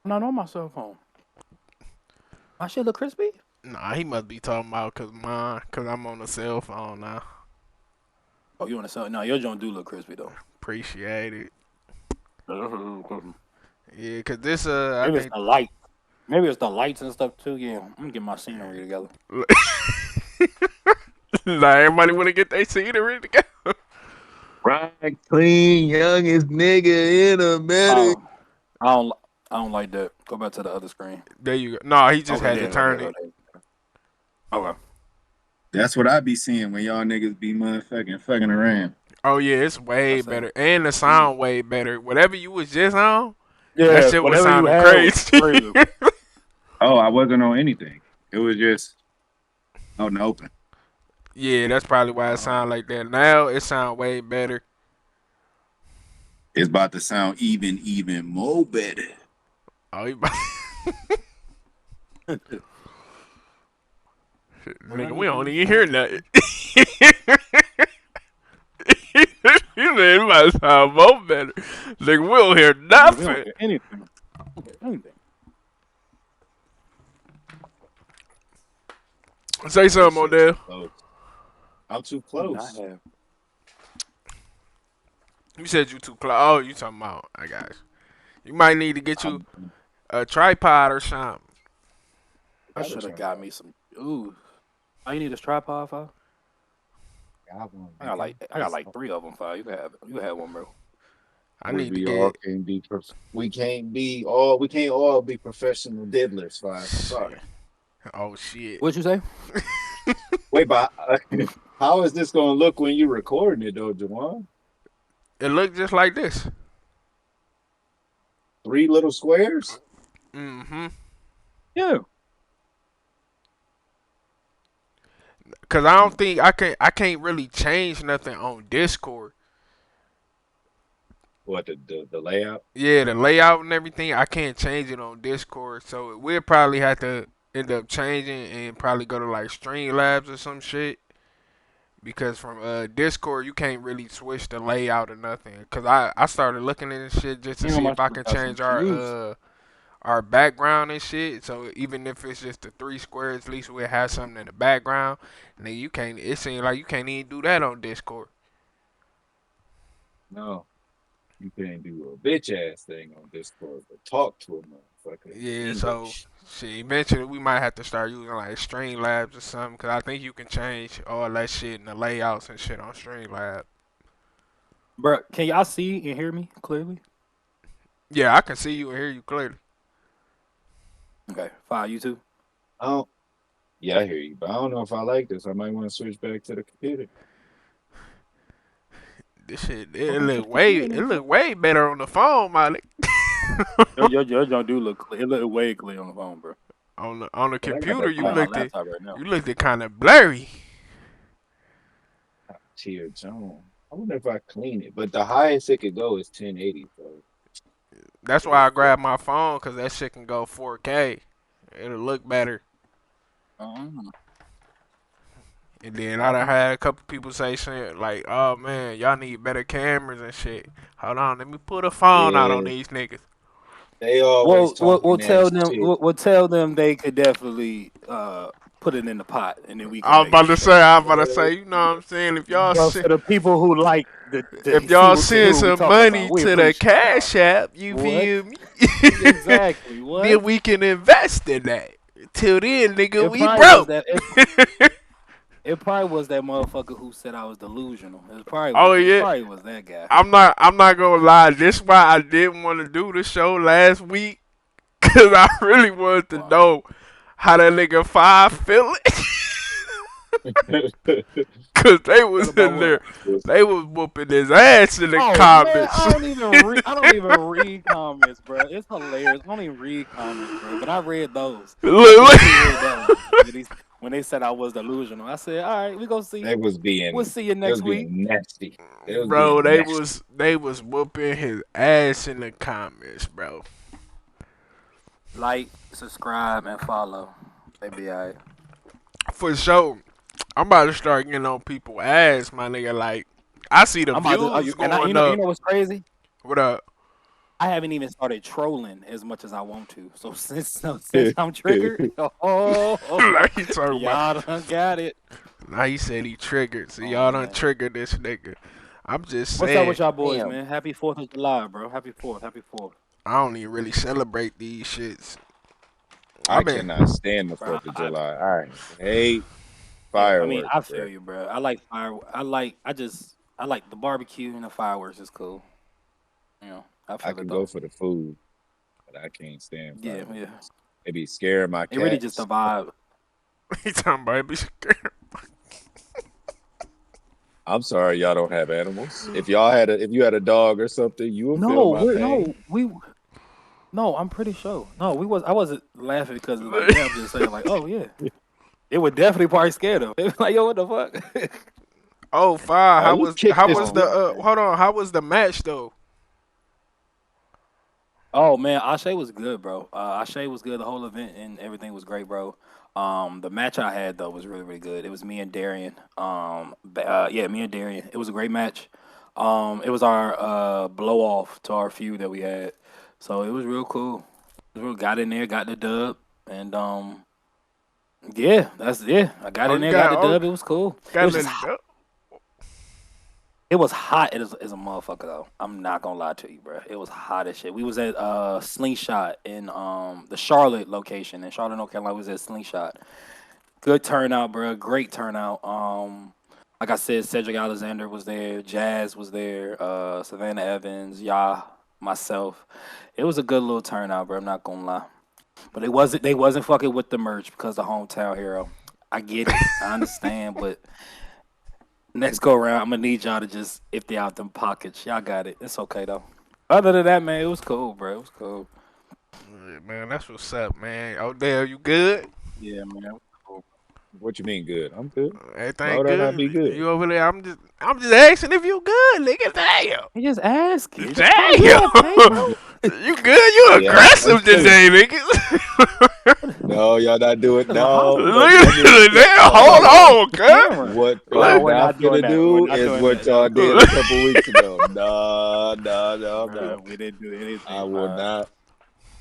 not on my cell phone. My shit look crispy. Nah, he must be talking about cause I'm on the cell phone now. Oh, you want to sell? No, your joint do look crispy though. Appreciate it. Maybe Yeah, cause this I it's think the light. Maybe it's the lights and stuff too. Yeah, I'm gonna get my scenery together. nah, everybody wanna get their scenery together. Right, clean, youngest nigga in America. Oh, I don't. I don't like that. Go back to the other screen. There you go. No, he just Okay, had there to you go. There turn you it. go. There you go. Okay. That's what I be seeing when y'all niggas be motherfucking fucking around. Oh yeah, it's way That's it. better, and the sound way better. Whatever you was just on, that Yeah, shit was whatever you sounding had was crazy. crazy. Oh, I wasn't on anything. It was just out in the open. Yeah, that's probably why it sound like that. Now it sound way better. It's about to sound even more better. Oh, nigga, we don't even hear nothing. You said it might sound more better. Nigga, we don't hear Yeah, we don't nothing. hear anything. Anything. Say This something, shit too Odell. close. I'm too Do not close. have. You said you too close. Oh, you talking about? I got you. You might need to get you I'm a tripod or something. I got a should have got tripod. me some. Ooh. All you need is tripod, file. Got one, I got like three of them, file. You can have it. You can have one, bro. I We need to be all get can't be we can't all be professional diddlers, five. I'm sorry. shit. Oh shit. What'd you say? Wait, but how is this gonna look when you recording it though, Jawan? It looked just like this. Three little squares? Mm-hmm. Yeah. Cause I don't think I can't really change nothing on Discord. What the layout? Yeah, the layout and everything, I can't change it on Discord. So we'll probably have to end up changing and probably go to like Streamlabs or some shit. Because from Discord you can't really switch the layout or nothing. Cause I started looking at this shit just to Damn, see I if I should can have got some change shoes. our background and shit. So even if it's just the three squares, at least we'll have something in the background. And then you can't. It seems like you can't even do that on Discord. No, you can't do a bitch ass thing on Discord, but talk to a motherfucker in Yeah. So English. shit. Eventually we might have to start using like Streamlabs or something. Cause I think you can change all that shit and the layouts and shit on Streamlabs. Bro, can y'all see and hear me clearly? Yeah, I can see you and hear you clearly. Okay. File, you too? Oh, yeah, I hear you, but I don't know if I like this. I might want to switch back to the computer. This shit Okay, switch to computer it then. look way better on the phone, my nigga. Your joint do look clear. It look way clear on the phone, bro. On the But I got computer that I'm you on my black looked at laptop right now. you looked at kind of blurry. tier zone. I wonder if I clean it, but the highest it could go is 1080. So That's why I grabbed my phone because that shit can go 4K. It'll look better. Um, And then I done had a couple people say shit like, "Oh man, y'all need better cameras and shit." Hold on, let me put a phone out on yeah, these niggas. they always we'll talking that tell them. shit. We'll tell them they could definitely put it in the pot, and then we can I was make about it to straight. say, you know what I'm saying? But for the people who like If the see y'all what to send who we some talking money about, we to the appreciate y'all. Cash App, you What? feel me? Exactly. What? Then we can invest in that. Till then, nigga, It we probably was broke. that. It probably was that motherfucker who said I was delusional. Oh It yeah. probably was that guy. I'm not gonna lie. This why I didn't want to do the show last week. Cause I really wanted to Wow. know how that nigga Five feeling. Cause they What was about in what? there. They was whooping his ass in the Oh man, comments. I don't even read. I don't even read comments, bro. It's hilarious. I don't even read comments, bro. But I read those. I Look, definitely read that one. When they said I was delusional, I said, "All right, we gonna see. they was We'll being see you they next was week." being nasty. They was bro, being they nasty. was whooping his ass in the comments, bro. Like, subscribe, and follow. They be alright. For sure. I'm about to start getting on people's ass, my nigga. Like, I see the I'm about to. views And going you up. know what's crazy? What up? I haven't even started trolling as much as I want to. So since I'm triggered, Now he talking about. y'all done got it. Now he said he triggered. So Oh y'all done man. triggered this nigga. I'm just What's up saying. with y'all boys, Damn, man? Happy 4th of July, bro. Happy 4th. Happy 4th. I don't even really celebrate these shits. I I've been. cannot stand the Bro, 4th of July. I hate yeah, I mean, fireworks, I bro. feel you, bro. I like I like the barbecue and the fireworks is cool. You know, I I feel it can though. go for the food, but I can't stand Yeah, yeah. fireworks. They be scaring my It really just cats. the vibe. He talking about it be scared. I'm sorry, y'all don't have animals. If you had a dog or something, you would feel No, my we're pain. no, we no, I'm pretty sure. No, I wasn't laughing because it's like that. I'm just saying like, oh yeah. It would definitely probably scare them. They be like, yo, what the fuck? Oh, fire. Oh, How let's was kick how this. was Oh the man. hold on, how was the match though? Oh man, Ashe was good, bro. Ashe was good. The whole event and everything was great, bro. The match I had though was really, really good. It was me and Darian. Yeah, me and Darian. It was a great match. It was our blow off to our feud that we had, so it was real cool. Got in there, got the dub, and yeah, that's yeah. I got Oh, in you there, got got the dub. It was cool. It got was just the It was hot as a motherfucker though. I'm not gonna lie to you, bro. It was hot as shit. We was at Slingshot in the Charlotte location in Charlotte, North Carolina. We was at Slingshot. Good turnout, bro. Great turnout. Like I said, Cedric Alexander was there. Jazz was there. Savannah Evans, myself. It was a good little turnout, bro. I'm not gonna lie. But they wasn't fucking with the merch because the hometown hero. I get it. I understand, but next go around, I'm gonna need y'all to just if they out them pockets. Y'all got it. It's okay though. Other than that, man, it was cool, bro. It was cool. man, that's what's up, man. Oh damn, you good? Yeah, man. It was cool. What you mean good? I'm good. Why Everything would I not be good? good? You over there? I'm just asking if you good, nigga. Damn. You just ask it. Just tell me. Damn. Yeah, okay, bro. You good? You Yeah, I'm aggressive chilling. today, nigga. No, y'all not doing. It's a No, Look but at let me. this. Damn, Hold hold on, hold on. on, The cuz. camera. What No, y'all we're not not doing finna that. We're do not is doing what that. y'all No, did a couple weeks ago. No, no, no, no. bro, we didn't do I anything, will man. not.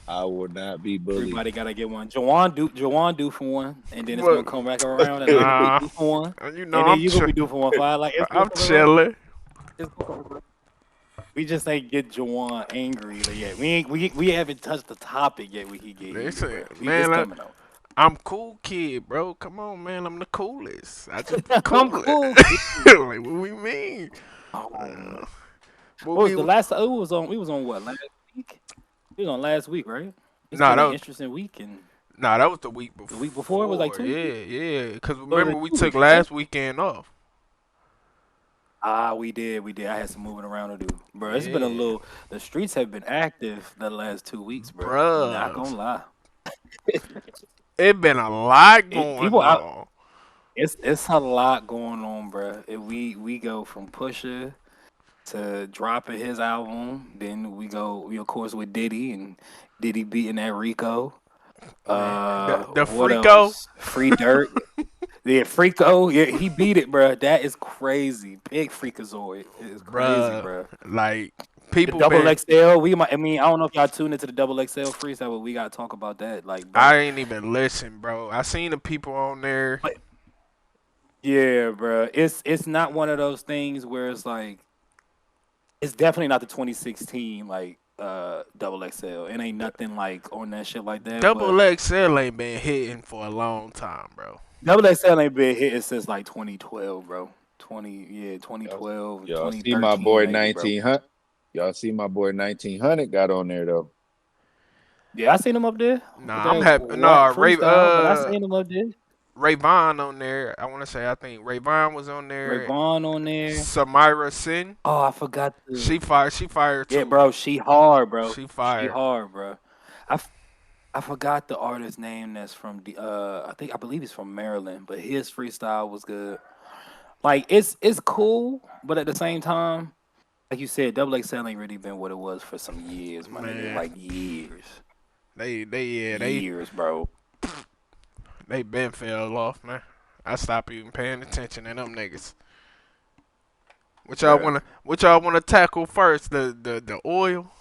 I will not be bullied. Everybody gotta get one. Jawan do for one, and then it's gonna Look, come back around, and I'm gonna be nah. due for one, You know and then you gonna be due for one. Fire like it's gonna I'm come around. chilling. It's gonna come around. We just ain't get Jawan angry yet. We haven't touched the topic yet. We can get heated, Listen, bro. It's man, coming though. I'm cool kid, bro. Come on, man. I'm the coolest. I just be I'm coolest. cool. Like, what we mean? Oh man. Uh, what What was we? the last? We was on. We was on what last week? We was on last week, right? It's Nah, been that an was, interesting week, and nah, that was the week the week before it was like before. 2 weeks. Yeah, yeah. Cause It was remember like we 2 weeks, took right? last weekend off. We did. We did. I had some moving around to do, bro. It's been a Yeah, little. The streets have been active the last 2 weeks, bro. Not bruh. gonna lie. It been a lot People going out. on. It's a lot going on, bro. We go from Pusha to dropping his album. Then we of course with Diddy and Diddy beating that Rico. Man, the What Freako. else? Free Dirt. Yeah, Freako. Yeah, he beat it, bro. That is crazy. Big Freakazoid. It is crazy, Bruh, bro. like The people double been. XL. We might. I mean, I don't know if y'all tuned into the double XL freestyle, but we gotta talk about that. Like, bro. I ain't even listen, bro. I seen the people on there. But yeah, bro. It's not one of those things where it's like it's definitely not the 2016 like double XL. It ain't nothing like on that shit like that. Double But XL ain't been hitting for a long time, bro. double XL ain't been hitting since like 2012, bro. y'all, 2012, y'all see my 2013 boy maybe, bro. 1900. Y'all see my boy 1900 got on there though. Yeah, I seen him up there with Nah, I'm that happy. whack Nah, freestyle, but I seen him up there. Ray Vaughn on there. I want to say I think Ray Vaughn was on Ray there. Vaughn on there. Samira Sin, Oh, I forgot the. she fired. She fired Yeah, too. bro, she hard, bro. She She fired. hard, bro. I, f- I forgot the artist name that's from the I believe he's from Maryland, but his freestyle was good. Like it's cool, but at the same time, like you said, Double XL ain't really been what it was for some years, my nigga. Man, Like years, yeah, years, bro. they been fell off, man. I stopped even paying attention to them niggas. What y'all Bruh. wanna tackle first? The oil.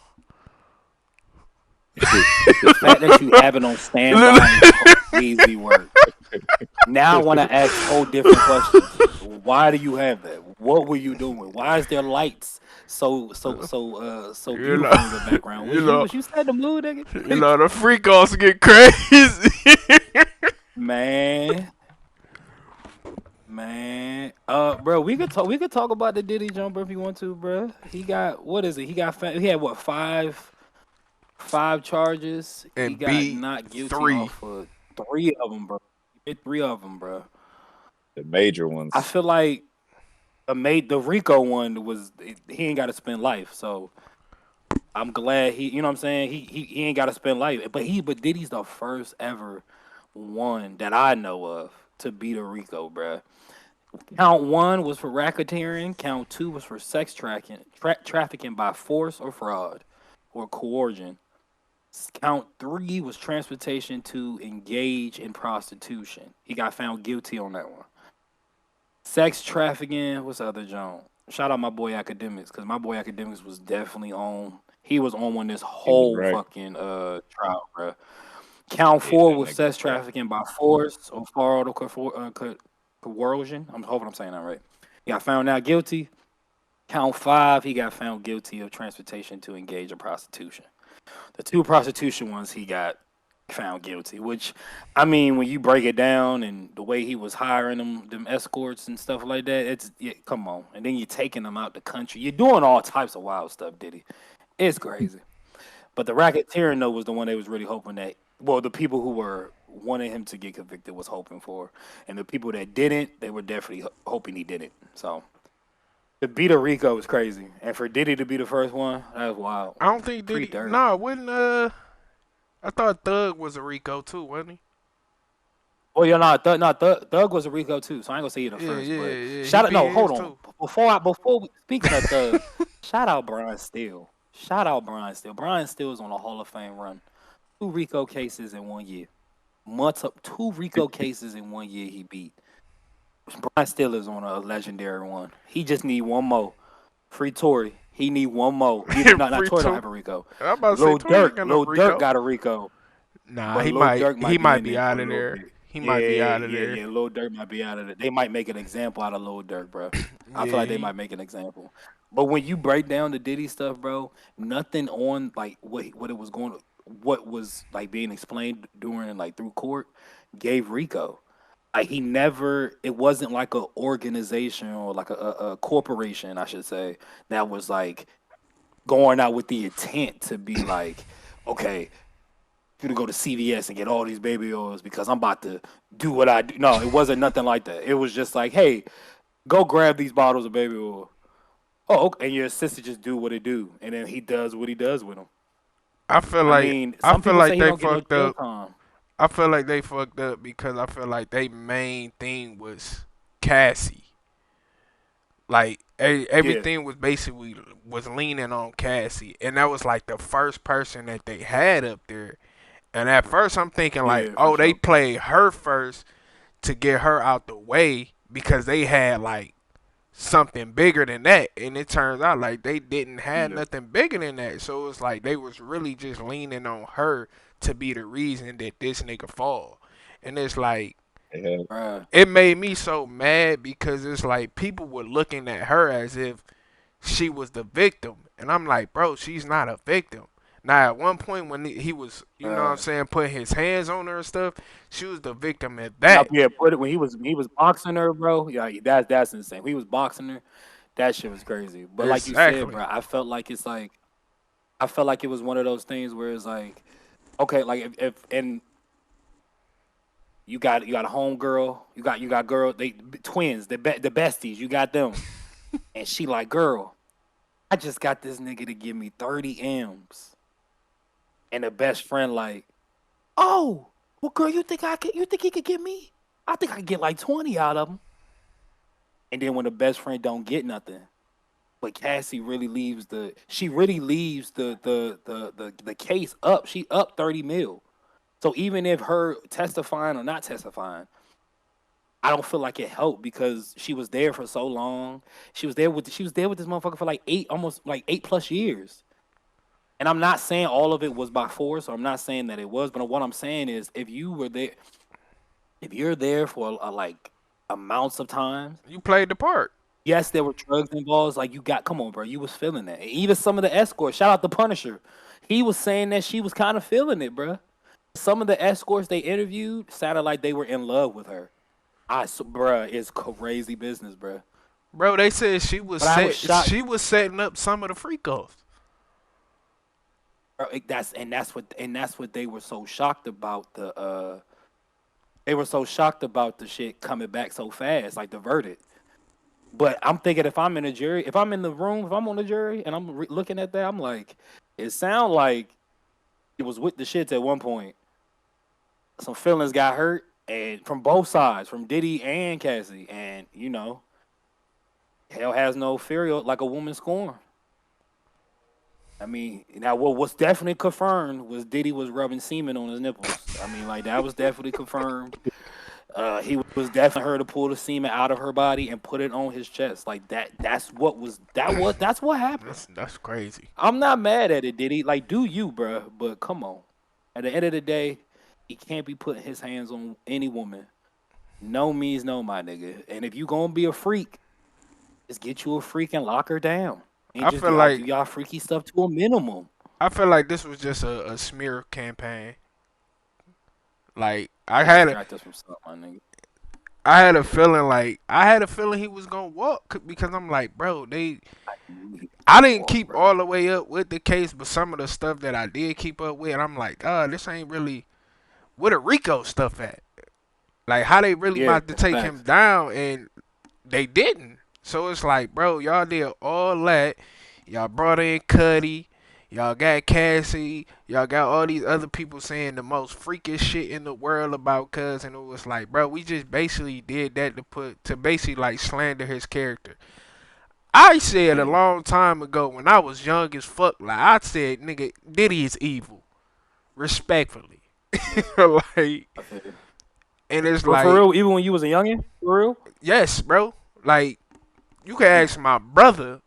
The fact that you have it on standby is crazy work. Now I want to ask whole different questions. Why do you have that? What were you doing? Why is there lights so you know, beautiful in the background? you know, Was you set the mood, nigga? the freak offs get crazy. Man, man. Bro, we could talk about the Diddy jumper if you want to, bro. He got what is it? He had what five charges. He And got beat not guilty three. off of three of them, bro. He hit three of them, bro. The major I ones. feel like the Rico one was he ain't got to spend life, so I'm glad you know what I'm saying. He ain't got to spend life, but Diddy's the first ever one that I know of to beat a Rico, bruh. Count one was for racketeering. Count two was for sex trafficking by force or fraud or coercion. Count three was transportation to engage in prostitution. He got found guilty on that one. Sex trafficking. What's the other John? Shout out my boy Academics, because my boy Academics was definitely on. He was on one this He was whole right. fucking trial, bro. Count Yeah, four that was nigga sex was right. trafficking by force or fraud or coercion. I'm hoping I'm saying that right. He got found not guilty. Count five, he got found guilty of transportation to engage in prostitution. The two prostitution ones he got found guilty, which I mean, when you break it down and the way he was hiring them escorts and stuff like that, it's come on. And then you're taking them out the country. You're doing all types of wild stuff, Diddy. It's crazy. But the racketeering though was the one they was really hoping that. Well, the people who were wanting him to get convicted was hoping for, and the people that didn't, they were definitely hoping he didn't. So to beat a Rico was crazy, and for Diddy to be the first one, that was wild. I don't think Free Diddy. dirt. No, wouldn't I thought Thug was a Rico too, wasn't Well, you're not Thug. Not Thug was a Rico too, so I ain't gonna say he the he? Yeah, first. yeah, But yeah. He shout out. beat No, hold his on. too. Speaking of Thug, shout out Brian Steele. Shout out Brian Steele. Brian Steele is on a Hall of Fame run. Two Rico cases in 1 year. Months up. Two Rico cases in 1 year he beat. Brian Steele is on a legendary one. He just need one more. Free Tory. He need one more. Even not Free Tory don't two. have a Rico. I'm about to say Tory ain't got no Lil Durk Rico. got a Rico. Nah, But Lil Durk he might be might in be there for out a of little there. bit. He Yeah, might be out of there. yeah. Lil Durk might be out of it. They might make an example out of Lil Durk, bro. I feel Yeah, like they he. might make an example. But when you break down the Diddy stuff, bro, nothing on like what was like being explained during like through court gave Rico. Like he never, it wasn't like a organization or like a corporation, I should say, that was like going out with the intent to be like, okay, gonna go to CVS and get all these baby oils because I'm about to do what I do. No, it wasn't nothing like that. It was just like, hey, go grab these bottles of baby oil. Oh, okay. And your assistant just do what it do, and then he does what he does with them. I mean, I some feel people say like he they don't get no fucked jail up. time. I feel like they fucked up because I feel like they main thing was Cassie. Like Yeah, everything was basically was leaning on Cassie, and that was like the first person that they had up there. And at first, I'm thinking like, yeah, for oh, they sure. played her first to get her out the way because they had like something bigger than that, and it turns out like they didn't have Yeah, nothing bigger than that. So it's like they was really just leaning on her to be the reason that this nigga fall. And it's like Yeah, bruh. it made me so mad because it's like people were looking at her as if she was the victim, and I'm like, bro, she's not a victim. Now, at one point when he was, you know what I'm Uh, saying, putting his hands on her and stuff, she was the victim at yeah, that. yeah. Put it when he was boxing her, bro. Yeah, that's insane. When he was boxing her. That shit was crazy. But like you said, Exactly. bro, I felt like it was one of those things where it's like, okay, like if and you got a home girl, you got girl, they twins, the besties, you got them, and she like, girl, I just got this nigga to give me 30 M's, and the best friend like, oh, well, girl, you think he could get me? I think I could get like 20 out of him, and then when the best friend don't get nothing. But Cassie really leaves the case up. She up 30 mil. So even if her testifying or not testifying, I don't feel like it helped because she was there for so long. She was there with this motherfucker for like 8 plus years. And I'm not saying all of it was by force, or I'm not saying that it was, but what I'm saying is if you were there, if you're there for like amounts of times, You played the part. yes, there were drugs involved. Like you got, come on, bro, you was feeling that. Even some of the escorts, shout out the Punisher, he was saying that she was kind of feeling it, bro. Some of the escorts they interviewed sounded like they were in love with her. Bruh, it's crazy business, bruh. Bro, they said But I was shocked. she was setting up some of the freak offs. Bro, that's what they were so shocked about they were so shocked about the shit coming back so fast, like the verdict. But I'm thinking if I'm in a jury, if I'm in the room, if I'm on the jury and I'm looking at that, I'm like, it sound like it was with the shits at one point. Some feelings got hurt, and from both sides, from Diddy and Cassie, and hell has no fury like a woman scorn. I mean, now what was definitely confirmed was Diddy was rubbing semen on his nipples. I mean, like that was definitely confirmed. He was definitely her to pull the semen out of her body and put it on his chest. Like that. That's what happened. That's crazy. I'm not mad at it, Diddy. Like, do you, bruh? But come on. At the end of the day, he can't be putting his hands on any woman. No means no, my nigga. And if you gonna be a freak, just get you a freak and lock her down. And I just feel do, like do y'all freaky stuff to a minimum. I feel like this was just a smear campaign. Like Distract us from stuff, my nigga. I had a feeling he was gonna walk because I'm like, bro, He I didn't walk, keep bro. all the way up with the case, but some of the stuff that I did keep up with, I'm like, this ain't really where the Rico stuff at. Like how they really Yeah, about to take him facts. down, and they didn't. So it's like, bro, y'all did all that. Y'all brought in Cuddy. Y'all got Cassie. Y'all got all these other people saying the most freakish shit in the world about Cuz, and it was like, bro, we just basically did that to basically like slander his character. I said a Yeah. long time ago when I was young as fuck, like I said, nigga, Diddy is evil, respectfully. Like, I feel you. and it's But for like, real, even when you was a youngin, for real, yes, bro. Like, you can ask my brother.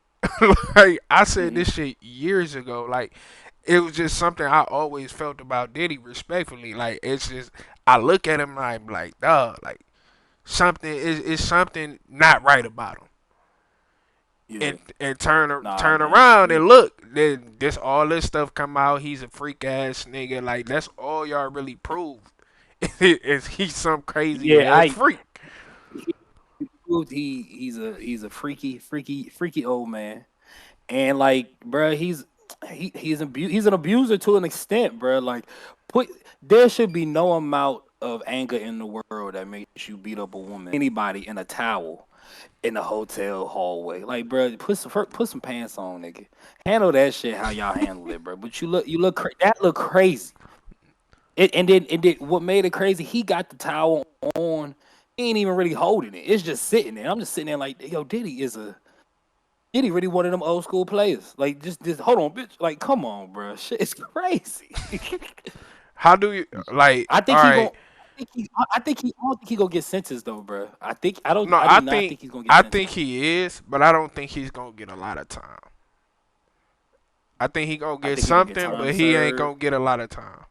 Like, I said hmm this shit years ago. Like, it was just something I always felt about Diddy, respectfully. Like, it's just I look at him and I'm like, dog, like something is something not right about him. yeah, And nah, turn man, around and look, then this all this stuff come out. He's a freak ass nigga. Like that's all y'all really proved is he's some crazy yeah, ass freak. he proved he's a freaky old man, and like, bruh, he's an abuser to an extent, bruh. Like, put there should be no amount of anger in the world that makes you beat up a woman, anybody in a towel in the hotel hallway. Like, bro, put some pants on, nigga. Handle that shit how y'all handle it, bro. But that look crazy. And then what made it crazy? He got the towel on. He ain't even really holding it. It's just sitting there. I'm just sitting there like, yo, Diddy really one of them old school players. Like, just hold on, bitch. Like, come on, bro. Shit is crazy. How do you like? I All think he right, gon' I don't think he gonna get sentenced though, bro. no, I do not think he's gonna get I sentenced. think he is, but I don't think he's gonna get a lot of time. I think he gonna I get think he gonna get something, time but he ain't served. gonna get a lot of time.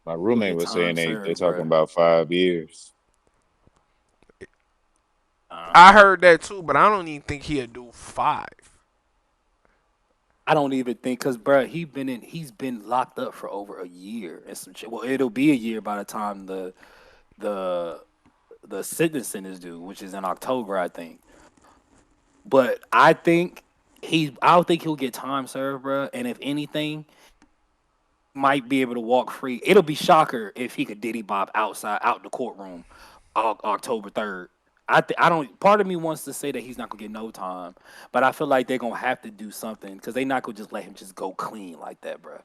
My He gonna roommate get was time saying they served, talking bro. about 5 years. I Uh-huh. heard that too, but I don't even think he'll do 5. I don't even think, cause bro, he's been locked up for over a year and some shit. Well, it'll be a year by the time the the sentencing is due, which is in October, I think. But I don't think he'll get time served, bro. And if anything, might be able to walk free. It'll be shocker if he could diddy bop out the courtroom, October 3rd. I don't. Part of me wants to say that he's not gonna get no time, but I feel like they're gonna have to do something because they're not gonna just let him just go clean like that, bro.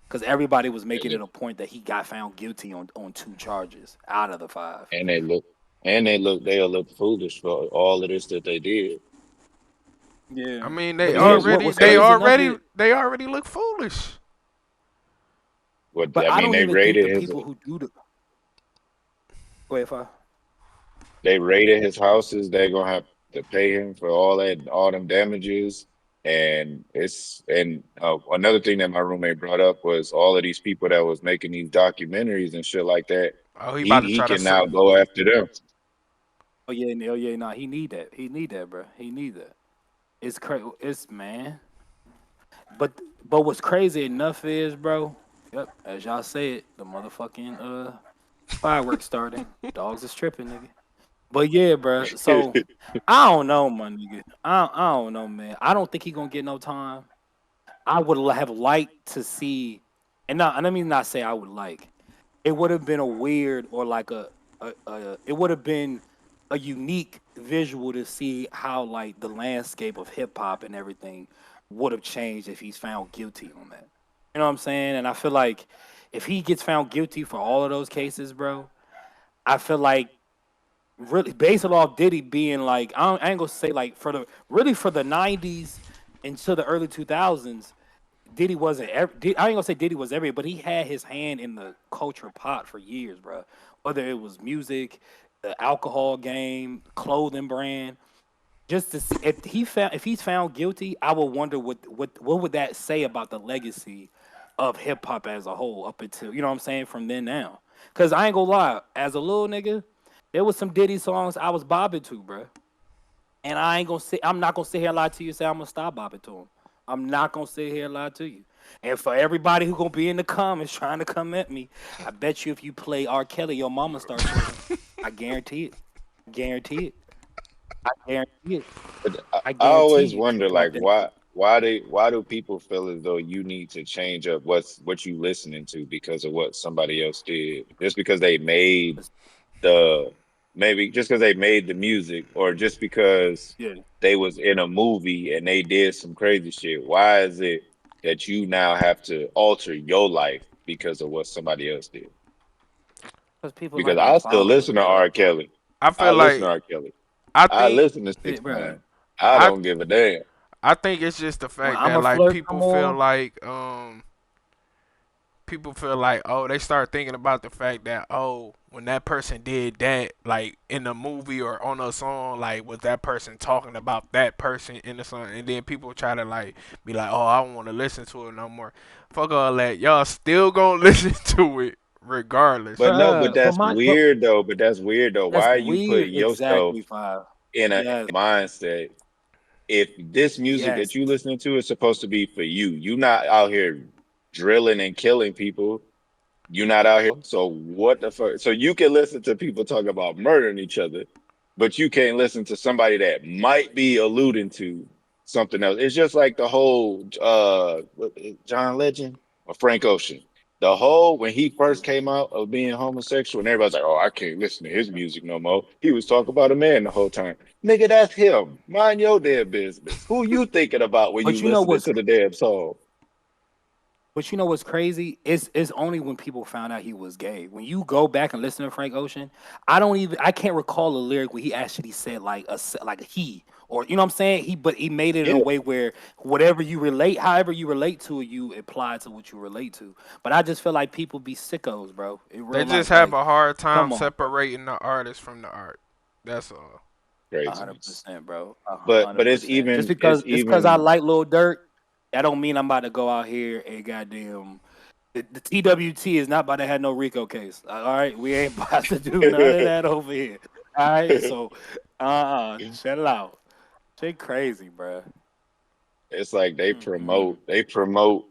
Because everybody was And making they, it a point that he got found guilty on 2 charges out of the five. and they look they'll look foolish for all of this that they did. I Yeah. mean, But here's what's They crazy enough is, they already look foolish. what but I I mean don't even think the people who do the go ahead, Fi. they raided his houses. They're gonna have to pay him for all them damages. And another thing that my roommate brought up was all of these people that was making these documentaries and shit like that. Oh, he He about to he try to can sue. now go after them. Oh yeah, nah. He need that. He need that, bro. He need that. It's crazy. It's man. But what's crazy enough is, bro. Yep, as y'all said, the motherfucking fireworks starting. Dogs is tripping, nigga. But yeah, bro. So I don't know, my nigga. I don't know, man. I don't think he gonna get no time. I would have liked to see, and let me not say I would like. It would have been a weird or like it would have been a unique visual to see how like the landscape of hip hop and everything would have changed if he's found guilty on that. You know what I'm saying? And I feel like if he gets found guilty for all of those cases, bro, I feel like really based it off Diddy being like I ain't gonna say like for the '90s into the early 2000s, Diddy wasn't. I ain't gonna say Diddy was every, but he had his hand in the culture pot for years, bro. Whether it was music, the alcohol game, clothing brand, just to see if he's found guilty, I will wonder what would that say about the legacy of hip hop as a whole up until you know what I'm saying from then now. Cause I ain't gonna lie, as a little nigga, there was some Diddy songs I was bobbing to, bro. And I ain't gonna sit. I'm not gonna sit here and lie to you. And say I'm gonna stop bopping to him. I'm not gonna sit here and lie to you. And for everybody who gonna be in the comments trying to come at me, I bet you if you play R. Kelly, your mama start twerking. I guarantee it. Guarantee it. I guarantee it. But I I guarantee always you if you wonder, bump like, that. why do people feel as though you need to change up what you listening to because of what somebody else did? Just because they made the maybe just because they made the music, or just because Yeah, they was in a movie and they did some crazy shit. Why is it that you now have to alter your life because of what somebody else did? because people Because like their I still followers, listen to bro. R. Kelly. I I feel listen to like R. Kelly. I I think listen to Yeah, Six bro. Nine. I I don't give a damn. I think it's just the When fact I'm that a like flirt no more, people feel like, oh, they start thinking about the fact that, oh, when that person did that, like in the movie or on a song, like was that person talking about that person in the song, and then people try to like be like, oh, I don't want to listen to it no more. Fuck all that, y'all still gonna listen to it regardless. But no, bro. But that's weird though. That's Why are you weird. putting yourself Exactly, five. in a Yes, mindset if this music yes. that you listening to is supposed to be for you? You not out here drilling and killing people. You're not out here. So what the fuck? So you can listen to people talk about murdering each other, but you can't listen to somebody that might be alluding to something else. It's just like the whole John Legend or Frank Ocean. The whole when he first came out of being homosexual, and everybody's like, "Oh, I can't listen to his music no more." He was talking about a man the whole time. Nigga, that's him. Mind your damn business. Who you thinking about when you But you know listening what's to the damn song? crazy? It's only when people found out he was gay. When you go back and listen to Frank Ocean, I can't recall a lyric where he actually said like a he or you know what I'm saying? He made it in a Yeah, way where whatever you relate, however you relate to it, you apply to what you relate to. But I just feel like people be sickos, bro, in They real just life. have Like, a hard time come on, bro. separating the artist from the art. That's all. A hundred craziness. percent, bro. A But hundred percent. Just because I like Lil Durk, that don't mean I'm about to go out here and goddamn the TWT is not about to have no Rico case. All right, we ain't about to do none of that over here. All right, so chill out. Shit crazy, bro. It's like they Mm-mm. promote, they promote,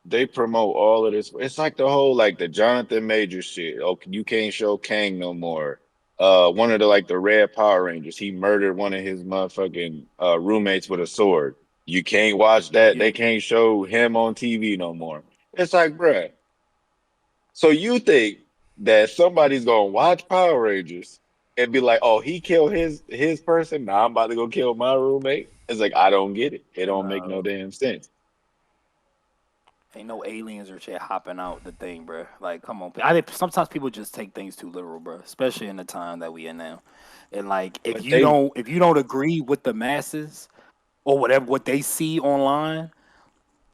they promote all of this. It's like the whole like the Jonathan Major shit. Oh, you can't show Kang no more. One of the like the Red Power Rangers, he murdered one of his motherfucking roommates with a sword. You can't watch that. Yeah, They can't show him on TV no more. It's like, bruh. So you think that somebody's gonna watch Power Rangers and be like, "Oh, he killed his person. Now I'm about to go kill my roommate." It's like I don't get it. It don't make no no, damn sense. ain't no aliens or shit hopping out the thing, bro. Like, come on. I think sometimes people just take things too literal, bro. Especially in the time that we in now. And like, But they if you don't agree with the masses or whatever what they see online,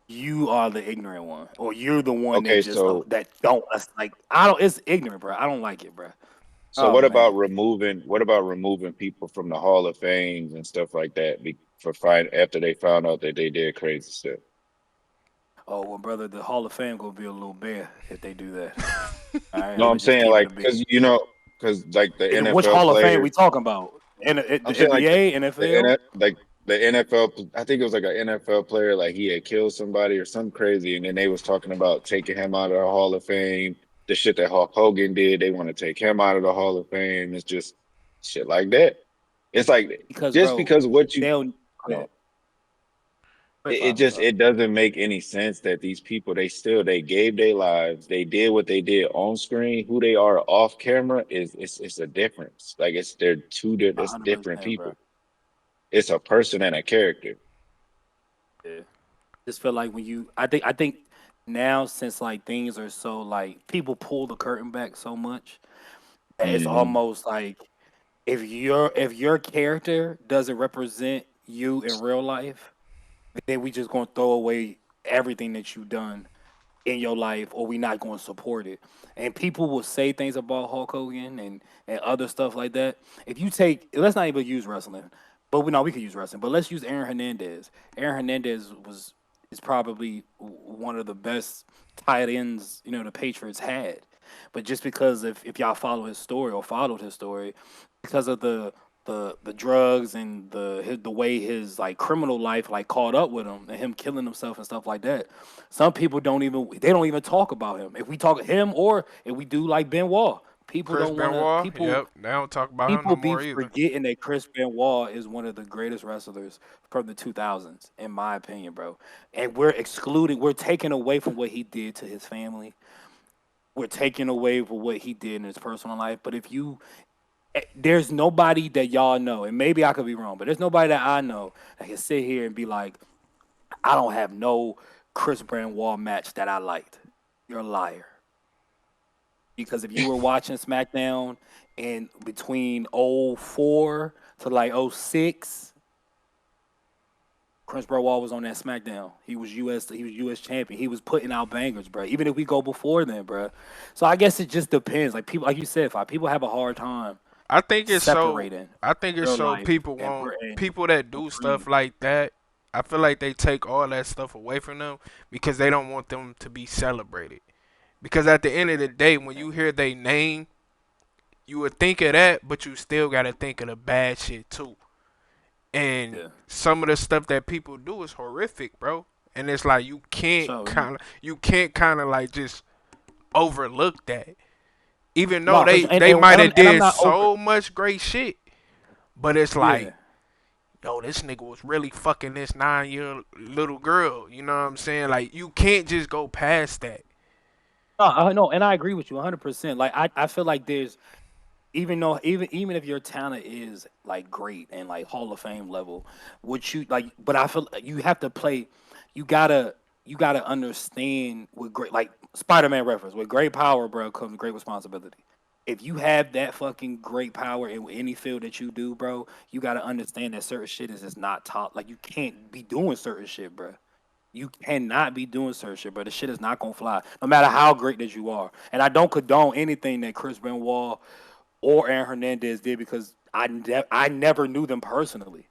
you are the ignorant one, or you're the one that okay. just So that don't. That's like I don't. It's ignorant, bro. I don't like it, bro. so Oh man, what about removing people from the Hall of Fames and stuff like that? for find after they found out that they did crazy stuff. Oh well, brother, the Hall of Fame gonna be a little bare if they do that. All right, I'm No, gonna I'm just saying keep it like a bean. because like the Which NFL Hall of Fame we players. talking about? I'm The saying like NBA, the NFL? like the NFL. I think it was like an NFL player, like he had killed somebody or something crazy, and then they was talking about taking him out of the Hall of Fame. The shit that Hulk Hogan did, they want to take him out of the Hall of Fame. It's just shit like that. It's like Because just bro, because what you they'll go ahead. know, Go ahead, it five. I'm just sorry. it doesn't make any sense that these people they gave their lives, they did what they did on screen. Who they are off camera is it's a difference. Like they're it's different 100%, bro. people. It's a person and a character. Yeah. Just feel like when you, I think now since like things are so like people pull the curtain back so much that it's Hmm. almost like if your character doesn't represent you in real life, then we just gonna throw away everything that you've done in your life, or we not going to support it. And people will say things about Hulk Hogan and other stuff like that. If you take, let's not even use wrestling, but we know we could use wrestling. But let's use Aaron Hernandez. Aaron Hernandez was is probably one of the best tight ends the Patriots had. But just because if y'all follow his story or followed his story, because of the drugs and the way his like criminal life like caught up with him and him killing himself and stuff like that. Some people don't even talk about him. If we talk him or if we do like Benoit, people Chris don't want to Benoit, people yep, they don't talk about him no people be more either. forgetting that Chris Benoit is one of the greatest wrestlers from the 2000s, in my opinion, bro. And we're taking away from what he did to his family. We're taking away from what he did in his personal life. But if you there's nobody that y'all know, and maybe I could be wrong, but there's nobody that I know that can sit here and be like, I don't have no Chris Benoit match that I liked. You're a liar. Because if you were watching SmackDown in between '04 to like '06, Chris Benoit was on that SmackDown. He was US champion. He was putting out bangers, bro. Even if we go before then, bro. So I guess it just depends. Like people, like you said, Fi, people have a hard time I think it's so. separating I think it's real so life people and want and people that on do screen. stuff like that. I feel like they take all that stuff away from them because they don't want them to be celebrated. Because at the end of the day, when you hear their name, you would think of that, but you still gotta think of the bad shit too. And Yeah, some of the stuff that people do is horrific, bro. And it's like so yeah. you can't kind of like just overlook that. Even though No, for they sure. And, they and, might and have I'm and I'm did not over. so much great shit, but it's like, Yeah. yo, this nigga was really fucking this 9 year little girl. You know what I'm saying? Like you can't just go past that. No, I know, and I agree with you 100%. Like I feel like there's even though even if your talent is like great and like Hall of Fame level, what you like, but I feel like you have to play. You gotta you gotta understand with great like Spider-Man reference with great power, bro, comes great responsibility. If you have that fucking great power in any field that you do, bro, you gotta understand that certain shit is just not top. Like you can't be doing certain shit, bro. You cannot be doing certain shit, bro. The shit is not gonna fly, no matter how great that you are. And I don't condone anything that Chris Benoit or Aaron Hernandez did because I never knew them personally.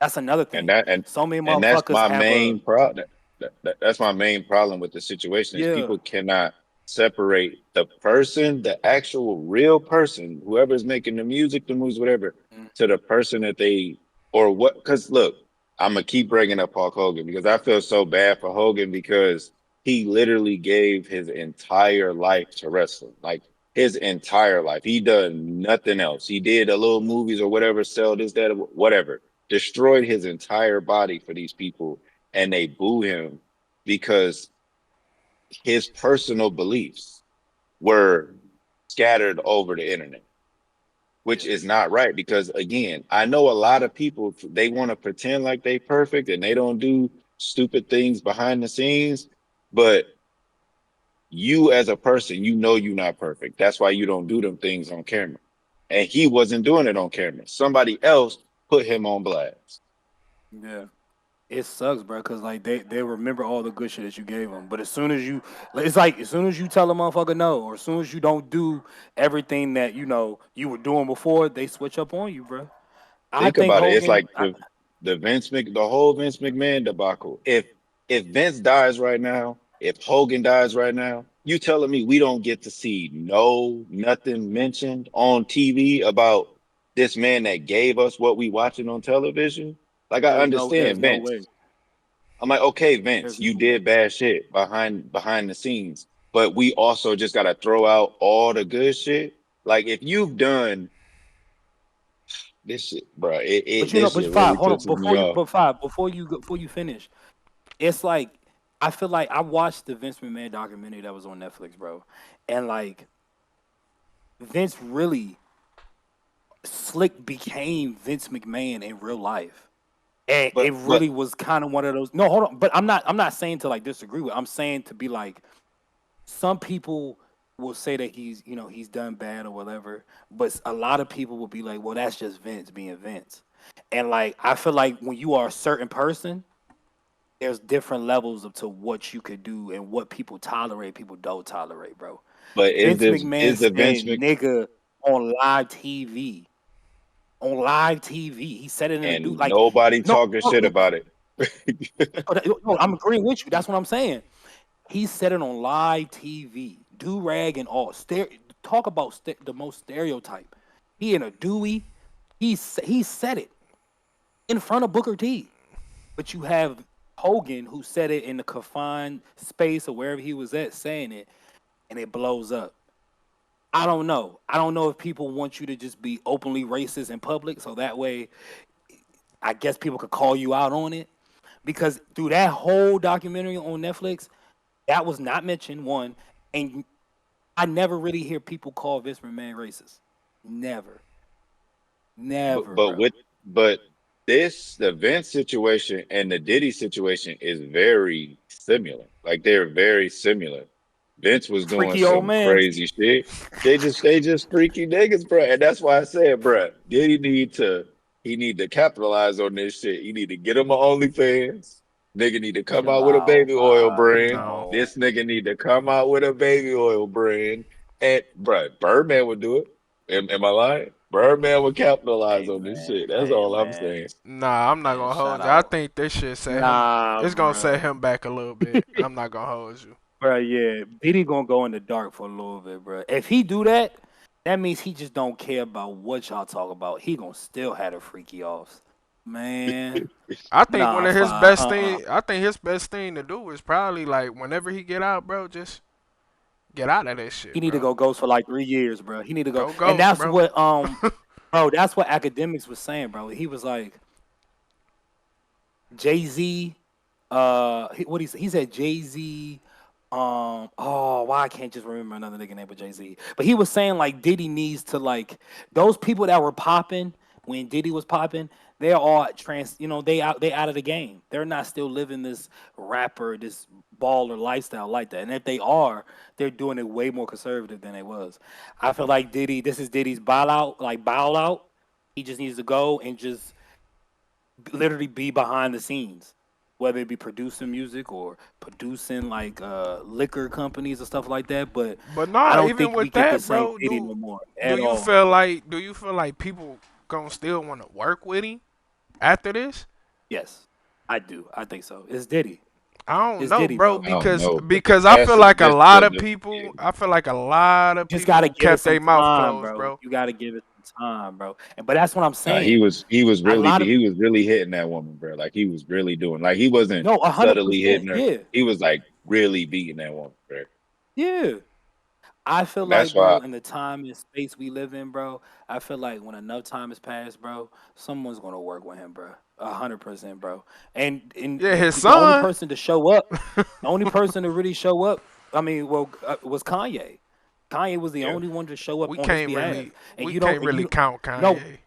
That's another And thing. that So many and that's motherfuckers my have a main problem. That's my main problem with the situation is yeah. people cannot separate the person, the actual real person, whoever's making the music, the moves, whatever, Mm, to the person that they or what. Because look, I'm gonna keep bringing up Hulk Hogan because I feel so bad for Hogan because he literally gave his entire life to wrestling, like his entire life. He done nothing else. He did a little movies or whatever, sell this, that, whatever, destroyed his entire body for these people, and they boo him because his personal beliefs were scattered over the internet, which yeah. is not right. Because again, I know a lot of people they want to pretend like they perfect and they don't do stupid things behind the scenes, but you as a person, you know you're not perfect. That's why you don't do them things on camera. And he wasn't doing it on camera. Somebody else put him on blast. Yeah. It sucks, bro, because like they remember all the good shit that you gave them, but as soon as you, like, it's like as soon as you tell a motherfucker no, or as soon as you don't do everything that you were doing before, they switch up on you, bro. I Think think about it. It's Hogan. like the the whole Vince McMahon debacle. If Vince dies right now, if Hogan dies right now, you telling me we don't get to see nothing mentioned on TV about this man that gave us what we watching on television? Like I There's understand no Vince. way. I'm like, okay, Vince, There's you no way. did bad shit behind the scenes, but we also just gotta throw out all the good shit. Like if you've done this shit, bro, But this but shit five, really hold on, pisses me off. before you finish, it's like I feel like I watched the Vince McMahon documentary that was on Netflix, bro, and like Vince really slick became Vince McMahon in real life. And it But really was kind of one of those. No, hold on. But I'm not saying to like disagree with. I'm saying to be like some people will say that he's done bad or whatever, but a lot of people will be like, well, that's just Vince being Vince. And like I feel like when you are a certain person, there's different levels of to what you could do and what people tolerate, people don't tolerate, bro. but Vince McMahon is the Vince said Mc nigga on live TV. On live TV. He said it in a dude and like nobody no, talking shit about it. no, I'm agreeing with you. That's what I'm saying. He said it on live TV, do rag and all. Talk about the most stereotype. He in a Dewey. He said it in front of Booker T. But you have Hogan who said it in the confined space or wherever he was at saying it, and it blows up. I don't know. I don't know if people want you to just be openly racist in public, so that way, I guess people could call you out on it. Because through that whole documentary on Netflix, that was not mentioned. One, and I never really hear people call Vince McMahon racist. Never, never, But bro. with but this the Vince situation and the Diddy situation is very similar. Like they're very similar. Vince was doing Freaky old some man. crazy shit. They just freaky niggas, bro. And that's why I said, bro, Diddy need to capitalize on this shit. He need to get him a OnlyFans. Nigga need to come Chill out with a out. baby oil brand. No. No. This nigga need to come out with a baby oil brand. And bro, Birdman would do it. Am I lying? Birdman would capitalize on this shit. That's Hey all I'm man, saying. Nah, I'm not man. gonna Shout hold you. I out. think this shit set him. Nah, It's gonna set bro. him back a little bit. I'm not gonna hold you. Bro, yeah. Diddy gonna go in the dark for a little bit, bro. If he do that, that means he just don't care about what y'all talk about. He gonna still have the freaky offs, man. I think one Nah, of his fine. best thing. I think his best thing to do is probably like whenever he get out, bro, just get out of that He shit, need to bro. go ghost for like 3 years, bro. He need to go, Go and ghost, that's bro. what bro. That's what academics was saying, bro. He was like Jay Z. What he said? He said Jay Z. Oh, why I can't just remember another nigga name but Jay Z. But he was saying like Diddy needs to like those people that were popping when Diddy was popping. They're all they out of the game. They're not still living this rapper, this baller lifestyle like that. And if they are, they're doing it way more conservative than they was. I feel like Diddy. This is Diddy's bow out. He just needs to go and just literally be behind the scenes, whether it be producing music or producing like liquor companies and stuff like that. But But I nah, don't even think we with get the that, same bro, Diddy do no more do at you all, feel bro. like people gonna still want to work with him after this? Yes, I do. I think so. It's Diddy. I don't It's know, Diddy, bro, bro. I don't because know, but because I feel like a this lot of people, I feel like a lot of Just gotta people give it kept some their mouth time, closed, bro. bro. You gotta give it some time, bro. But that's what I'm he saying. was A lot of he was really hitting that woman, bro. Like he was really doing like he wasn't no, a hundred subtly hitting percent. her. Yeah, He was like really beating that woman, bro. yeah. I feel And that's like, why bro, in the time and space we live in, bro, I feel like when enough time has passed, bro, someone's gonna work with him, bro. 100%, bro. And Yeah, his the only son. person to show up, the only person to really show up, I mean, well, was Kanye. Kanye was the yeah. only one to show up we on his can't behalf, really and we can't really count no, Kanye.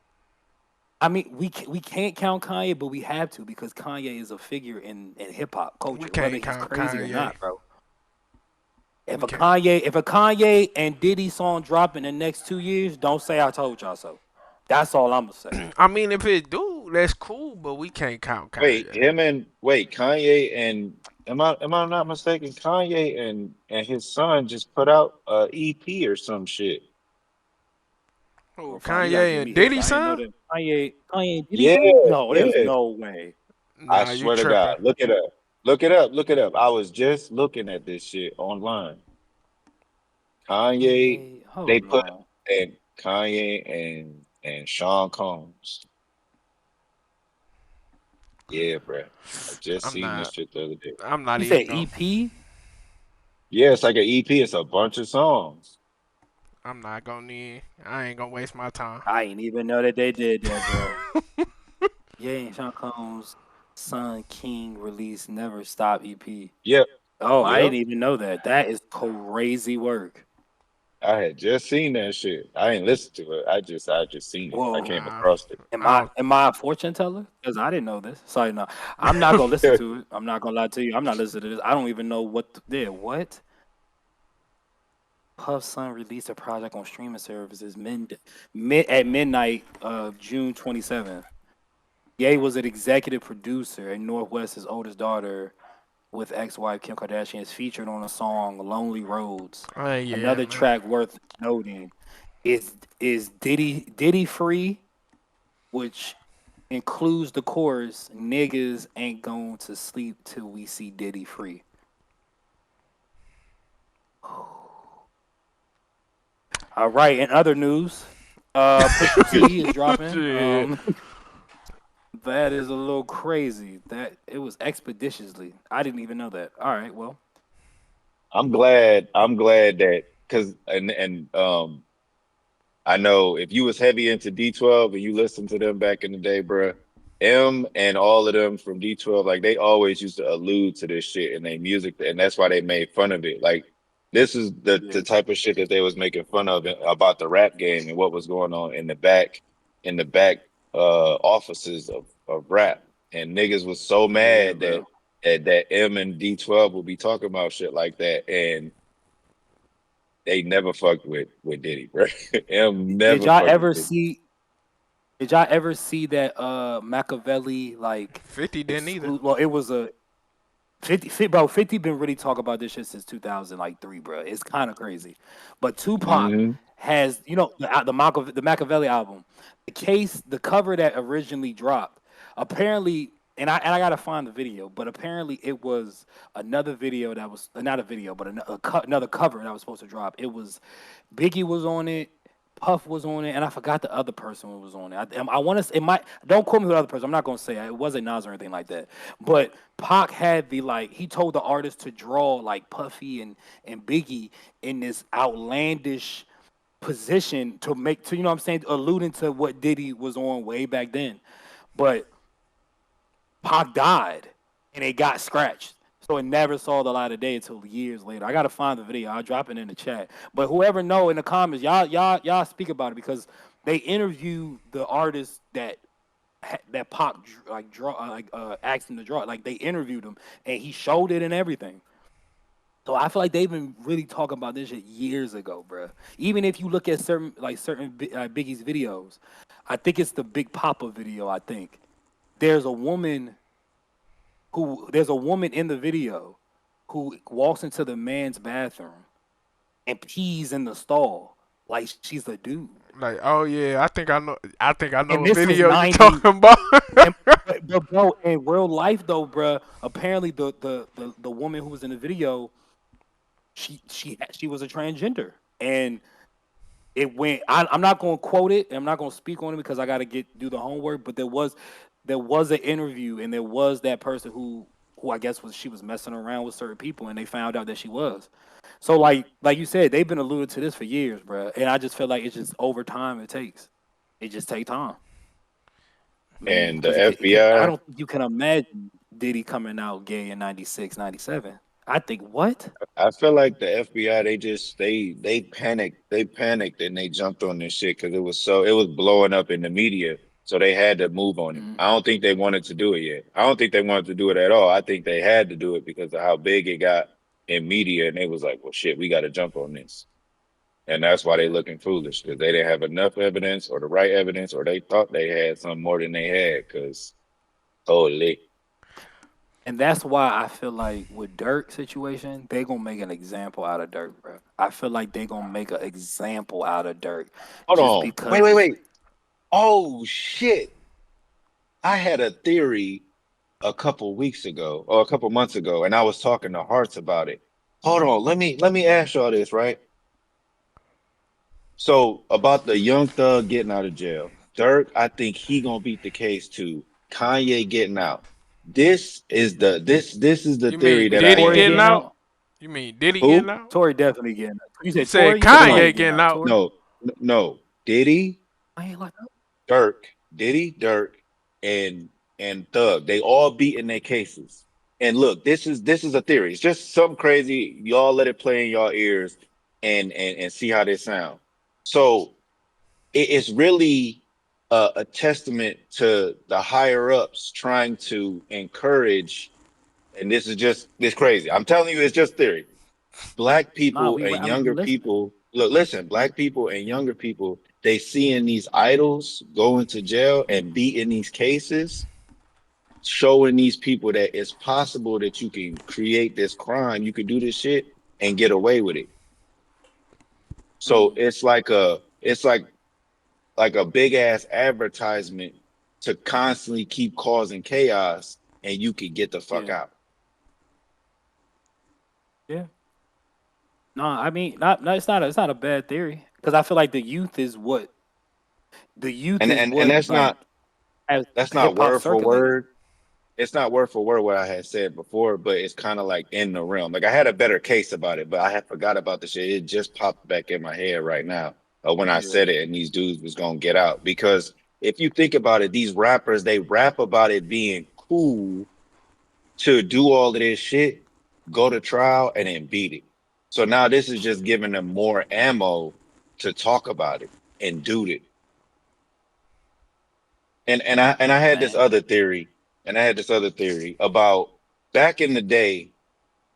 I mean, we can't count Kanye, but we have to because Kanye is a figure in hip hop We culture, whether can't he's count crazy or Kanye. not, bro. We can't. If a Kanye and Diddy song drop in the next 2 years, don't say I told y'all so. That's all I'm gonna say. I mean, if it do, that's cool, but we can't count Wait, Kanye. him and wait, Kanye and am I not mistaken? Kanye and his son just put out a EP or some shit. Oh, Or fine, you gotta Kanye give and me history. Diddy I didn't know son? that Kanye and Diddy Yeah, son? No, there's yeah. no way. I Nah, you swear to tripping. God. Look it up. Look it up. Look it up. I was just looking at this shit online. Kanye, Kanye, they hold put on. and Kanye and Sean Combs. Yeah, bruh. I just I'm seen this not. shit the other day. I'm not You said even going. EP? Yeah, it's like an EP. It's a bunch of songs. I'm not gonna need. I ain't gonna waste my time. I ain't even know that they did that, bro. Yeah, and Sean Combs' son King released Never Stop EP. Yep, Oh, I yep. didn't even know that. That is crazy work. I had just seen that shit. I ain't listened to it. I just seen it. I Whoa. came Nah, across it. Am I I don't. am I a fortune teller? Because I didn't know this. Sorry, no. I'm not gonna listen to it. I'm not gonna lie to you. I'm not listening to this. I don't even know what what? Puff's son released a project on streaming services at midnight of June 27th. Ye was an executive producer, and Northwest's oldest daughter with ex-wife Kim Kardashian is featured on a song "Lonely Roads." Oh yeah, Another man. track worth noting is Diddy Free, which includes the chorus "Niggas ain't going to sleep till we see Diddy free." All right. In other news, Pusha T is dropping. Shit. That is a little crazy. That it was expeditiously. I didn't even know that. All right. Well, I'm glad. I'm glad that because and I know if you was heavy into D12 and you listened to them back in the day, bruh, M and all of them from D12, like they always used to allude to this shit in their music, and that's why they made fun of it. Like this is the yeah, type of shit that they was making fun of about the rap game and what was going on in the back offices of rap. And niggas was so yeah, mad bro. that M and D12 would be talking about shit like that, and they never fucked with Diddy, bro. M Did never y'all fucked with ever Diddy. see? Did y'all ever see that Machiavelli like 50 didn't either. exclude? Well, it was a 50, bro. 50 been really talking about this shit since 2003, bro. It's kind of crazy. But Tupac Hmm. has, the Machiavelli album, the cover that originally dropped. Apparently, and I gotta find the video, but apparently it was another video that was not a video, but another cover that was supposed to drop. It was Biggie was on it. Puff was on it, and I forgot the other person who was on it. I want to. It might don't quote me who the other person. I'm not gonna say it wasn't Nas or anything like that. But Pac had the like. He told the artist to draw like Puffy and Biggie in this outlandish position to make to you know what I'm saying, alluding to what Diddy was on way back then. But Pac died, and it got scratched. So it never saw the light of day until years later. I gotta find the video. I'll drop it in the chat. But whoever know in the comments, y'all speak about it because they interview the artist that Pac asked him to draw. Like they interviewed him and he showed it and everything. So I feel like they've been really talking about this shit years ago, bro. Even if you look at Biggie's videos, I think it's the Big Papa video. I think there's a woman there's a woman in the video who walks into the man's bathroom and pees in the stall like she's a dude. Like, oh yeah, I think I know. I think I know And what this is video you 90. talking about. And but bro, in real life though, bro, apparently the woman who was in the video, she was a transgender, and it went. I'm not going to quote it. I'm not going to speak on it because I got to do the homework. But there was an interview, and there was that person who I guess she was messing around with certain people, and they found out that she was. So like you said, they've been alluded to this for years, bro. And I just feel like it's just over time it takes. It just take time. I mean, And the because I FBI, don't think you can imagine Diddy coming out gay in 96, 97. I think what? I feel like the FBI, they panicked, and they jumped on this shit because it was blowing up in the media, so they had to move on it. Mhm. I don't think they wanted to do it yet. I don't think they wanted to do it at all. I think they had to do it because of how big it got in media, and they was like, "Well, shit, we got to jump on this," and that's why they Yeah. looking foolish because they didn't have enough evidence or the right evidence, or they thought they had some more than they had. Because holy, And that's why I feel like with Dirk situation, they gonna make an example out of Dirk, bro. I feel like they gonna make an example out of Dirk Hold just on. Wait, because wait, it's wait. Oh shit. I had a theory a couple weeks ago or a couple months ago, and I was talking to Hearts about it. Hold on, let me ask y'all this, right? So about the Young Thug getting out of jail, Dirk, I think he gonna beat the case too. Kanye getting out. This is the You mean theory that I Diddy Tory have. getting getting out? out. You mean Diddy getting Who? out? Tory definitely getting out. You You said said Tory? You said Kanye Kanye No, getting getting out. out. Tory? no, no. Diddy, I ain't like Dirk, Dirk, and Thug. They all beating their cases. And look, this is a theory. It's just something crazy. Y'all let it play in your ears and see how they sound. So it's really a testament to the higher ups trying to encourage, and this is just this crazy. I'm telling you, it's just theory. Black nah. people and We younger listening. people, look, listen, black people and younger people, they seeing these idols going to jail and beating these cases, showing these people that it's possible that you can create this crime, you can do this shit and get away with it. So Mm, it's like a big ass advertisement to constantly keep causing chaos and you can get the fuck yeah, out. yeah. No, I mean, not. No, it's not. It's not a bad theory because I feel like the youth And is and and what that's like not has that's not hip hop word for circulating. word. It's not word for word what I had said before, but it's kind of like in the realm. Like I had a better case about it, but I had forgot about the shit. It just popped back in my head right now when I Yeah. said it, and these dudes was gonna get out because if you think about it, these rappers they rap about it being cool to do all of this shit, go to trial, and then beat it. So now this is just giving them more ammo to talk about it and do it. And I had this Man, other theory, and I had this other theory about back in the day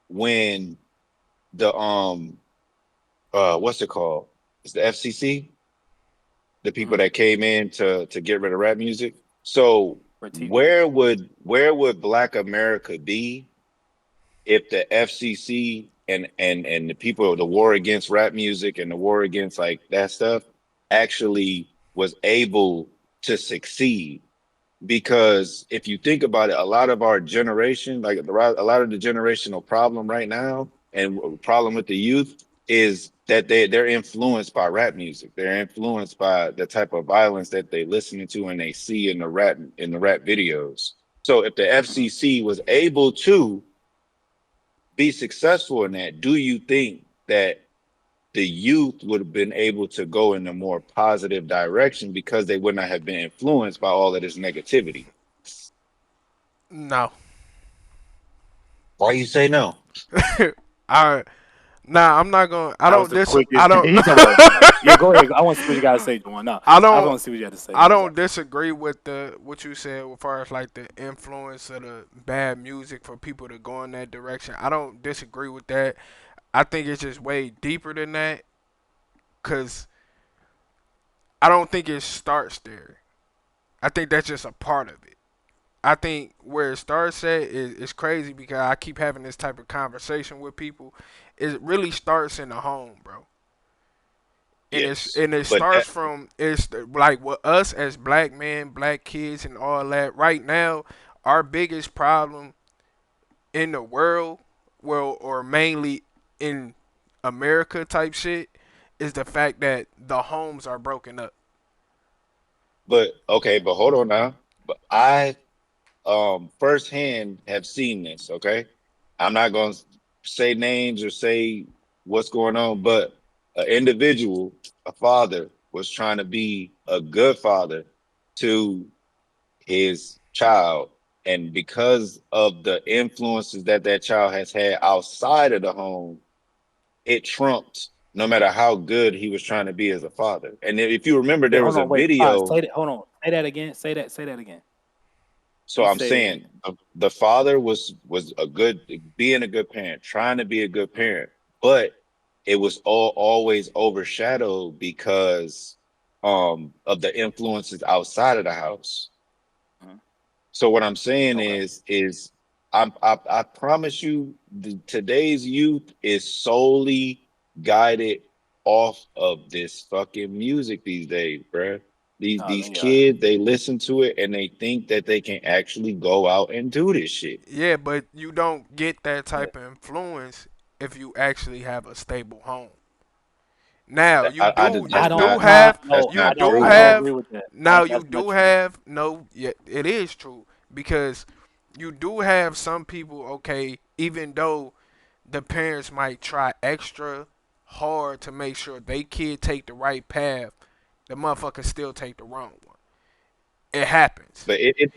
when the what's it called? It's the FCC, the people hmm that came in to get rid of rap music. So for TV. where would Black America be if the FCC and the people the war against rap music and the war against like that stuff actually was able to succeed? Because if you think about it, a lot of our generation, like a lot of the generational problem right now, and problem with the youth is that they're influenced by rap music. They're influenced by the type of violence that they listening to and they see in the rap videos. So if the Hmm FCC was able to be successful in that, do you think that the youth would have been able to go in a more positive direction because they would not have been influenced by all of this negativity? No. Why you say no? I Nah, I'm not gonna. I That was don't the dis. I quickest. don't. He talking about no. Yeah, go ahead. I want to see what you gotta say, Juwan. No, I I just don't. want to see what you had to say. I No, that's don't all. disagree with the what you said as far as like the influence of the bad music for people to go in that direction. I don't disagree with that. I think it's just way deeper than that because I don't think it starts there. I think that's just a part of it. I think where it starts at is crazy because I keep having this type of conversation with people. It really starts in the home, bro. Yes, And it but starts from it's like with us as black men, black kids, and all that. Right now, our biggest problem in the world, well, or mainly in America type shit, is the fact that the homes are broken up. okay, but hold on now. But I firsthand have seen this. Okay, I'm not going to say names or say what's going on, but an individual, a father, was trying to be a good father to his child, and because of the influences that that child has had outside of the home, it trumped no matter how good he was trying to be as a father. And if you remember, Wait, there hold was a on. Wait, pause. video. Say that. Hold on. Say that again. Say that. Say that again. So You I'm said, saying the father was a good being a good parent, trying to be a good parent, but it was all always overshadowed because of the influences outside of the house. mhm, So what I'm saying okay. is I promise you, today's youth is solely guided off of this fucking music these days, bruh. These Yeah. kids, they listen to it and they think that they can actually go out and do this shit. Yeah, but you don't get that Yeah. type of influence if you actually have a stable home. Now you do I That's don't. you not Nah, have that's no, you I not don't. do I true. don't agree have with that. now you That's not do true. have no, yeah, it is true because you do have some people, okay, even though the parents might try extra hard to make sure they kid take the right path, the motherfucker still take the wrong one. It happens. But it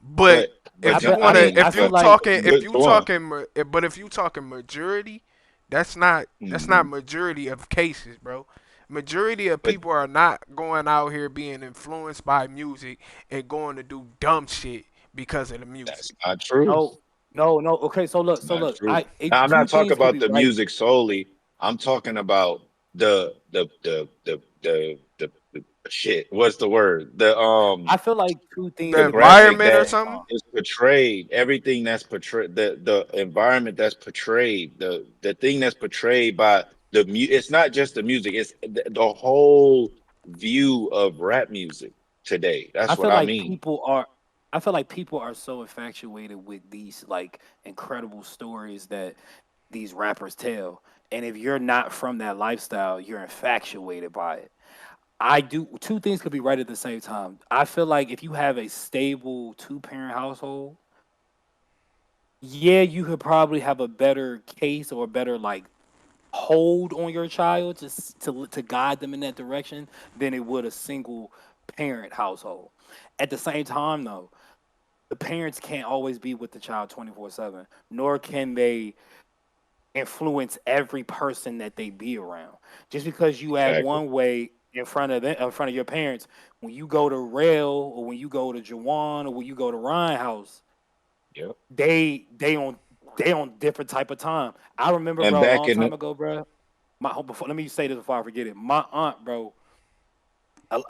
But but if you I wanna, mean, I if feel you like talking, if but you Juwan, talking, but if you talking majority, that's not mhm. majority of cases, bro. Majority of But people are not going out here being influenced by music and going to do dumb shit because of the music. that's not true. no, no, no. Okay, It's not true. I it, Now, I'm two not talking things could about be the right. music solely. I'm talking about the shit. What's the word? I feel like two The things The could be right at graphic the environment or that same something. time. is portrayed, everything that's portrayed, the environment that's portrayed, the thing that's portrayed by it's not just the music, it's the whole view of rap music today. I That's what feel I like mean. people are. I feel like people are so infatuated with these like incredible stories that these rappers tell, and if you're not from that lifestyle, you're infatuated by it. I do two things could be right at the same time. I feel like if you have a stable two-parent household, yeah, you could probably have a better case or a better like hold on your child to guide them in that direction than it would a single parent household. At the same time, though, the parents can't always be with the child 24/7, nor can they influence every person that they be around. Just because you act Exactly. one way in front of them, in front of your parents, when you go to Rail or when you go to Jawan or when you go to Ryan house, Yep. they they on different type of time. I remember, And bro, a back long in time the ago, bro. Before, let me say this before I forget it. My aunt, bro,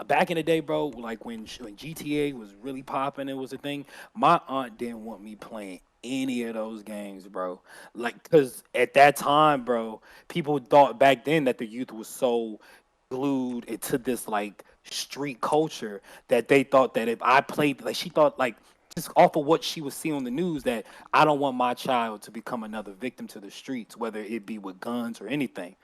back in the day, bro, like when GTA was really popping, it was a thing. My aunt didn't want me playing any of those games, bro. Like, cause at that time, bro, people thought back then that the youth was so glued into this like street culture that they thought that if I played, like she thought like just off of what she was seeing on the news that I don't want my child to become another victim to the streets, whether it be with guns or anything.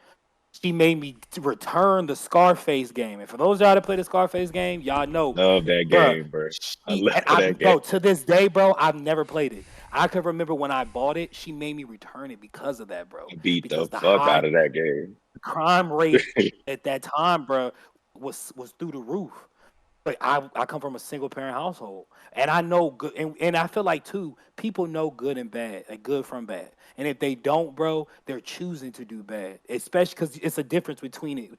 She made me return the Scarface game. And for those of y'all that play the Scarface game, y'all know, love that bruh. game, bro. I She love and I, that game. bro, to this day, bro, I've never played it. I could remember when I bought it. She made me return it because of that, bro. I beat the Because the fuck high out of that game. crime rate at that time, bro, was through the roof. But I come from a single parent household, and I know good, and I feel like too people know good and bad, like good from bad. And if they don't, bro, they're choosing to do bad, especially because it's a difference between it.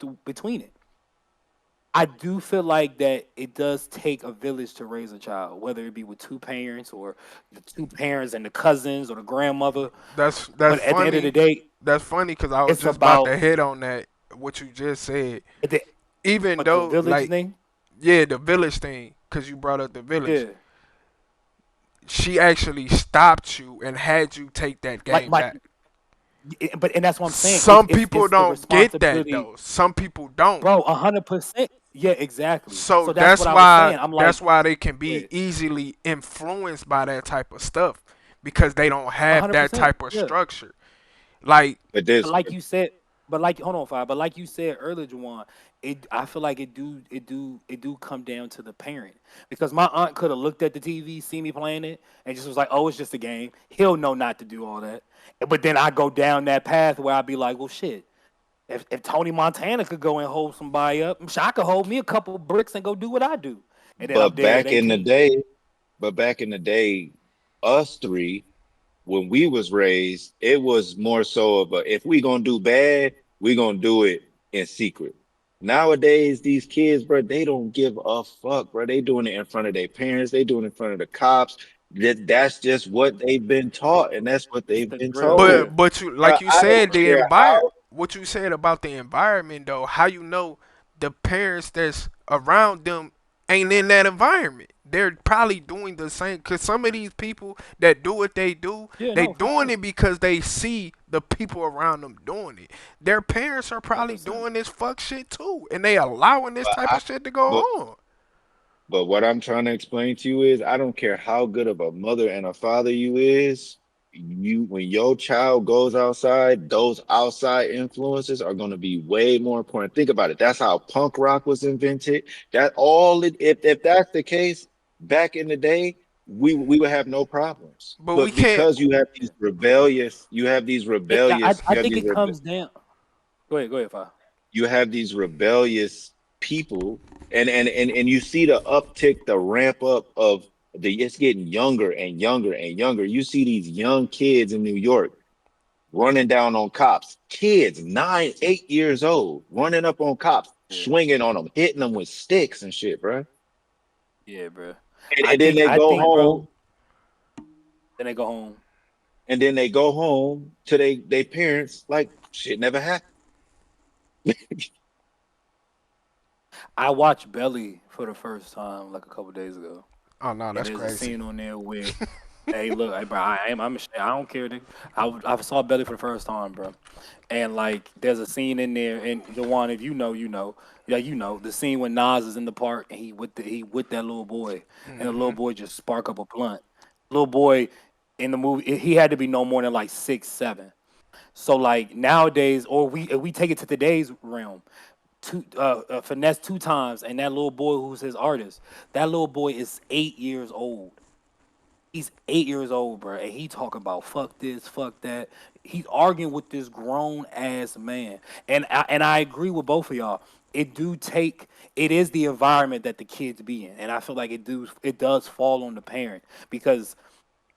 I do feel like that it does take a village to raise a child, whether it be with two parents or the two parents and the cousins or the grandmother. That's But at the end of the funny. day, That's funny because I was it's just about about to hit on that. What you just said. at the, Even but the though, village like, thing, yeah, the village thing, because you brought up the village. yeah. She actually stopped you and had you take that Like game back. but and that's what I'm saying. Some people It's the don't get that responsibility, though. Some people don't. bro. 100%. Yeah, exactly. So So that's what I was saying. I'm like, that's why they can be yeah, easily influenced by that type of stuff because they don't have that 100%. type of Yeah. structure. Like But But this, like you said, but like hold on, Five. But like you said earlier, Juwan, I feel like it do come down to the parent because my aunt could have looked at the TV, see me playing it, and just was like, "Oh, it's just a game." He'll know not to do all that. But then I go down that path where I'd be like, "Well, shit. If Tony Montana could go and hold somebody up, I could hold me a couple bricks and go do what I do." And then I'm but there at back in the 18. day, but back in the day, us three, when we was raised, it was more so of a if we gonna do bad, we gonna do it in secret. Nowadays, these kids, bro, they don't give a fuck, bro. They doing it in front of their parents, they doing it in front of the cops. That's just what they've been taught, and that's what It's they've the been drill, told. yeah. but you Bro, like you I said don't the care how. what you said about the environment though, how you know the parents that's around them ain't in that environment. they're probably doing the same. Cause some of these people that do what Yeah, they no, for doing sure. it because they see the people around them doing it. Their parents are Hundred probably percent. doing this fuck shit too, and they allowing this But type I of shit to go but on. But what I'm trying to explain to you is I don't care how good of a mother and a father you is, you when your child goes outside, those outside influences are going to be way more important. Think about it. That's how punk rock was invented. That all it if that's the case, back in the day, we would have no problems. But we But can't. because I think it comes down. Go ahead, Fi. you have these rebellious people and you see the uptick, the ramp up of the it's getting younger and younger and younger. You see these young kids in New York running down on cops, kids 9 8 years old running up on cops, Yeah, swinging on them, hitting them with sticks and shit, bro. yeah, bro. And then they I go think, bro. home, Then they go home. to they parents like shit never happened. I watched Belly for the first time like a couple days ago, Oh no, and that's there's a crazy. scene on there where, hey, look, hey, bro, I don't care. Nigga. I saw Belly for the first time, bro, and like, there's a scene in there, and Jawan, if you know, you know, yeah, you know, the scene when Nas is in the park and he with that little boy, and the little Hmm. boy just spark up a blunt. Little boy in the movie, he had to be no more than like 6 7. So like nowadays, or we if we take it to today's realm, finesse 2 times, and that little boy who's his artist, that little boy is 8 years old. He's 8 years old, bro, and he talking about fuck this, fuck that. He's arguing with this grown ass man, and I agree with both of y'all. It do take it is the environment that the kids be in, and I feel like it does fall on the parent because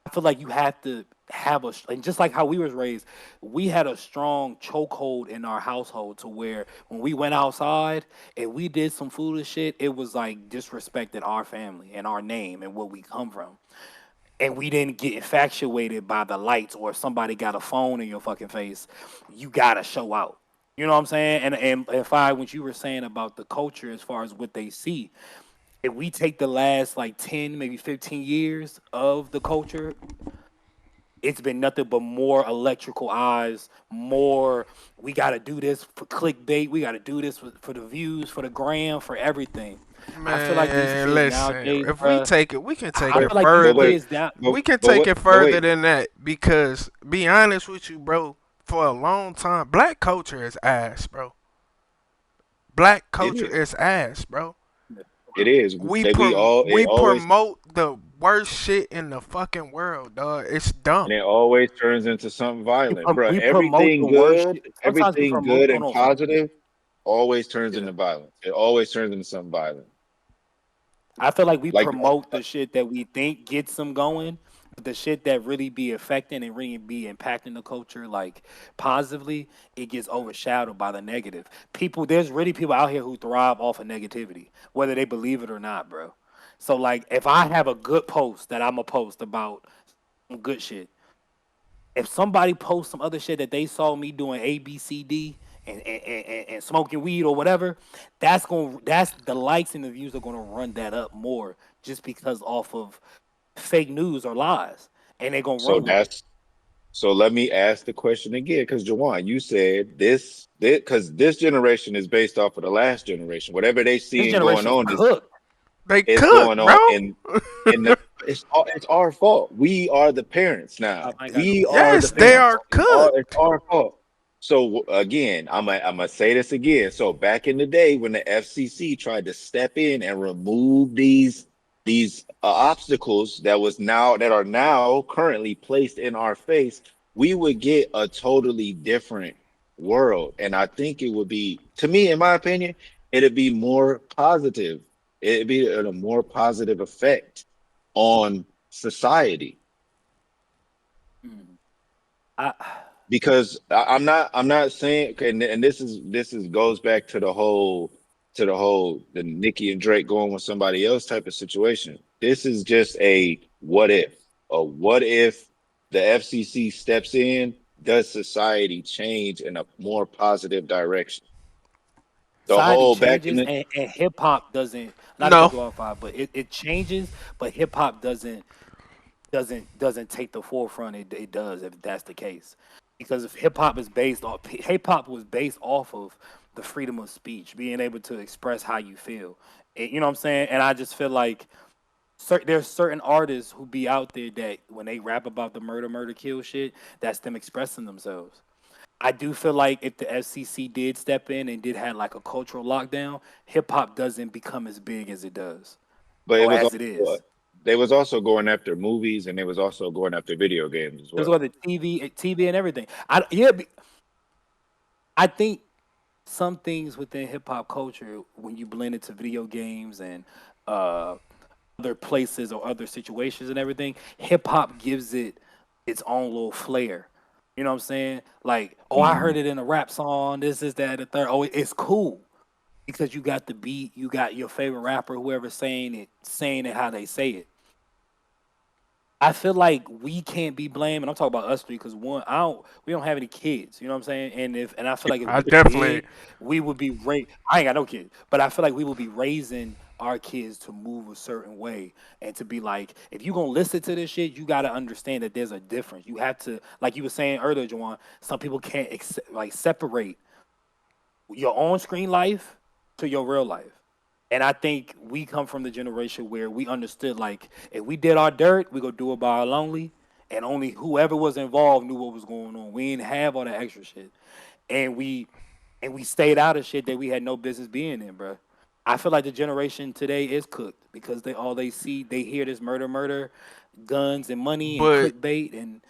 I feel like you have to have and just like how we was raised, we had a strong chokehold in our household to where when we went outside and we did some foolish shit, it was like disrespecting our family and our name and where we come from. And we didn't get infatuated by the lights or if somebody got a phone in your fucking face, you gotta show out. You know what I'm saying? And if I what you were saying about the culture as far as what they see, if we take the last like 10, maybe 15 years of the culture, it's been nothing but more electrical eyes, more we got to do this for clickbait, we got to do this for the views, for the gram, for everything. I feel like these Man, kids listen. nowadays, If we bruh, take it, we can take I But it feel like these but further. wait, kids now. We can but take what it but further wait, than that because, be honest with you, bro. For a long time, black culture is ass, bro. Black it culture is. is ass, bro. For It real. is. That we all it We always promote the worst shit in the fucking world, dog. It's dumb. and it always turns into something violent, bro. We promote the worst shit. Sometimes we Everything promote. good Hold and on, fam. positive always turns Yeah. into violence. It always turns into something violent. I feel like we Like, promote the shit that we think gets them going, but the shit that really be affecting and really be impacting the culture like positively, it gets overshadowed by the negative. People, there's really people out here who thrive off of negativity, whether they believe it or not, bro. So like, if I have a good post that I'm gonna post about some good shit, if somebody posts some other shit that they saw me doing A, B, C, D, and smoking weed or whatever, that's the likes and the views are gonna run that up more just because off of fake news or lies, and they're gonna so run with it. that's so let me ask the question again, because Jawan, you said this because this generation is based off of the last generation. Whatever they This seeing going generation's on cooked. They is cook, going bro. on in the it's our fault. We are the parents I now. ain't got no We problem. are Yes, the That's they our parents. are fault. It's cooked. our fault. So again, I'm gonna say this again. So back in the day when the FCC tried to step in and remove these obstacles that are now currently placed in our face, we would get a totally different world. And I think it would be, to me, in my opinion, it'd be more positive. It'd be a more positive effect on society Mm. I because I'm not saying and this is goes back to the whole the Nicki and Drake going with somebody else type of situation. This is just a what if the FCC steps in, does society change in a more positive direction? The society whole back in changes the and hip hop doesn't. Not to cut No, you off, but it changes, but hip hop doesn't take the forefront. It does if that's the case, because if hip hop was based off of the freedom of speech, being able to express how you feel. You know what I'm saying? And I just feel like there's certain artists who be out there that when they rap about the murder, kill shit, that's them expressing themselves. I do feel like if the FCC did step in and did have like a cultural lockdown, hip hop doesn't become as big as it does but it or was as it also is. they was also going after movies and they was also going after video games as There's well. what the TV and everything. Yeah, I think some things within hip hop culture, when you blend it to video games and uh, other places or other situations and everything, hip hop gives it its own little flair. You know what I'm saying? Like, oh, I Hmm. heard it in a rap song. This is that, the third. Oh, it's cool because you got the beat, you got your favorite rapper, whoever's saying it how they say it. I feel like we can't be blamed, and I'm talking about us three, because one, we don't have any kids. You know what I'm saying? And I feel like if I we definitely. did, we would be I ain't got no kids, but I feel like we would be raising our kids to move a certain way and to be like, if you gonna listen to this shit, you gotta understand that there's a difference. You have to, like you were saying earlier, Jawan. Some people can't like separate your on screen life to your real life. And I think we come from the generation where we understood like if we did our dirt, we go do it by our lonely, and only whoever was involved knew what was going on. We didn't have all that extra shit, and we stayed out of shit that we had no business being in, bro. I feel like the generation today is cooked because they see, they hear this murder, guns and money and But clickbait, and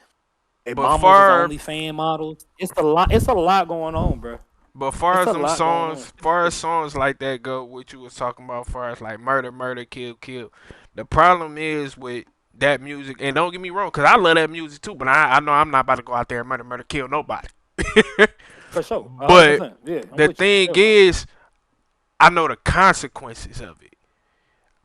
their but mamas is far only fan models. It's a lot. It's a lot going on, bro. but far It's as a them lot going on. songs, far as songs like that go, what you was talking about, far as like murder, kill, kill. The problem is with that music, and don't get me wrong, cause I love that music too. But I know I'm not about to go out there and murder, kill nobody. For sure, a hundred But percent. Yeah, I'm the with you. thing Yeah, is, I know the consequences of it.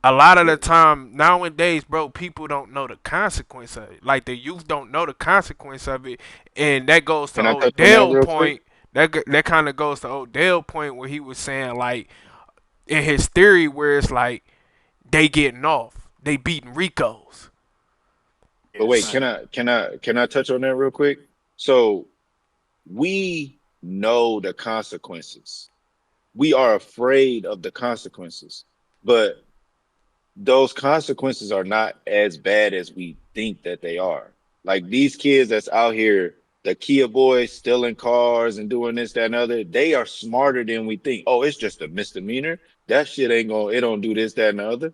A lot of yeah, the time nowadays, bro, people don't know the consequence of it. Like the youth don't know the consequence of it, and that goes to Can I touch on that Odell real quick? point. That kind of goes to Odell point where he was saying like in his theory where it's like they getting off, they beating Ricos. But yeah. wait, Facts. can I touch on that real quick? So we know the consequences. We are afraid of the consequences, but those consequences are not as bad as we think that they are. Like these kids that's out here, the Kia boys stealing cars and doing this, that, and other, they are smarter than we think. Oh, it's just a misdemeanor. That shit ain't gonna, it don't do this, that, and the other.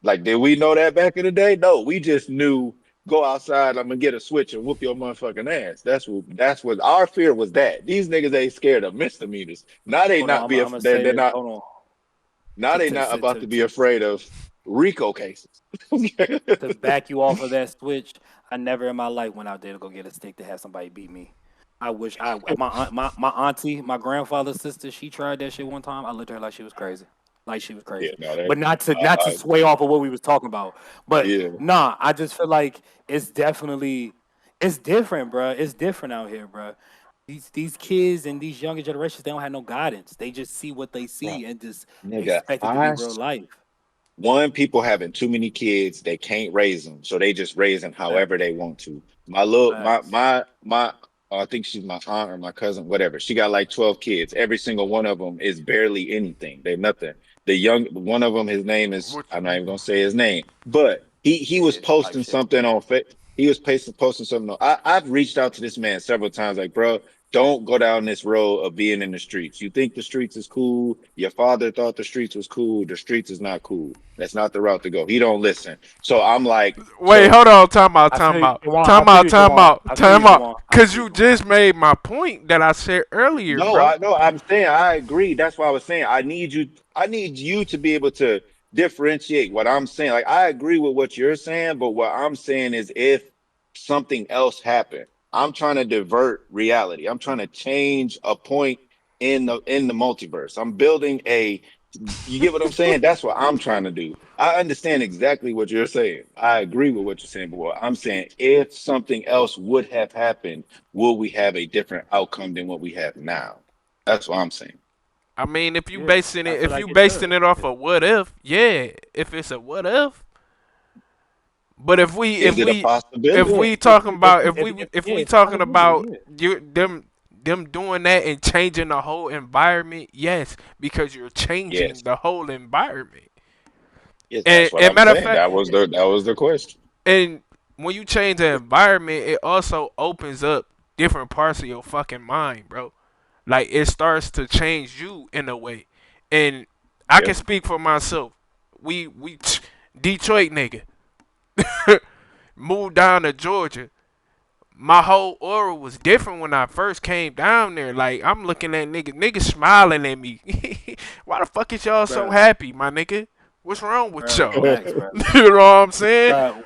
Like, did we know that back in the day? No, we just knew go outside, I'm gonna get a switch and whoop your motherfucking ass. That's what our fear was that. These niggas ain't scared of misdemeanors. Now they Hold on, not be I'm gonna they're, say they're this. not Hold on. now To they to not to about to to be to, afraid of RICO cases. to back you off of that switch. I never in my life went out there to go get a stick to have somebody beat me. I wish my auntie, my grandfather's sister, she tried that shit one time. I looked at her like she was Yeah, crazy. no, But not to uh, sway off of what we was talking about. But yeah. nah, I just feel like it's different, bro. It's different out here, bro. These kids and these younger generations, they don't have no guidance. They just see what they Bro, see and just nigga, expect it to be real life. one, people having too many kids, they can't raise them, so they just raise them however Facts, they want to. My little, facts. my, I think she's my aunt or my cousin, whatever. She got like 12 kids. Every single one of them is barely anything. They nothing. The young one of them, his name is, Which I'm not even gonna say his name, but he was Yeah, type posting shit. something on he was posting something on. I've reached out to this man several times, like, bro, don't go down this road of being in the streets. You think the streets is cool. Your father thought the streets was cool. The streets is not cool. That's not the route to go. He don't listen. So I'm like, wait, so hold on, I feel you, Jawan. I time feel out, you, time Jawan. out, I feel you, time out. Jawan. I Cause feel you, you Jawan. just made my point that I said earlier, no, bro. I no, I'm saying I agree. That's why I was saying I need you to be able to differentiate what I'm saying. Like I agree with what you're saying, but what I'm saying is if something else happened, I'm trying to divert reality. I'm trying to change a point in the multiverse. I'm building a you get what I'm saying? That's what I'm trying to do. I understand exactly what you're saying. I agree with what you're saying, but what I'm saying, if something else would have happened, will we have a different outcome than what we have now? That's what I'm saying. I mean, Yeah, I feel if like you it basing should. it off of what if, yeah, if it's a what if. But Is it a if possibility? Yeah, we talking about if yeah, we it's a talking possibility. about Yeah, them doing that and changing the whole environment, yes, because you're changing Yes. the whole environment. Yes, that's what And I'm matter of saying. fact, That was the question. and when you change the environment, it also opens up different parts of your fucking mind, bro. Like it starts to change you in a way. And I Yeah. can speak for myself. We Detroit nigga moved down to Georgia. My whole aura was different when I first came down there. Like I'm looking at niggas smiling at me. Why the fuck is y'all so bro, happy, my nigga? What's wrong with bro, y'all? facts, bro. You know what I'm saying?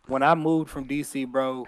When I moved from DC, bro,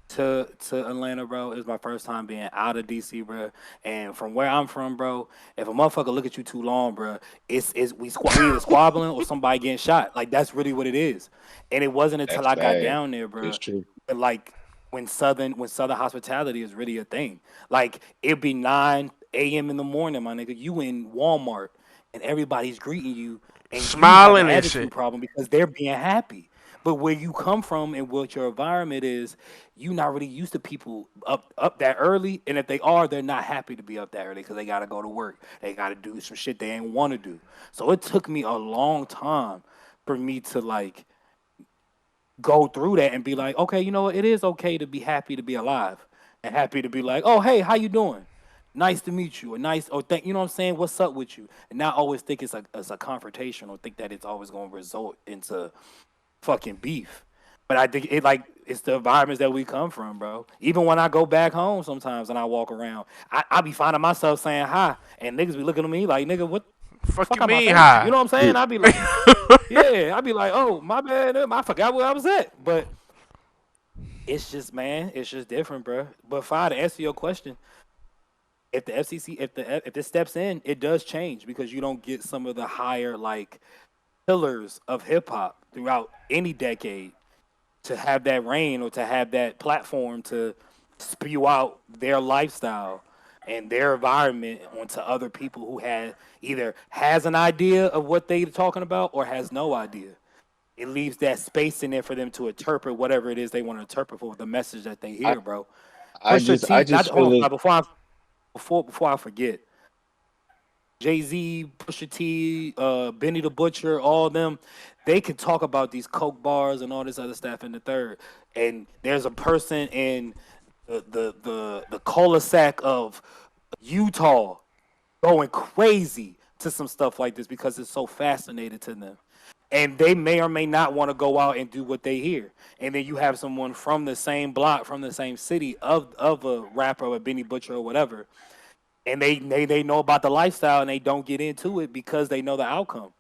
to Atlanta, bro, it was my first time being out of DC, bro. And from where I'm from, bro, if a motherfucker look at you too long, bro, we either squabbling or somebody getting shot. Like that's really what it is. And it wasn't until That's I got sad. down there, It's bro, true. like when Southern hospitality is really a thing. Like it'd be 9 a.m. in the morning, my nigga. You in Walmart and everybody's greeting you, and you have an Smiling and attitude shit. problem because they're being happy. But where you come from and what your environment is, you not really used to people up that early. And if they are, they're not happy to be up that early because they gotta go to work. They gotta do some shit they ain't want to do. So it took me a long time for me to like go through that and be like, okay, you know what? It is okay to be happy to be alive and happy to be like, oh, hey, how you doing? Nice to meet you, or nice, or thank you know what I'm saying. What's up with you? And not always think it's a confrontation or think that it's always going to result into fucking beef. But I think it's the environments that we come from, bro. Even when I go back home sometimes and I walk around, I be finding myself saying hi, and niggas be looking at me like, nigga, what Fuck fuck you out my mean face? You high? know what I'm saying? I be like, yeah, I be like, oh my bad, I forgot where I was at. But it's just man, it's just different, bro. But fine, to answer your question, if the FCC, if this steps in, it does change because you don't get some of the higher like pillars of hip hop throughout any decade to have that reign or to have that platform to spew out their lifestyle and their environment onto other people who had either has an idea of what they're talking about or has no idea. It leaves that space in there for them to interpret whatever it is they want to interpret for the message that they I hear, bro. I Pusha just I T, not just hold feel on, it. before I forget, Jay Z, Pusha T, Benny the Butcher, all of them, they can talk about these coke bars and all this other stuff in the third. And there's a person in the cul-de-sac of Utah going crazy to some stuff like this because it's so fascinated to them. And they may or may not want to go out and do what they hear. And then you have someone from the same block, from the same city of a rapper or Benny Butcher or whatever, and they know about the lifestyle and they don't get into it because they know the outcome.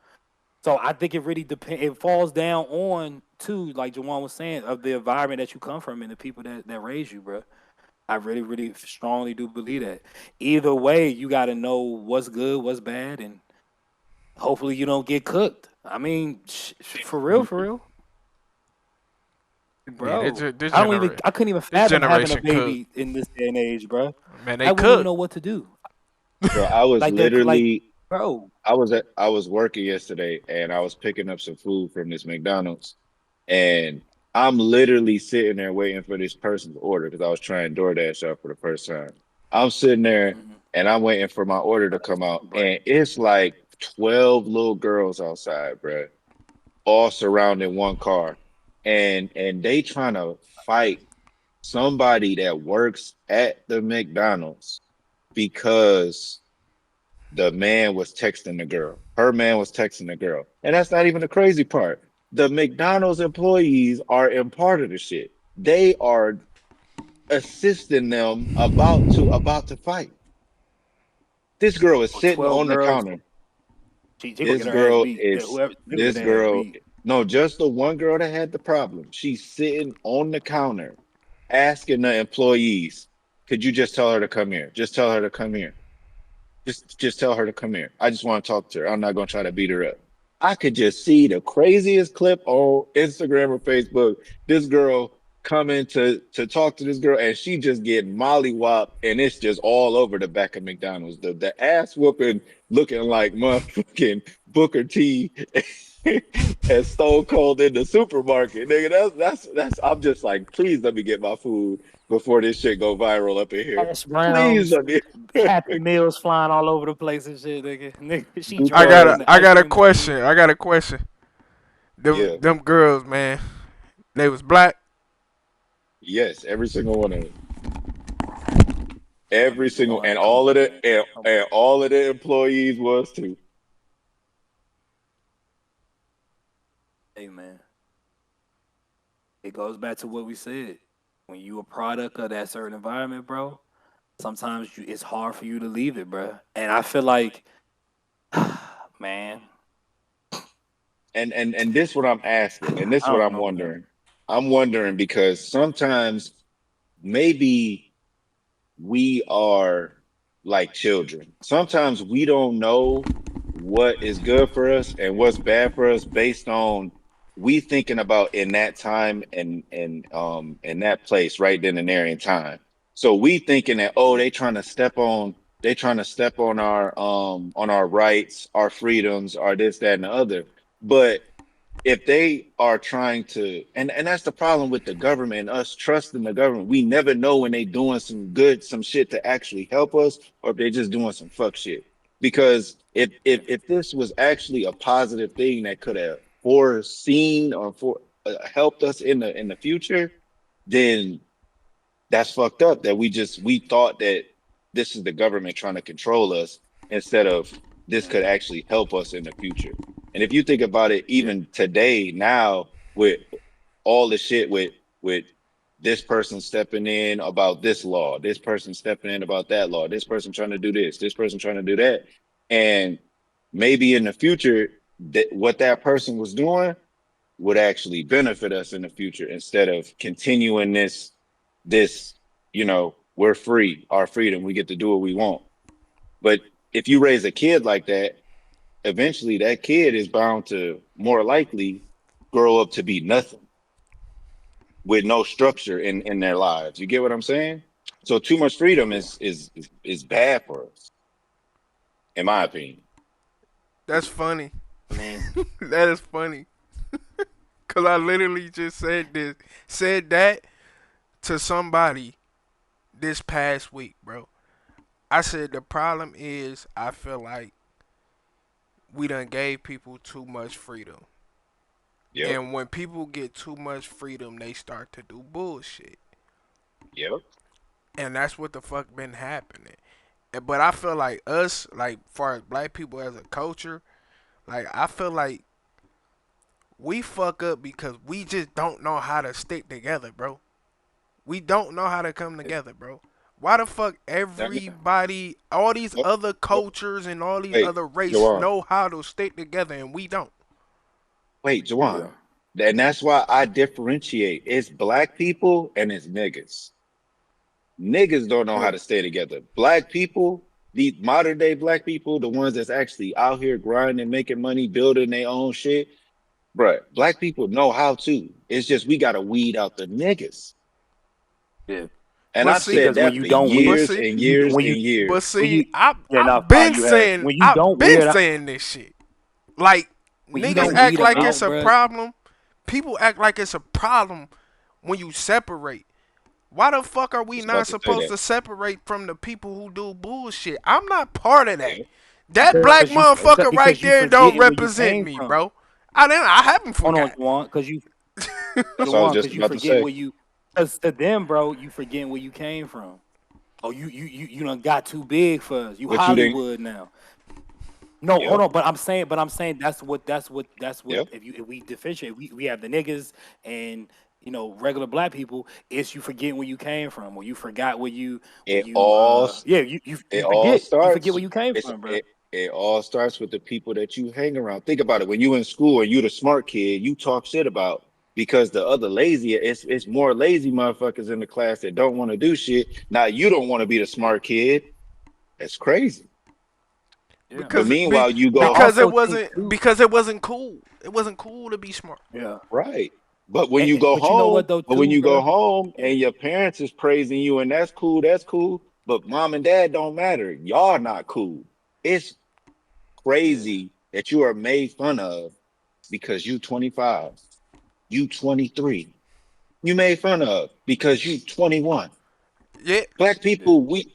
So I think it really depends. It falls down on too, like Jawan was saying, of the environment that you come from and the people that raise you, bro. I really, really strongly do believe that. Either way, you got to know what's good, what's bad, and hopefully you don't get cooked. I mean, for real, Yeah, bro. I don't even. I couldn't even this fathom having a generation cook. baby in this day and age, bro. Man, they I wouldn't even cook. know what to do. Bro, I was Like that, like, literally bro. I was working yesterday and I was picking up some food from this McDonald's and I'm literally sitting there waiting for this person's order because I was trying DoorDash out for the first time. I'm sitting there Mhm. and I'm waiting for my order to That's come out break. and it's like 12 little girls outside, bro, all surrounding one car and they trying to fight somebody that works at the McDonald's because the man was texting the girl. Her man was texting the girl. And that's not even the crazy part. The McDonald's employees are in part of the shit. They are assisting them about to fight. This girl is Oh, sitting 12 on the girls. counter. She gonna This get her ass girl beat. is Whoever they gonna get this their ass girl beat. no, just the one girl that had the problem. She's sitting on the counter asking the employees, could you just tell her to come here? Just tell her to come here. Just tell her to come here. I just want to talk to her. I'm not gonna try to beat her up. I could just see the craziest clip on Instagram or Facebook. This girl coming to talk to this girl, and she just get mollywopped, and it's just all over the back of McDonald's. The ass whooping looking like motherfucking Booker T and Stone Cold in the supermarket, nigga. That's. I'm just like, please let me get my food before this shit go viral up in here. Hash Please browns, let me. Happy Meals flying all over the place and shit, nigga. Nigga, she I drunk got Because a in the I ice got a cream question. machine. I got a question. Them yeah, them girls, man, they was black. yes, every single one of them. Them Every niggas single, gonna have and to come all of up, the man. and all of the employees was too. Hey, man, it goes back to what we said. When you a product of that certain environment, bro, sometimes it's hard for you to leave it, bro. And I feel like, man, And this what I'm asking, and this I what don't I'm know, man. wondering. I'm wondering because sometimes maybe we are like children. Sometimes we don't know what is good for us and what's bad for us based on we thinking about in that time and in that place right then and there in time. So we thinking that, oh, Yeah, they trying to step on our rights, our freedoms, our this, that, and the other. But if they are trying to, and that's the problem with the government and us trusting the government, we never know when they doing some shit to actually help us, or if they're just doing some fuck shit. Because yeah, if this was actually a positive thing that could have foreseen or for helped us in the future, then that's fucked up that we thought that this is the government trying to control us instead of this yeah, could actually help us in the future. And if you think about it, yeah, even today, now with all the shit with this person stepping in about this law, this person stepping in about that law, this person trying to do this person trying to do that, and maybe in the future that what that person was doing would actually benefit us in the future instead of continuing this we're free, our freedom, we get to do what we want. But if you raise a kid like that, eventually that kid is bound to more likely grow up to be nothing with no structure in their lives. You get what I'm saying? So too much freedom yeah. is bad for us, in my opinion. That's funny. I mean, That is funny. Cause I literally just said that to somebody this past week, bro. I said the problem is I feel like we done gave people too much freedom. Yep, And when people get too much freedom, they start to do bullshit. yep. And that's what the fuck been happening. But I feel like us, like far as black people as a culture, like I feel like we fuck up because we just don't know how to stick together, bro. We don't know how to come together, bro. Why the fuck Now, everybody, all these oh, other oh, cultures and all these wait, other races Jawan. know how to stick together and we don't? Wait, yeah, Jawan. And that's why I differentiate. It's black people and it's niggas. Niggas don't know how yeah, to stay together. Black people, these modern day black people, the ones that's actually out here grinding, making money, building their own shit, bruh, black people know how to. It's just we gotta weed out the niggas. yeah. And But I've see, said Because when that you for don't but weird, years see, and you years when you and but years. when see, you yeah, nah, fine, you have I've been saying this shit. Like when you niggas don't Hey, act weed them like hey, it's out, a bro. problem. People act like it's a problem when you separate. Why the fuck are we just about not to say supposed that. to separate from the people who do bullshit? I'm not part of that. Yeah, That yeah, black Because motherfucker right because you there don't forgetting where you represent came me, from. bro. I haven't Hold on, forgot. Juwan, that's what I was just Because you about to forgetting say. where you. Because to them, bro, you forgetting where you came from. Oh, you done got too big for us. You But you didn't. Hollywood now. No, hold Yep, on, but I'm saying that's what yep. if we differentiate, we have the niggas and regular black people. It's you forgetting where you came from, or you forgot where It you all yeah you it you all forget starts where you came it's from, bro. it all starts with the people that you hang around. Think about it. When you in school and you the smart kid, you talk shit about because the other lazy, it's more lazy motherfuckers in the class that don't want to do shit. Now you don't want to be the smart kid. That's crazy. Yeah, But because be, meanwhile, you but I go because it also think wasn't too. because it wasn't cool. It wasn't cool to be smart. Yeah, right. But when you go But you know home, what though, but when too, you go bro. home Yeah, and your parents is praising you and that's cool, that's cool. But mom and dad don't matter. Y'all not cool. It's yeah, crazy that you are made fun of because you 25, you 23. You made fun of because you 21. Yeah, Black yeah. people, we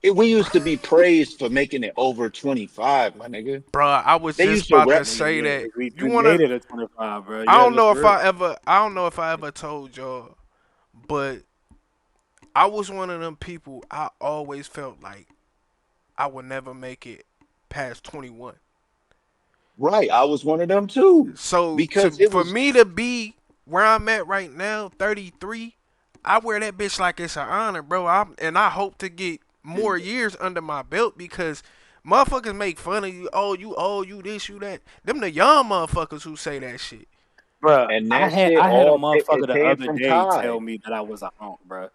used to be praised for making it over 25, my nigga. bro. I was They just used to about rap. to Nigga, say yeah, that. You we wanna? made it at 25, bro. I Yeah, don't that's know if real. I ever. I don't know if I ever told y'all, but I was one of them people. I always felt like I would never make it past 21. Right. I was one of them too. So Because to it for was me to be where I'm at right now, 33, I wear that bitch like it's an honor, bro. I hope to get more Yeah. years under my belt because motherfuckers make fun of you. Oh, you old, you this, you that. Them the young motherfuckers who say that shit. Bruh, and that shit I had a all motherfucker it the came other from day tell Kai. me that I was a unk, bruh.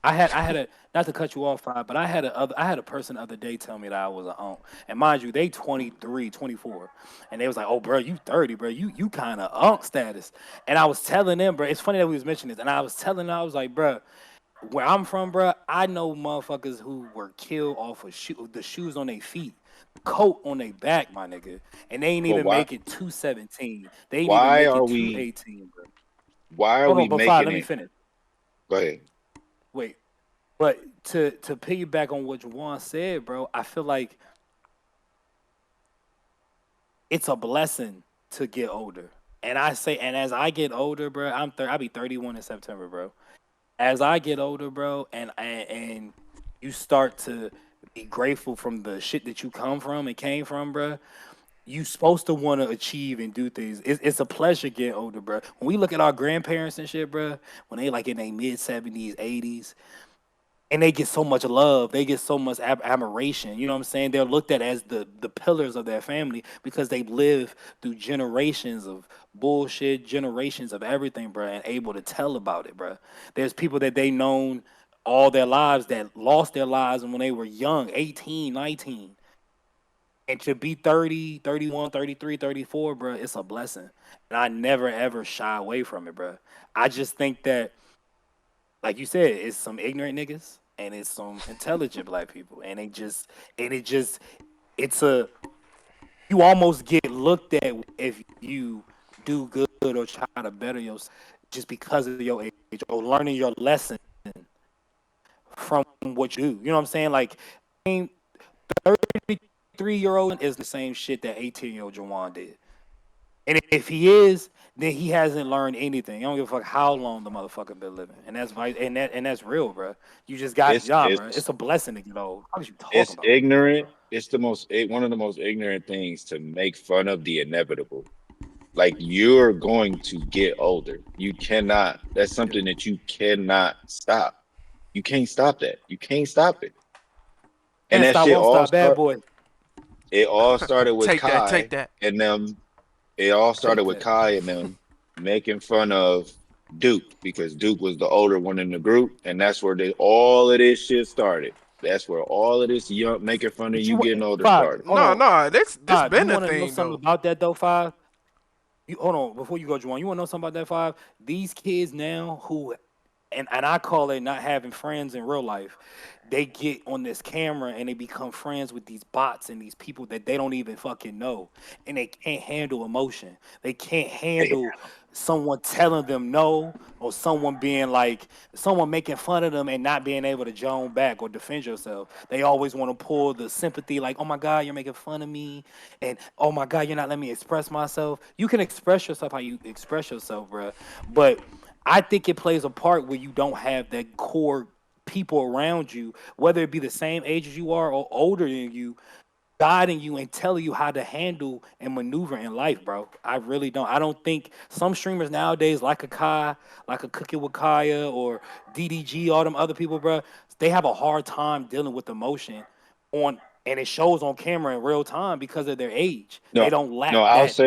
I had a not to cut you off, but I had a person the other day tell me that I was a unk. And mind you, they 23, 24, and they was like, "Oh, bro, you 30, bro. You kind of unk status." And I was telling them, bro, it's funny that we was mentioning this, and I was telling them, I was like, "Bro, where I'm from, bro, I know motherfuckers who were killed off of the shoes on their feet, the coat on their back, my nigga, and they ain't But even make it 217. They ain't even why make are it we 218, bro. why are Hold we on, but five, making let me it? finish. Go ahead. Wait, but to piggyback on what Juwan said, bro, I feel like it's a blessing to get older. And I say, and as I get older, bro, I'll be 31 in September, bro. As I get older, bro, and you start to be grateful from the shit that you come from and came from, bro. You supposed to want to achieve and do things. It's a pleasure getting older, bro. When we look at our grandparents and shit, bro, when they like in their mid 70s, 80s, and they get so much love, they get so much admiration. You know what I'm saying? They're looked at as the pillars of their family because they live through generations of bullshit, generations of everything, bro, and able to tell about it, bro. There's people that they known all their lives that lost their lives when they were young, 18, 19. And to be 30, 31, 33, 34, bro, it's a blessing. And I never ever shy away from it, bro. I just think that, like you said, it's some ignorant niggas and it's some intelligent black people. And it just, it's a, you almost get looked at if you do good or try to better yourself just because of your age or learning your lesson from what you do. You know what I'm saying? Like, 33-year-old is the same shit that 18-year-old Jawan did. And if he is, then he hasn't learned anything. I don't give a fuck how long the motherfucker been living, and that's real, bro. You just got It's job, bro. it's It's a blessing to get old. What are you talking it's about? ignorant. It's one of the most ignorant things to make fun of the inevitable. Like you're going to get older. You cannot. That's Yeah. something that you cannot stop. You can't stop that. You can't stop it. And Can't that stop, shit won't stop, bad boy. it all started with Take that, take Kai that. and them. It all started Take with that. Kai and them making fun of Duke because Duke was the older one in the group, and that's where all of this shit started. That's where all of this young making fun of But you you getting older five, started. hold No, on, no, this five. You been a want to know thing something though. about that though, five? You hold on before you go, Juwan. You want to know something about that, five? These kids now who and I call it not having friends in real life. They get on this camera and they become friends with these bots and these people that they don't even fucking know. And they can't handle emotion. They can't handle someone telling them no or someone being like someone making fun of them and not being able to joan back or defend yourself. They always want to pull the sympathy like, oh my God, you're making fun of me. And oh my God, you're not letting me express myself. You can express yourself how you express yourself, bro. But I think it plays a part where you don't have that core people around you, whether it be the same age as you are or older than you, guiding you and telling you how to handle and maneuver in life, bro. I really don't. I don't think some streamers nowadays, like a Kai, like a Cookie with Kaya or DDG, all them other people, bro, they have a hard time dealing with emotion on, and it shows on camera in real time because of their age. They No, don't no, lack that.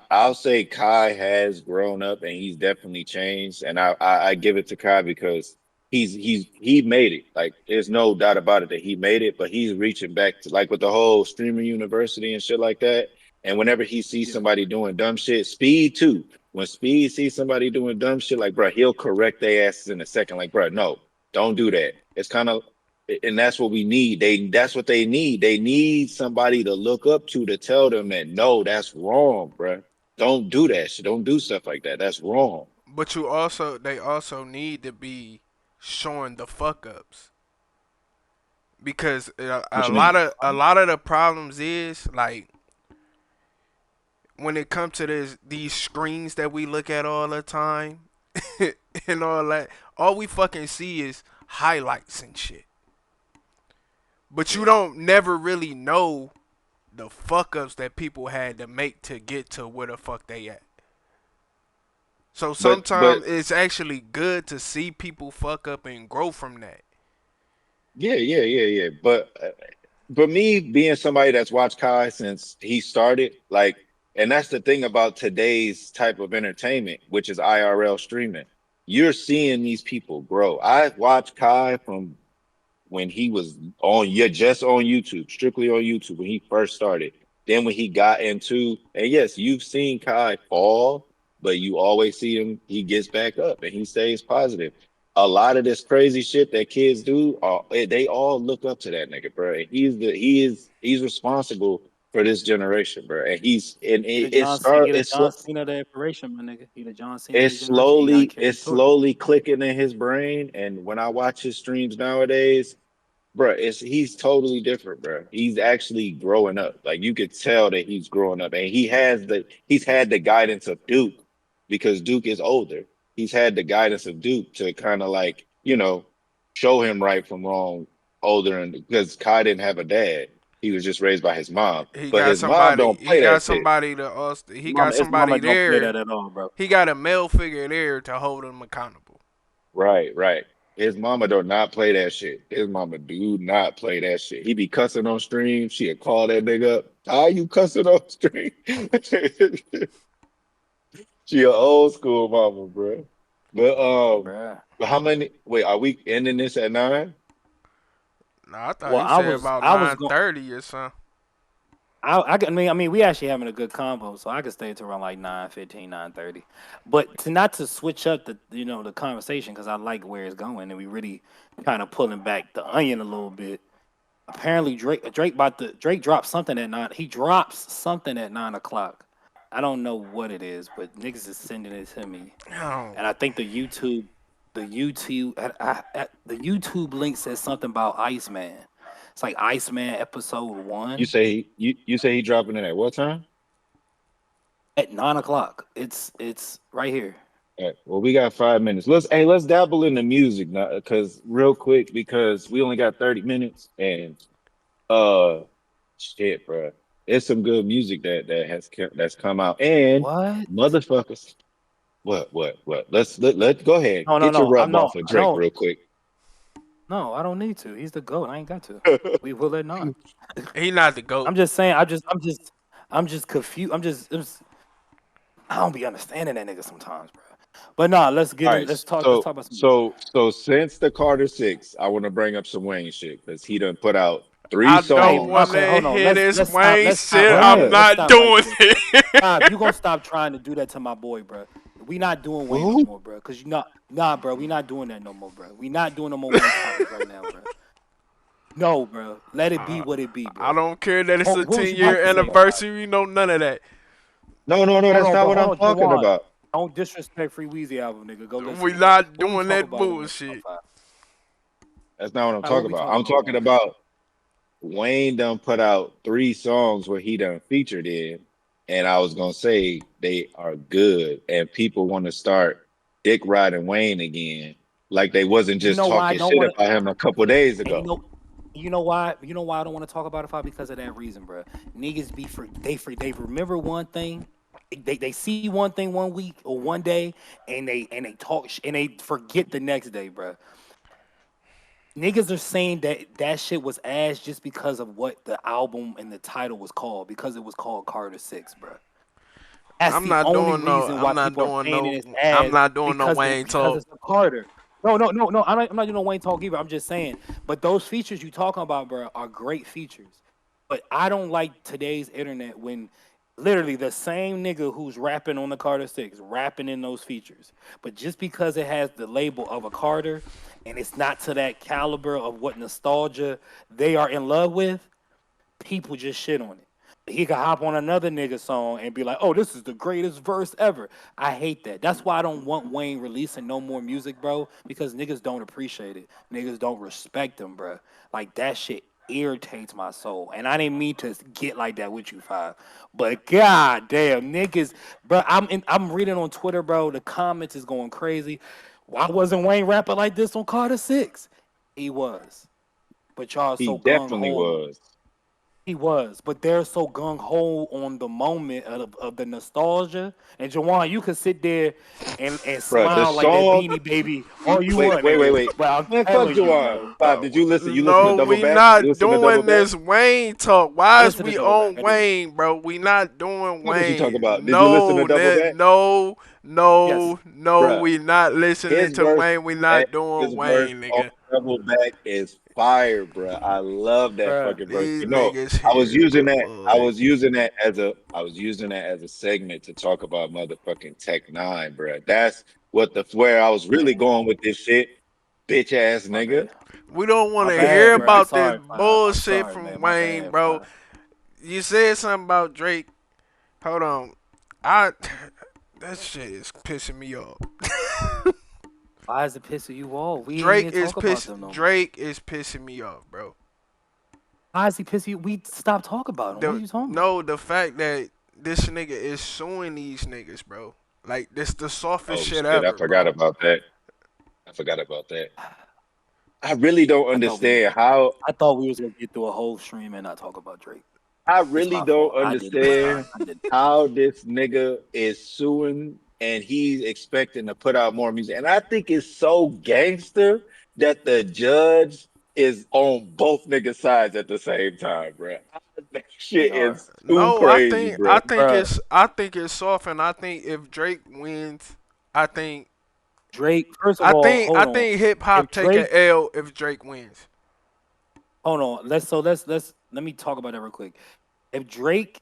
I'll say Kai has grown up and he's definitely changed, and I give it to Kai because he made it. Like there's no doubt about it that he made it, but he's reaching back to like with the whole streaming university and shit like that. And whenever he sees Yeah. somebody doing dumb shit, Speed too. When Speed sees somebody doing dumb shit, like bro, he'll correct their asses in a second. Like bro, no, don't do that. It's kind of, and that's what we need. That's what they need. They need somebody to look up to tell them that no, that's wrong, bro. Don't do that shit. Don't do stuff like that. That's wrong. But you also they also need to be showing the fuck ups because What you mean? a lot of the problems is like when it comes to these screens that we look at all the time and all that, all we fucking see is highlights and shit. But you Yeah. don't never really know the fuck ups that people had to make to get to where the fuck they at. So But sometimes it's actually good to see people fuck up and grow from that. yeah. But me being somebody that's watched Kai since he started, like, and that's the thing about today's type of entertainment, which is IRL streaming. You're seeing these people grow. I watched Kai from when he was on, yeah, just on YouTube, strictly on YouTube when he first started. Then when he got into, and yes, you've seen Kai fall, but you always see him, he gets back up and he stays positive. A lot of this crazy shit that kids do, they all look up to that nigga, bro. And he's responsible for this generation, bro. And He the John Cena of the information, my nigga. He the John Cena of the it's generation. He gotta slowly carry the it's torch. slowly clicking in his brain. And when I watch his streams nowadays, bro, he's totally different, bro. He's actually growing up. Like you could tell that he's growing up, and he's had the guidance of Duke because Duke is older. He's had the guidance of Duke to kind of like show him right from wrong, older, and because Kai didn't have a dad, he was just raised by his mom. But his mom don't He play that got shit. somebody to us. He got His mama somebody don't play there. that at all, bro. He got a male figure there to hold him accountable. Right. His mama do not play that shit. His mama do not play that shit. He be cussing on stream. She'd call that nigga up. How you cussing on stream? She a old school mama, bro. But Bruh. how many? Wait, are we ending this at 9? Nah, I thought Well, he said about I was nine going. thirty or something. I mean, we actually having a good combo, so I could stay to around like 9:15, 9:30. But not to switch up the conversation because I like where it's going, and we really kind of pulling back the onion a little bit. Apparently, Drake dropped something at 9. He drops something at 9 o'clock. I don't know what it is, but niggas is sending it to me, Oh, and I think the YouTube link says something about Iceman. It's like Iceman episode You 1 say you say he dropping it at what time? at 9 o'clock. It's right here. Well, we got 5 minutes. Let's dabble in the music now, because real quick, because we only got 30 minutes, and uh, shit, bro, it's some good music that's come out, and What? motherfuckers. What? Let go ahead. No, no, Get your no. I'm rub no, off of Drake no, real quick. no. I don't need to. He's the goat. I ain't got to. We will at 9. he not the goat. I'm just saying. I'm just confused. I don't be understanding that nigga sometimes, bro. But nah, let's get All in. right, Let's talk about some music. so since the Carter Six, I want to bring up some Wayne shit because he done put out three I don't Hey, want songs. okay, to hold on. hear this Let's stop. Wayne Let's stop shit. right I'm there. Bruh, Let's not stop right doing there. it. Stop. You gonna stop trying to do that to my boy, bro? We not doing Wayne no who? more, bro. Cause you not, nah, bro. We not doing that no more, bro. We not doing no more Wayne topics right now, bro. No, bro. Let it be Uh, what it be, I bro. don't care that it's a What was 10 you about year to say, Five? anniversary. No, none of that. No, Hold that's on, not bro. what Hold I'm on, talking Jawan. about. Don't disrespect Free Weezy album, nigga. Go listen We to it. not What we doing talk that about when we talk bullshit. Five? That's not what I'm Five, what talking we about. talking I'm about, talking man? about Wayne done put out three songs where he done featured in, and I was gonna say they are good, and people want to start dick riding Wayne again, like they wasn't You just know why I talking don't shit want to? about him a couple days And ago. you know why? You know why I don't want to talk about it, Five? Because of that reason, bro. Niggas they remember one thing. They see one thing 1 week or 1 day, and they talk and they forget the next day, bro. Niggas are saying that shit was ass just because of what the album and the title was called, because it was called Carter Six, bro. That's the only reason why people are saying it's I'm ass not doing no because Wayne because talk. it's a Carter. No. I'm not doing no Wayne talk either. I'm just saying. But those features you talking about, bro, are great features. But I don't like today's internet when Literally the same nigga who's rapping on the Carter Six, rapping in those features. But just because it has the label of a Carter and it's not to that caliber of what nostalgia they are in love with, people just shit on it. He could hop on another nigga song and be like, "Oh, this is the greatest verse ever." I hate that. That's why I don't want Wayne releasing no more music, bro. Because niggas don't appreciate it. Niggas don't respect him, bro. Like that shit irritates my soul. And I didn't mean to get like that with you, Five. But god damn, niggas, bro. I'm reading on Twitter, bro. The comments is going crazy. Why wasn't Wayne rapping like this on Carter Six? He was, but y'all He so gung definitely ho. was. He was, but they're so gung ho on the moment of the nostalgia. And Jawan, you could sit there and Bro, the smile like that song. Beanie Baby all you Wait, want, wait, wait, nigga. wait. But I'm Man, fuck telling you, Juwan. bro. Bob, did you listen? You listen to No, Double we Back? You not listen to Double doing Back? this Wayne talk. Why is Listen to we Double Back. on I did. Wayne, bro? We not doing What is you talking Wayne. about? Did you listen to Double Back? No, Yes, no. Bruh, We not listening his to verse, Wayne. We that not doing his verse Wayne, on nigga. Double Back is fire, bruh. I love that bro. fucking verse. These You know, niggas I was here, using that. I boy. was using that as a. I was using that as a segment to talk about motherfucking Tech Nine, bruh. That's what the where I was really Man, going with this shit, bitch ass my nigga. bad. We don't want My to hear bad, bro. I'm about this sorry, Five. I'm bullshit sorry, from man. My Wayne, bad, bro. Five. You said something about Drake. Hold on. I that shit is pissing me off. Why is it pissing you off? We ain't even talk about them no more. Drake is pissing me off, bro. Why is he pissing you? We stopped talking about him. What are you talking about? The fact that this nigga is suing these niggas, bro. Like this the softest Oh shit shit, I ever, forgot bro. about that. I forgot about that. I really don't I thought we was understand how. I thought we was gonna get through a whole stream and not talk about Drake. I It's really my don't fault. I did it this time. understand I did. how this nigga is suing and he's expecting to put out more music. And I think it's so gangster that the judge is on both niggas' sides at the same time, bro. That They shit are, is too No, crazy, bro. bruh. I think it's soft, and I think if Drake wins, I think Drake. First of all, hold I on. think hip If hop take Drake, a L if Drake wins. hold on. Let me talk about that real quick. If Drake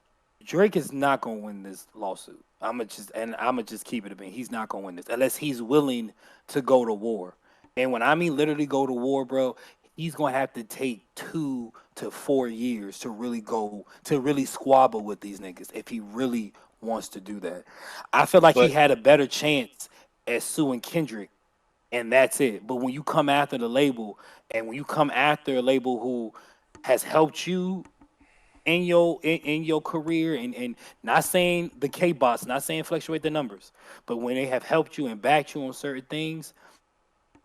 is not gonna win this lawsuit. I'm gonna just keep it a bean. He's not gonna win this unless he's willing to go to war. And when I mean literally go to war, bro, he's gonna have to take 2 to 4 years to really squabble with these niggas if he really wants to do that. I feel like he But had a better chance at suing Kendrick, and that's it. But when you come after the label, and when you come after a label who has helped you in your career, and not saying the K bots, not saying fluctuate the numbers, but when they have helped you and backed you on certain things,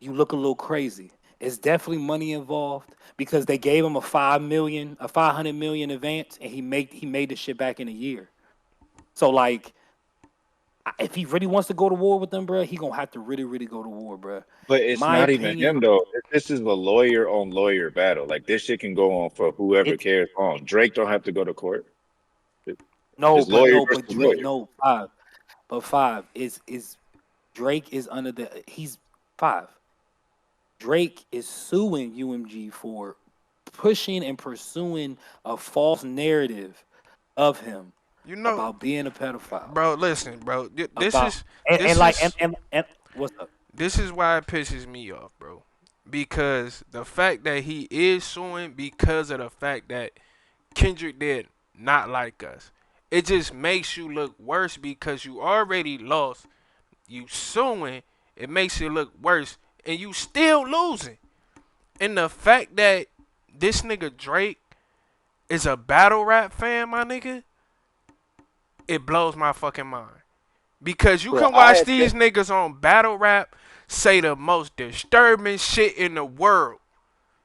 you look a little crazy. It's definitely money involved because they gave him a 500 million advance, and he made the shit back in a year. So like, if he really wants to go to war with them, bro, he gonna have to really, really go to war, bro. it's My not even him opinion, though. This is a lawyer on lawyer battle. Like this shit can go on for whoever it's cares on. Drake don't have to go to court. no, It's but lawyer no, but versus Drake, lawyer. no five, but five is Drake is under the he's five. Drake is suing UMG for pushing and pursuing a false narrative of him You know, about being a pedophile. bro. Listen, bro. About and This like is and what's up? this is why it pisses me off, bro. Because the fact that he is suing because of the fact that Kendrick did not like us. It just makes you look worse because you already lost. You suing, it makes it look worse, and you still losing. And the fact that this nigga Drake is a battle rap fan, my nigga, it blows my fucking mind. Because you Bro, can watch these niggas on battle rap say the most disturbing shit in the world.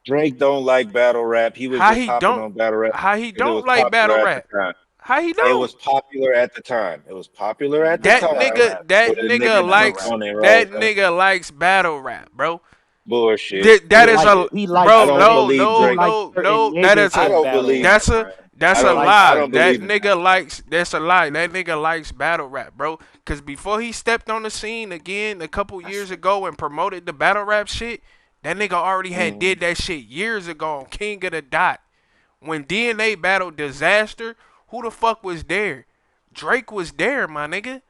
Drake don't like battle rap. He was How just he hopping don't on battle rap how he because it don't was like battle popular at the rap? time. How he It was don't? popular at the time. It was popular He's at the not a battle time. rap. So the nigga jumped on it all the time. That nigga likes battle rap, bro. Bullshit. That is a He I likes don't certain believe he Drake. likes certain that niggas is I a in don't battle believe. rap, that's a bro. that's He a likes I lie. don't certain That believe niggas it. in battle nigga rap. likes that's a lie. That nigga likes battle rap, bro. Cause before he stepped on the scene again a couple That's years ago and promoted the battle rap shit, that nigga already had Mhm. did that shit years ago on King of the Dot. When DNA battled Disaster, who the fuck was there? Drake was there, my nigga.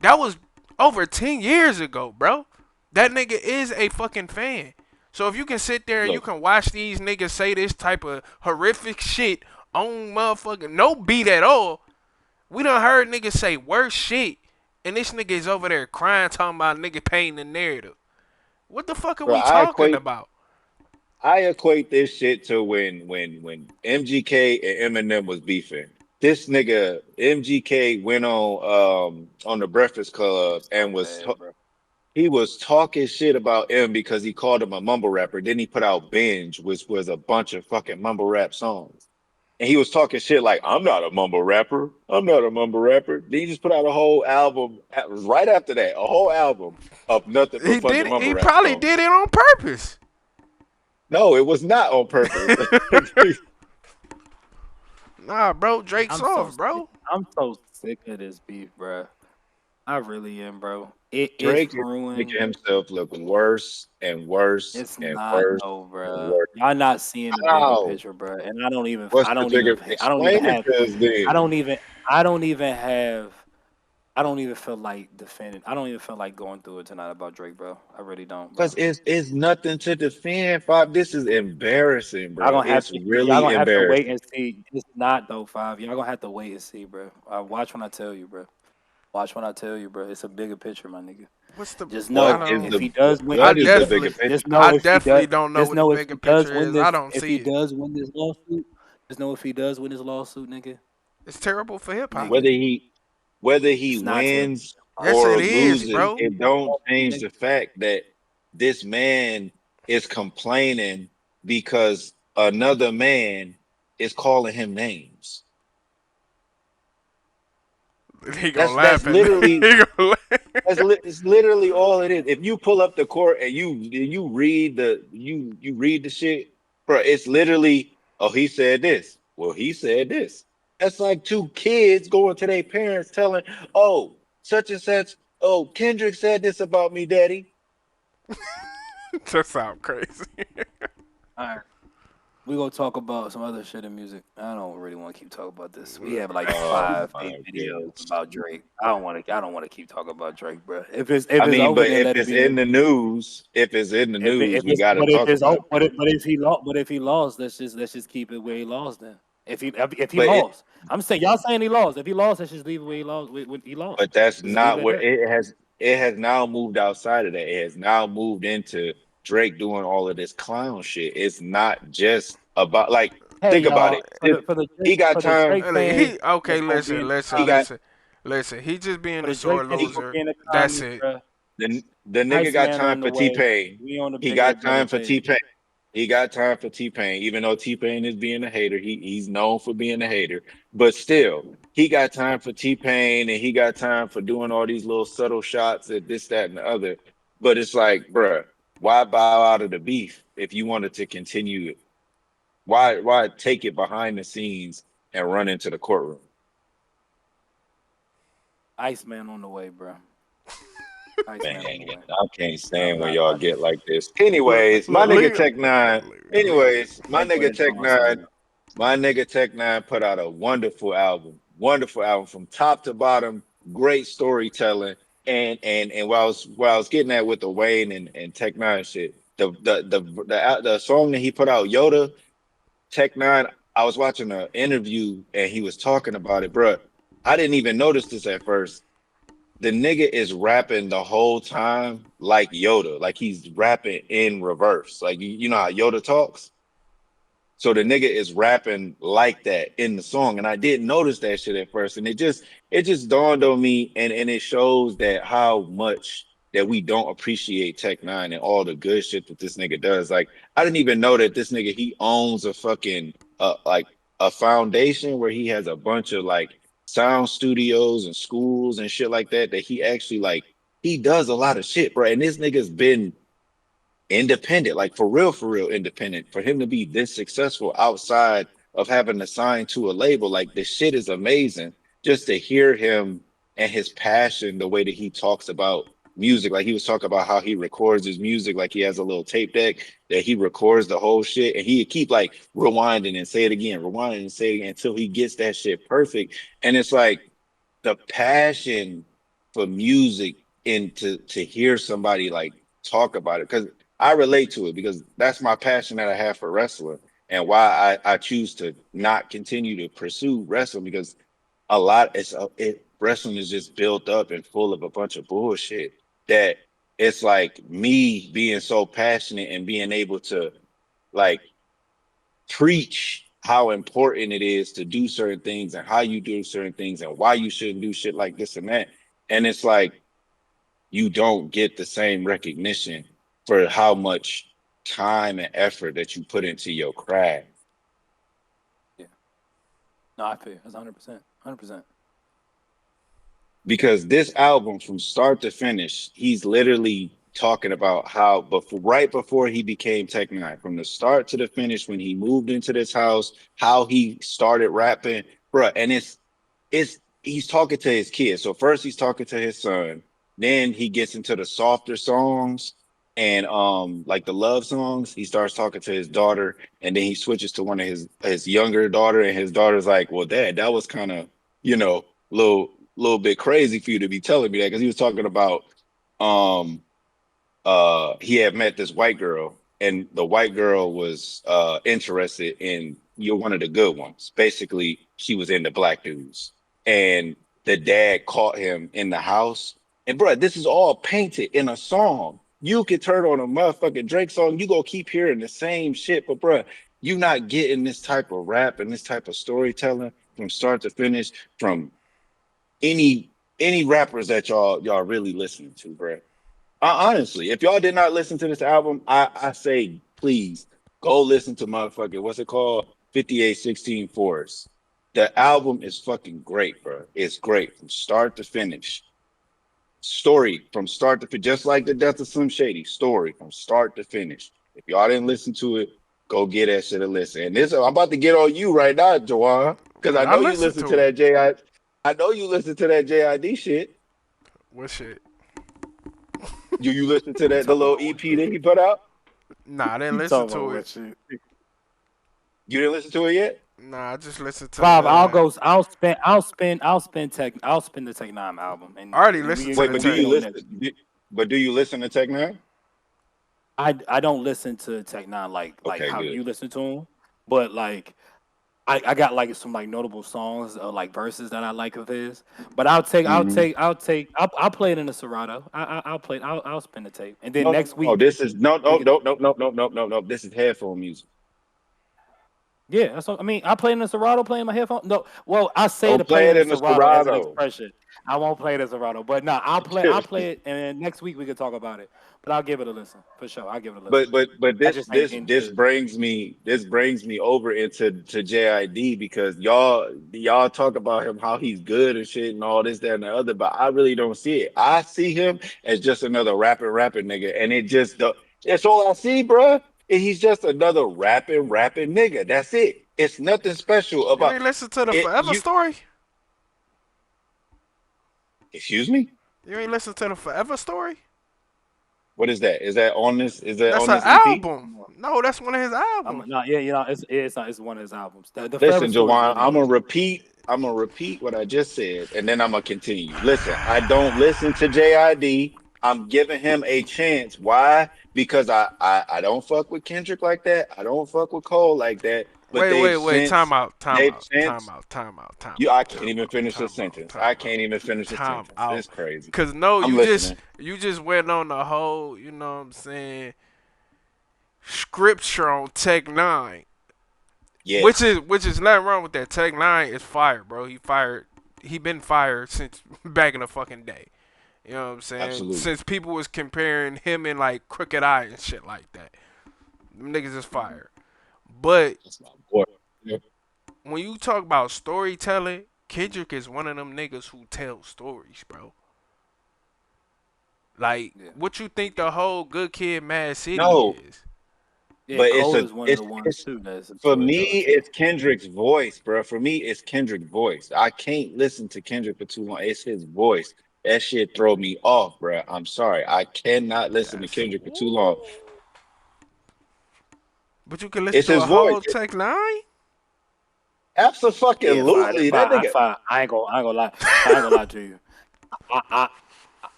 That was over 10 years ago, bro. That nigga is a fucking fan. So if you can sit there and you Look, can watch these niggas say this type of horrific shit on motherfucking no beat at all, we done heard niggas say worse shit, and this nigga is over there crying, talking about nigga painting the narrative. What the fuck are bro, we talking about? I equate this shit to when MGK and Eminem was beefing. This nigga MGK went on the Breakfast Club So and bad, bro. he was talking shit about M because he called him a mumble rapper. Then he put out Binge, which was a bunch of fucking mumble rap songs. And he was talking shit like, I'm not a mumble rapper. I'm not a mumble rapper. Then he just put out a whole album right after that, a whole album of nothing but He fucking did. mumble He rap probably songs. did it on purpose. No, it was not on purpose. Nah, bro. Drake's I'm so off, sick. bro. I'm so sick of this beef, bro. I really am, bro. It's Drake is ruined. making himself look worse and worse It's and not worse though, and bro. worse. Y'all not seeing the bigger How? picture, bro. And I don't even. What's I the don't bigger? even. I don't even Explain it have. to us I then. don't even. I don't even have. I don't even feel like defending. I don't even feel like going through it tonight about Drake, bro. I really don't, Because bro. it's nothing to defend, Bob. This is embarrassing, Y'all bro. gonna have It's to. Y'all really gonna have to wait embarrassing. and see. It's not though, five. Y'all gonna have to wait and see, bro. Watch when I tell you, bro. Watch when I tell you, bro. It's a bigger picture, my nigga. What's the? Just I What know is don't. if the he does win, I what if is he the does, bigger definitely. just picture? know I if he does, definitely don't know just what the know if bigger he does picture win is. I this, don't if he see it. does win this lawsuit, just know if he does win this lawsuit, nigga, It's terrible for hip hop. nigga, Whether he whether he it's not terrible. wins Yes, or it is, loses, bro. it don't change Nigga, the fact that this man is complaining because another man is calling him names. He gonna That's laugh at me. literally He gonna laugh. it's literally all it is. If you pull up the court and you read you read the shit, bro, it's literally, oh, he said this. Well, he said this. That's like two kids going to their parents telling, oh, such and such, oh, Kendrick said this about me, daddy. That sound crazy. all right. We gonna talk about some other shit in music. I don't really want to keep talking about this. We have like Oh five, my 8 videos goodness. about Drake. I don't want to. I don't want to keep talking about Drake, bro. If I it's mean, over, but then if let it it's be. in the news, if it's in the If news, we it's got to but if talk it's about oh it. but if he lost let's just keep it where he lost then. If he But it lost, I'm saying y'all saying he lost. If he lost, let's just leave it where he lost. When he lost, but that's just leave it not at where that. it has now moved outside of that. It has now moved into Drake doing all of this clown shit. It's not just about like Hey think about y'all, it. If Drake he got for the time, Drake fans He okay. that's gonna be in Listen, the listen, he got comments. listen, listen. He just being For a the Drake sore fans that's he gonna loser. be in the That's comments, it. bro. the nigga got Iceman time on the for T way. Pain. We on the He bigger got better time for T page. Pain. He got time for T Pain, even though T Pain is being a hater. He's known for being a hater, but still, he got time for T Pain, and he got time for doing all these little subtle shots at this, that, and the other. But it's like, bruh, why bow out of the beef if you wanted to continue it? Why take it behind the scenes and run into the courtroom? Iceman on the way, bro. Man, Iceman on the way. I can't I'm stand when not y'all about get it. like this. Anyways, my nigga Leave, Tech Nine. Anyways, my Hey, go nigga ahead, Tech Sean. Sorry, Nine. man. My nigga Tech Nine put out a wonderful album from top to bottom. Great storytelling, and while I was getting at with the Wayne and Tech Nine shit, the song that he put out, Yoda Tech Nine. I was watching an interview and he was talking about it, bruh. I didn't even notice this at first. The nigga is rapping the whole time like Yoda, like he's rapping in reverse. Like you know how Yoda talks? So the nigga is rapping like that in the song. And I didn't notice that shit at first. And it just dawned on me and it shows that how much that we don't appreciate Tech Nine and all the good shit that this nigga does. Like I didn't even know that this nigga he owns a fucking like a foundation where he has a bunch of like sound studios and schools and shit like that he actually like he does a lot of shit, bro. And this nigga's been independent, like for real independent. For him to be this successful outside of having to sign to a label, like this shit is amazing. Just to hear him and his passion, the way that he talks about music, like he was talking about how he records his music, like he has a little tape deck that he records the whole shit, and he keep like rewinding and say it again, rewinding and say it again until he gets that shit perfect. And it's like the passion for music and to hear somebody like talk about it because I relate to it because that's my passion that I have for wrestling and why I choose to not continue to pursue wrestling because a lot wrestling is just built up and full of a bunch of bullshit that it's like me being so passionate and being able to like preach how important it is to do certain things and how you do certain things and why you shouldn't do shit like this and that. And it's like you don't get the same recognition for how much time and effort that you put into your craft. Yeah. No, I feel you. That's 100%. 100%. Because this album from start to finish, he's literally talking about how before right before he became Tech Nine, from the start to the finish, when he moved into this house, how he started rapping, bruh. And it's he's talking to his kids. So first he's talking to his son, then he gets into the softer songs and like the love songs. He starts talking to his daughter, and then he switches to one of his younger daughter, and his daughter's like, "Well, Dad, that was kind of little bit crazy for you to be telling me that," because he was talking about um he had met this white girl and the white girl was interested in you're one of the good ones. Basically, she was into black dudes. And the dad caught him in the house. And bro, this is all painted in a song. You could turn on a motherfucking Drake song, you gonna keep hearing the same shit, but bro, you not getting this type of rap and this type of storytelling from start to finish from any any rappers that y'all really listening to, bro. Honestly, if y'all did not listen to this album, I say please go listen to motherfucking what's it called, 5816 Forest. The album is fucking great, bro. It's great from start to finish. Story from start to finish, just like the Death of Slim Shady. Story from start to finish. If y'all didn't listen to it, go get that shit a listen. And this, I'm about to get on you right now, Jawan, because What I I know you listen listen to to it. that J.I. I know you listen to that JID shit. What shit? You listen to You that the talking little about what EP shit? that he put out? Nah, I didn't You listen talking about to what it. shit? You didn't listen to it yet? Nah, I just listened to Five. I'll the. go. I'll spend tech. I'll spin the Tech Nine album, I and already and listened to Wait, the but do we can you tech. do it next week. listen? But do you listen to Tech Nine? I don't listen to Tech Nine like Okay, how good. you listen to him, but like I got like some like notable songs or like verses that I like of his. But Hmm. I'll play it in the Serato. I'll play it. I'll spin the tape, and then No, no, next no, no. week This is no, we no, could. no, no, no, no, no, no, no. This is headphone music. Yeah, that's what I mean. I play in the Serato, play in my headphone. No, well, I say to Don't play play it it in the in the Serato as an Serato. expression. I won't play it in Serato, but no, I'll play it, and then next week we can talk about it. But I'll give it a listen for sure. I'll give it a listen. But I this just ain't this this into. brings me over into to JID because y'all talk about him how he's good and shit and all this that and the other, but I really don't see it. I see him as just another rapping nigga, and it's all I see, bruh. And he's just another rapping nigga. That's it. It's nothing special You about ain't listen to the it. Forever Story? Excuse me. You ain't listen to the Forever Story? What is that? Is that That's on an this EP? album. No, that's one of his I'm albums. not. Yeah, it's not. It's one of his albums. The Forever Listen, Story is Jawan, really good. I'm gonna repeat what I just said, and then I'm gonna continue. Listen, I don't listen to JID. I'm giving him a chance. Why? Because I don't fuck with Kendrick like that. I don't fuck with Cole like that. But Wait, wait, wait. Time out. Time they've out. Time since out. Time out. Time you. I out. can't Time even out. finish a Time out. sentence. I Time out. can't even finish a Time sentence. out. It's crazy. Cause no, I'm listening. you just went on the whole, you know what I'm saying, scripture on Tech Nine. Yes, Which is nothing wrong with that. Tech Nine is fired, bro. He been fired since back in the fucking day. You know what I'm saying? absolutely. Since people was comparing him and like Crooked Eye and shit like that. Them niggas is Mhm. fired. But That's my boy. Yeah. when you talk about storytelling, Kendrick is one of them niggas who tell stories, bro. Like, Yeah, what you think the whole Good Kid, Mad City No, is? yeah. but Cole is one of the ones it's too that's a for me, storyteller too. it's Kendrick's voice, bro. For me, it's Kendrick's voice. I can't listen to Kendrick for too long. It's his voice. That shit throw me off, bro. I'm sorry. I cannot listen to That's Kendrick for too long. ooh. But you can listen It's to his a voice. whole Tech Nine. Yeah, fine, Absolutely. That fine, nigga fine. I ain't gonna lie. I ain't gonna lie to you. I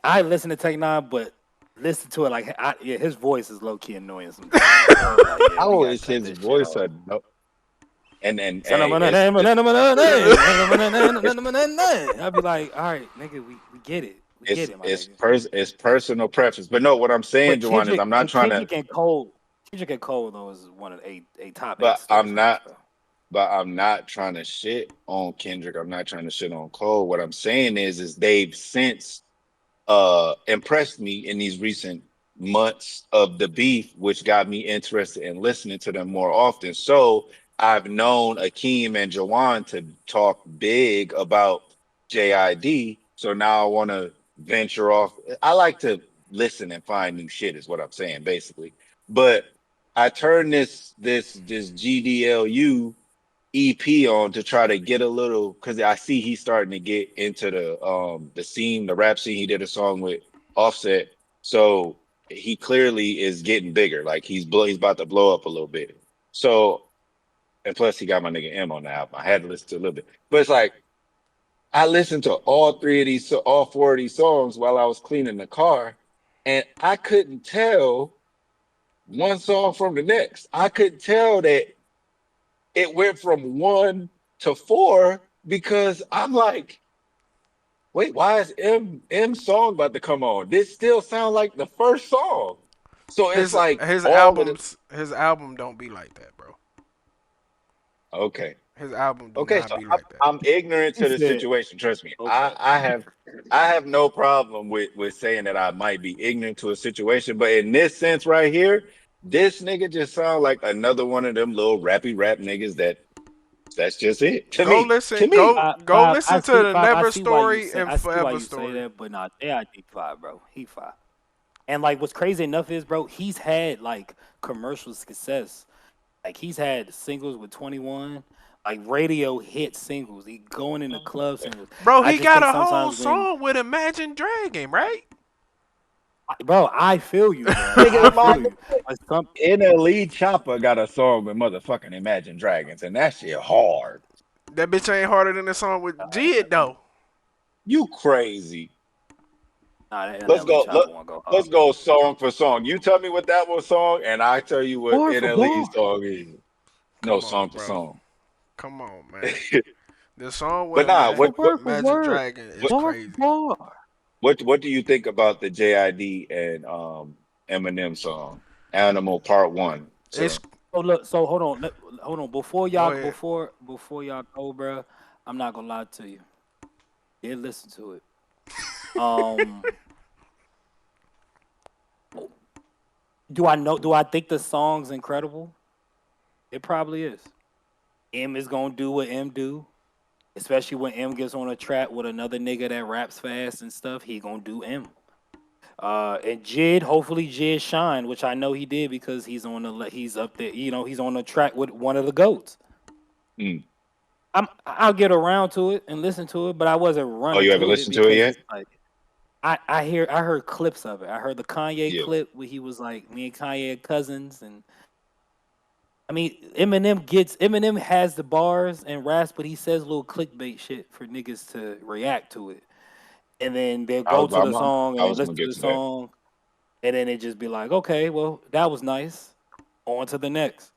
I listen to Tech Nine, but listen to it like yeah, his voice is low key annoying sometimes, bro. I was like, yeah, we how gotta is cut his this shit voice off. a no and Son of hey, a it's just it's I'd be like, all right, nigga, we get it. We get it, my nigga. it's personal preference. But no, what I'm saying, But Juwan, is I'm not trying to Kendrick and Cole though is one of a top eight but still I'm for me, not bro. but I'm not trying to shit on Kendrick. I'm not trying to shit on Cole. What I'm saying is they've since impressed me in these recent months of the beef, which got me interested in listening to them more often. So I've known Akeem and Jawan to talk big about JID. So now I want to venture off. I like to listen and find new shit, is what I'm saying, basically. But I turned this GDLU EP on to try to get a little because I see he's starting to get into the scene, the rap scene. He did a song with Offset, so he clearly is getting bigger. Like he's about to blow up a little bit. So and plus he got my nigga M on the album. I had to listen to a little bit, but it's like I listened to all four of these songs while I was cleaning the car, and I couldn't tell one song from the next. I couldn't tell that it went from one to four because I'm like, wait, why is M song about to come on? This still sound like the first song. So it's like all of it. His album don't be like that, bro. Okay. His album do Okay, not so be like that. I'm ignorant He to the said, situation. Trust me. okay. I have no problem with saying that I might be ignorant to a situation, but in this sense right here, this nigga just sound like another one of them little rappy rap niggas that's just it to Go me. To listen, me. go listen to the I Never see why you Story say and why Forever you say Story. that, but not JID five, bro. He five. And like what's crazy enough is, bro, he's had like commercial success. Like he's had singles with 21, like radio hit singles. He going in the club singles. Bro, I he just got think a whole sometimes when, song with Imagine Dragon, right? bro, I feel you, bro. I Nigga, my feel you. But some, NLE Chopper got a song with motherfucking Imagine Dragons, and that shit hard. That bitch ain't harder than the song with Jid though. You crazy. nah, that Let's NLE go. chopper won't go hard. Let's go song for song. You tell me what that was song, and I tell you what Bar for NLE bar. song is. No, Come song on, for bro. song. Come on, man. The song with But nah, For Imagine word. Dragon is what Bar for crazy. bar. what do you think about the JID and Eminem song, Animal Part One It's song? So look, so hold on, hold on. go ahead. Before y'all go, bro, I'm not gonna lie to you. Did listen to it. Um, do I know? Do I think the song's incredible? It probably is. M is gonna do what M do, especially when M gets on a track with another nigga that raps fast and stuff. He gonna do M. And Jid, hopefully Jid shine, which I know he did because he's up there. You know, he's on the track with one of the goats. Mm. I'll get around to it and listen to it, but I wasn't Oh, running you haven't to it listened to it because yet? it's like I heard clips of it. I heard the Kanye Yeah. clip where he was like, me and Kanye are cousins, and I mean Eminem has the bars and raps, but he says little clickbait shit for niggas to react to it, and then they'll I go was to the I'm, song I and they was listen gonna to get the to that. song, and then it just be like, okay, well that was nice, on to the next.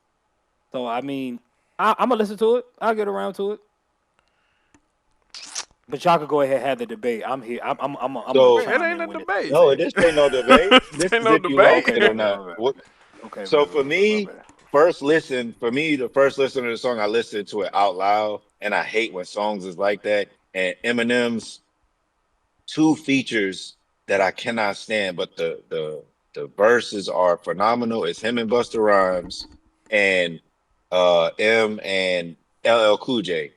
So I mean, I'm gonna listen to it. I'll get around to it. But y'all could go ahead and have the debate. I'm here. I'm gonna So It chime ain't in a when it's debate. no, debate. this ain't no debate. This This ain't is no if you debate. like Okay, it or my bad, not. my bad. What? Okay, So my for bad, my me, bad. the first listen to the song, I listened to it out loud, and I hate when songs is like that. And Eminem's two features that I cannot stand, but the verses are phenomenal. It's him and Busta Rhymes and M and LL Cool J.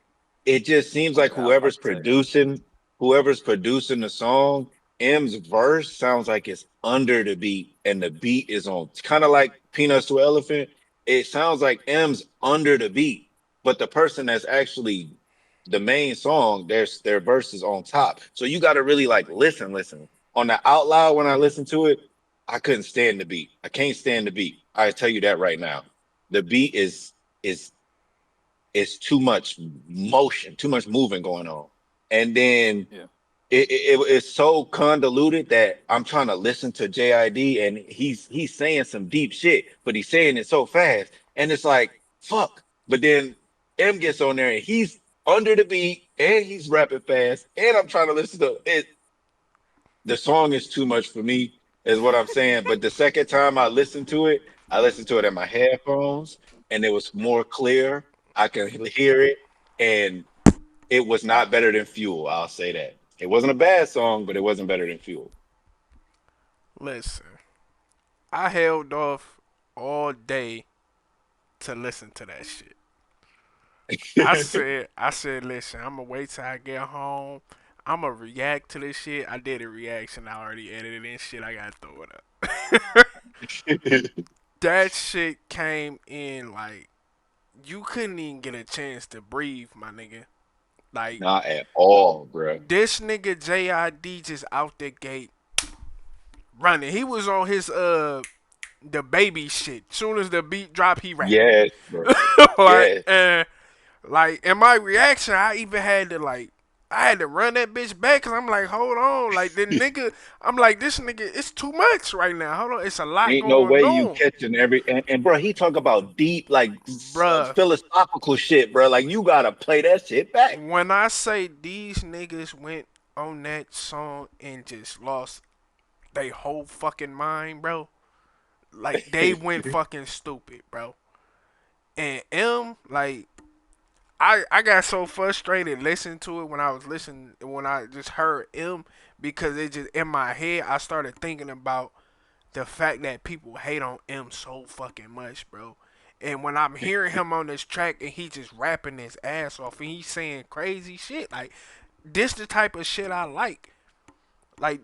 It just seems like Okay, I was about to say. whoever's producing the song, M's verse sounds like it's under the beat and the beat is on. It's kind of like Peanuts to Elephant. It sounds like M's under the beat, but the person that's actually the main song, their verse is on top. So you got to really like listen. On the out loud when I listen to it, I couldn't stand the beat. I can't stand the beat. I tell you that right now. The beat is it's too much motion, too much moving going on. And then Yeah. it's so convoluted that I'm trying to listen to JID and he's saying some deep shit, but he's saying it so fast. And it's like, fuck. But then M gets on there and he's under the beat and he's rapping fast. And I'm trying to listen to it. The song is too much for me, is what I'm saying. But the second time I listened to it in my headphones and it was more clear. I can hear it. And it was not better than Fuel. I'll say that. It wasn't a bad song, but it wasn't better than Fuel. Listen, I held off all day to listen to that shit. I said, listen, I'm gonna wait till I get home. I'm gonna react to this shit. I did a reaction. I already edited and shit. I gotta throw it up. That shit came in like you couldn't even get a chance to breathe, my nigga. Like Not at all, bro. this nigga JID just out the gate running. He was on his the baby shit. Soon as the beat drop, he rapping. Yes, bro. like Yes. and like in my reaction, I even had to like I had to run that bitch back because I'm like, hold on, like the nigga, I'm like this nigga, it's too much right now. Hold on, it's a lot Ain't no going way you on, catching every and bro, he talk about deep, like bruh. philosophical shit, bro. Like you gotta play that shit back. When I say these niggas went on that song and just lost they whole fucking mind, bro. Like they went fucking stupid, bro. And M, like I got so frustrated listening to it when I was listening when I just heard M because it just in my head I started thinking about the fact that people hate on M so fucking much, bro. And when I'm hearing him on this track and he just rapping his ass off and he's saying crazy shit, like this the type of shit I like. Like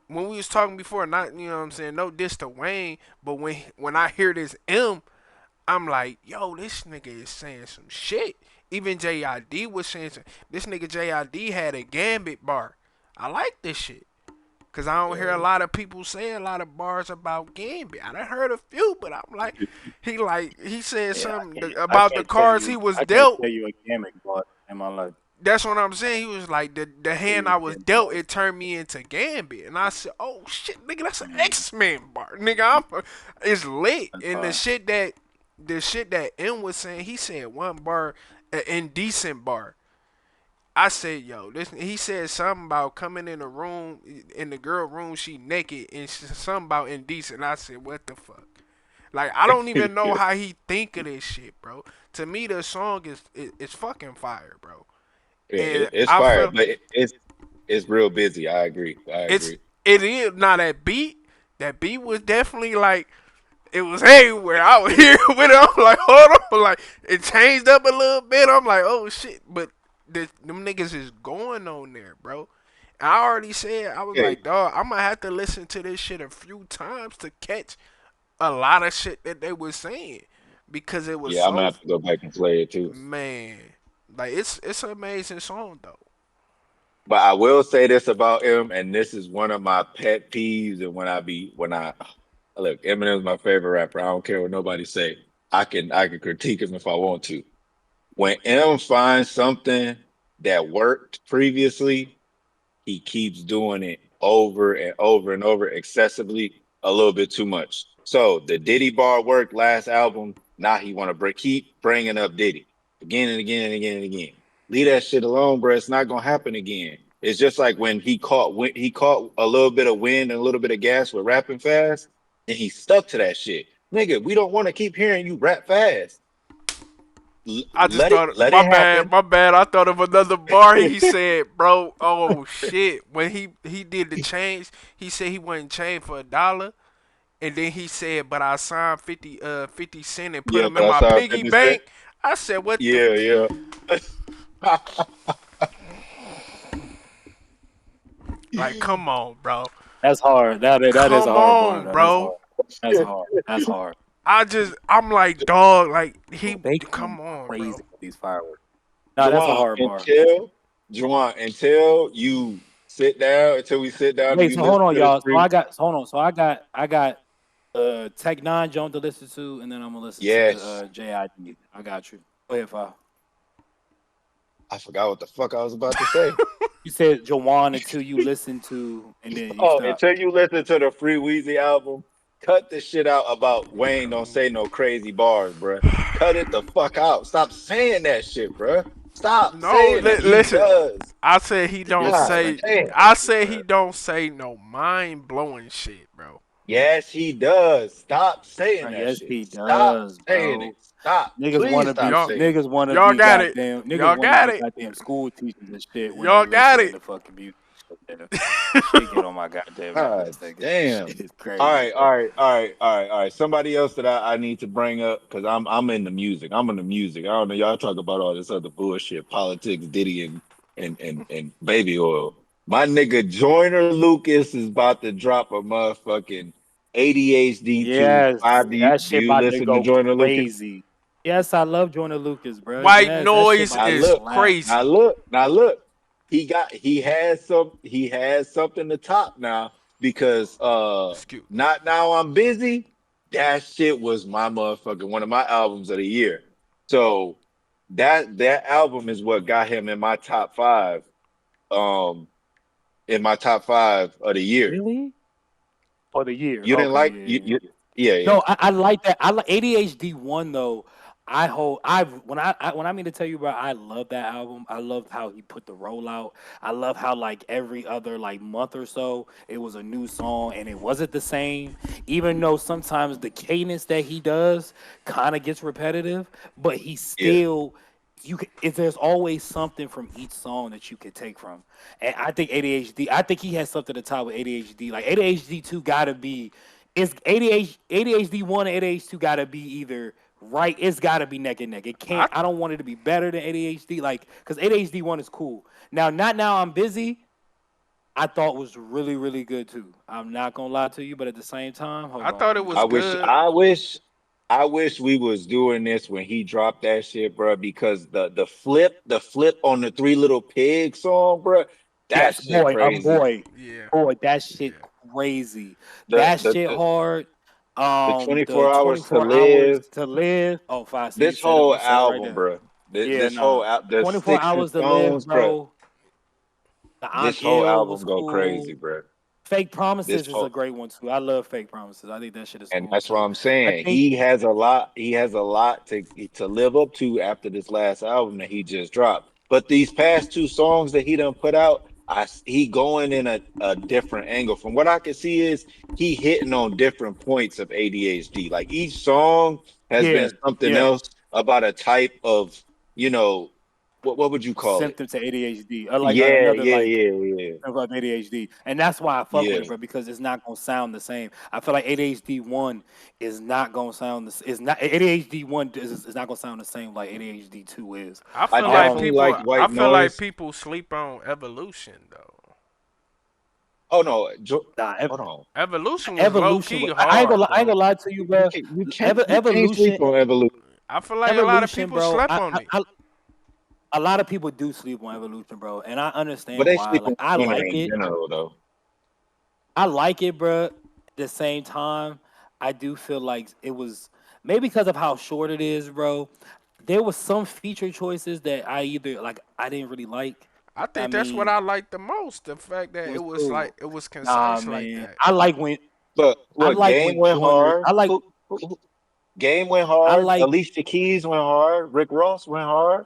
when we was talking before, not you know what I'm saying, no diss to Wayne, but when I hear this M, I'm like, yo, this nigga is saying some shit. Even JID was saying some, this nigga JID had a Gambit bar. I like this shit. Cause I don't hear a lot of people say a lot of bars about Gambit. I done heard a few, but I'm like he said Yeah, something I about the can't tell cards he you. was I can't dealt. tell you a gimmick bought in my life. That's what I'm saying. He was like the Tell hand you a I was gimmick dealt, bought. it turned me into Gambit, and I said, "Oh shit, nigga, that's an Mm, X-Men bar, nigga. It's lit." that's And fine. the shit that M was saying, he said one bar, an indecent bar. I said, "Yo, this." He said something about coming in the room, in the girl room, she naked, and something about indecent. I said, "What the fuck?" Like I don't even know how he think of this shit, bro. To me, the song is fucking fire, bro. Yeah, And it's I fire, felt but it's real busy. I agree. I it's agree. it is now that beat was definitely like it was everywhere. I was here with it. I'm like, hold on, like it changed up a little bit. I'm like, oh shit, but them niggas is going on there, bro. And I already said I was Yeah, like, dog, I'm gonna have to listen to this shit a few times to catch a lot of shit that they was saying because it was yeah, I'm gonna so have to go back and play it too. man, like it's an amazing song though. But I will say this about him, and this is one of my pet peeves. And when I look, Eminem's my favorite rapper. I don't care what nobody say. I can critique him if I want to. When M finds something that worked previously, he keeps doing it over and over and over excessively, a little bit too much. So the Diddy bar worked last album. Now he want to keep bringing up Diddy again and again and again and again. Leave that shit alone, bro. It's not gonna happen again. It's just like when he caught a little bit of wind and a little bit of gas with rapping fast, and he stuck to that shit. Nigga, we don't want to keep hearing you rap fast. I just thought, Let it happen. my bad. I thought of another bar he said, bro. Oh shit! When he did the change, he said he wasn't changed for $1, and then he said, but I signed 50 cent and put Yeah, him but in I my saw piggy 50 Cent. bank. I said, what the? Yeah, yeah. Like, come on, bro. That's hard. That is a Come hard bar. on, Though. That's bro. hard. That's hard. That's hard. I'm like, dog. Like Bro, he, they come Mm. going on, bro. crazy with these fireworks. Nah, that's a Juwan, hard bar. until you sit down, until we sit down and Wait, you so hold listen on, to the y'all. So stream. I got hold on. So I got Tech Nine Jones to listen to, and then I'm gonna listen to Yes. JID. I got you. Go ahead, File. I forgot what the fuck I was about to say. You said Jawan until you listen to, and then you Oh, stop. until you listen to the Free Weezy album, cut the shit out about Wayne don't say no crazy bars, bruh. Cut it the fuck out. Stop saying that shit, bruh. Stop No, saying that. He listen. does. I said he don't This is God say. crazy. damn, I said he bruh. don't say no mind blowing shit, bro. Yes, he does. Stop saying that Yes, shit. he Stop does, saying it. bro. Stop. Niggas want Please to be stop Y'all, saying it. got it. niggas Y'all want to got be it. goddamn school teachers and shit when they Y'all got listening it. to fucking music. Yeah. Shit get on my goddamn God nerves, nigga. damn. Shit is All crazy, right, bro. all right, all right, all right, all right. Somebody else that I need to bring up because I'm in the music. I'm in the music. I don't know. Y'all talk about all this other bullshit, politics, Diddy and baby oil. My nigga Joyner Lucas is about to drop a motherfucking ADHD 2 Yes, 5D. that Do shit you about to listen to go Joyner Lucas? crazy. Yes, I love Jordan Lucas, bro. White Yes, that shit noise about Now to is look, slap. now crazy. look, now look. He has something to top now because Excuse. not now I'm busy. That shit was my motherfucking one of my albums of the year. So that album is what got him um in my top five of the year. Really? For the year. You didn't Okay, like yeah, you, yeah, you yeah. yeah, yeah. No, I like that. I like ADHD one though. I hold I when I mean to tell you, bro, I love that album. I love how he put the roll out. I love how like every other like month or so it was a new song and it wasn't the same. Even though sometimes the cadence that he does kind of gets repetitive, but he Yeah. still if there's always something from each song that you could take from. And I think ADHD, I think he has something to tie with ADHD. Like ADHD two gotta be it's ADHD one and ADHD two gotta be either right. It's gotta be neck and neck. It I can't. I don't want it to be better than ADHD. Like because ADHD one is cool. Now, not now. I'm busy. I thought was really good too. I'm not gonna lie to you, but at the same time, hold I on. thought Let it me was I go back. wish, good. I wish, I wish we was doing this when he dropped that shit, bro. Because the flip on the Three Little Pigs song, bro, that Yes, shit boy, crazy. Yeah, boy, that shit yeah. crazy. The That the shit the, hard. the The 24 hours to 24 hours live. to live. Oh, five. See, you This said it. whole You said it right album, there. bro. Yeah, nah. The 24 sticks and hours to live, stones, bro. bro. The I'm This whole ill was album go crazy, cool. bro. Fake This promises is a whole great one too. I love fake promises. I think that shit is And cool that's what too. I'm I saying. think He has a lot. He has a lot to live up to after this last album that he just dropped. But these past two songs that he done put out, he going in a different angle. From what I can see, is he hitting on different points of ADHD. Like each song has been yeah, something yeah. else about a type of, you know, what would you call it? Symptom to ADHD or like Yeah, another yeah, like yeah, yeah, of ADHD, and that's why I fuck with yeah. it, bro. Because it's not gonna sound the same. I feel like ADHD one is not gonna sound the. It's not ADHD one is not gonna sound the same like ADHD two is. I I feel like definitely Um, people. like I White feel like Noise. people sleep on evolution though. Oh no, nah, hold on. Evolution was low evolution. key I ain't gonna hard, I ain't bro. gonna lie to you, bro. You can't sleep Evolution, on evolution. I feel like a lot of evolution, people bro. slept on it. A lot of people do sleep on evolution, bro, and I But understand they why. sleep Like on Joyner in general though. I like it, bro. At the same time, I do feel like it was maybe because of how short it is, bro. There was some feature choices that I either like I didn't really like. I I think that's what mean, I liked the most. The fact it that was cool. it was Nah, concise like man. that. Look, I what like game when went Joyner. hard? Game went I hard. like. Alicia Keys went hard. Rick Ross went hard.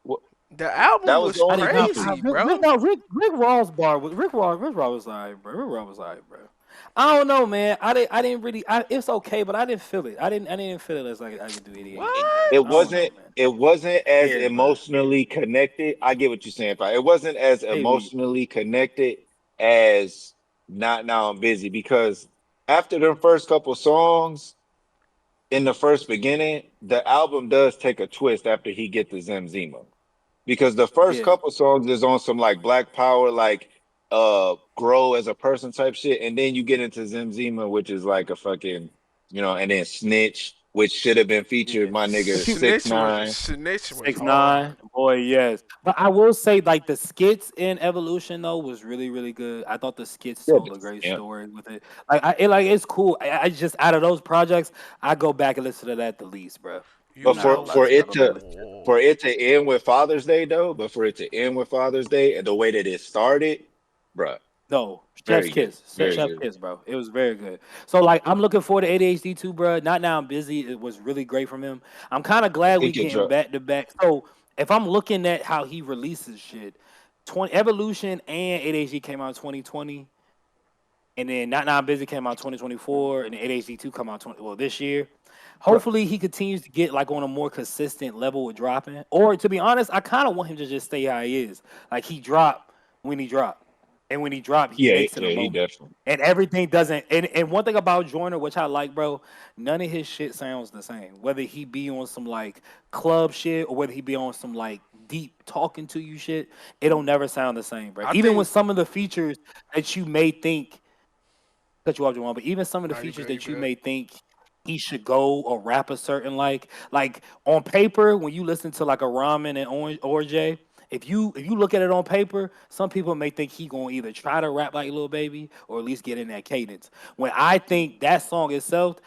Wh- The That album was the was I only did not. people. crazy, bro. Rick Ross bar was Rick Ross was alright, bro. Rick Ross was alright, bro. I don't know, man. I didn't really. It's okay, but I didn't feel it. I didn't feel it as like I could do ADHD, bro. What? It I don't know, wasn't. man. It wasn't as Yeah, bro. emotionally connected. I get what you're saying, but it wasn't as Maybe. emotionally connected as Not Now I'm Busy because after the first couple songs in the first beginning, the album does take a twist after he gets the Zemzima. Because the first Yeah. couple songs is on some like Black Power, like grow as a person type shit, and then you get into Zemzima, which is like a fucking, and then Snitch, which should have been featured Yeah. my nigga But you six nine. Snitch was six hard. nine, boy, yes. But I will say, like the skits in Evolution though was really good. I thought the skits Yeah, told a great yeah. story with it. Like it's cool. I just out of those projects, I go back and listen to that the least, bro. But I'm not for gonna lie for to you. I it go back and to listen to it. for it to end with Father's Day though, but for it to end with Father's Day and the way that it started, bruh, No, Chef's very good, Kiss, very Chef's good. Kiss, bro. It was very good. So like, I'm looking forward to ADHD too, bro. Not now. I'm busy. It was really great from him. I'm kind of I glad we think it getting dropped. back to back. So if I'm looking at how he releases shit, 20 Evolution and ADHD came out in 2020, and then Not Now I'm Busy came out 2024, and then ADHD 2 come out this year. Hopefully he continues to get like on a more consistent level with dropping. Or to be honest, I kind of want him to just stay how he is. Like he drop when he drop. And when he drop, he Yeah, makes it a yeah, he moment. definitely. And everything doesn't and one thing about Joyner, which I like, bro, none of his shit sounds the same. Whether he be on some like club shit or whether he be on some like deep talking to you shit, it don't never sound the same, bro. I Even with think. some of the features that you may think cut you off, Jamal, but even some of the No, you features good. You that you good. may think he should go or rap a certain like on paper, when you listen to like a Ramen and Orj, if you look at it on paper, some people may think he gonna either try to rap like Lil Baby or at least get in that cadence. When I think that song itself,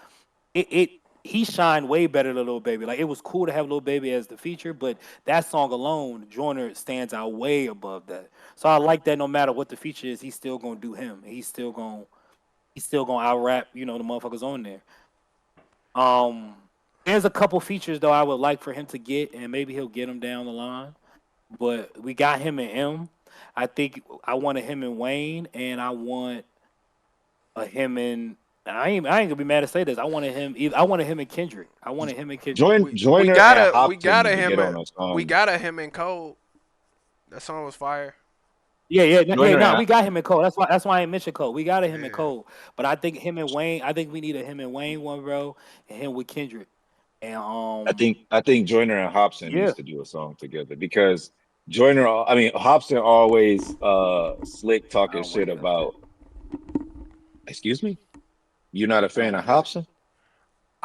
it he shined way better than Lil Baby. Like it was cool to have Lil Baby as the feature, but that song alone, Joyner stands out way above that. So I like that no matter what the feature is, he's still gonna do him. He's still gonna out rap, the motherfuckers on there. Um, there's a couple features though I would like for him to get, and maybe he'll get them down the line. But we got him and M. I think I want a him and Wayne, and I want a him and I ain't gonna be mad to say this. I wanted him. I wanted him and Kendrick. I wanted him and Kendrick. We Joyner and gotta we Hopton gotta need to him get and on a we song. gotta him and Cole. That song was fire. Yeah, yeah, yeah. Joyner No, and we got him in Cole. That's why I ain't mentioned Cole. We got him in Yeah. Cole, but I think him and Wayne. I think we need a him and Wayne one, bro, and him with Kendrick. And I think Joyner and Hobson yeah, needs to do a song together because I mean Hobson always slick I talking don't want shit to hear that shit. about. Excuse me, you're not a I don't fan want of to hear that shit. Hobson?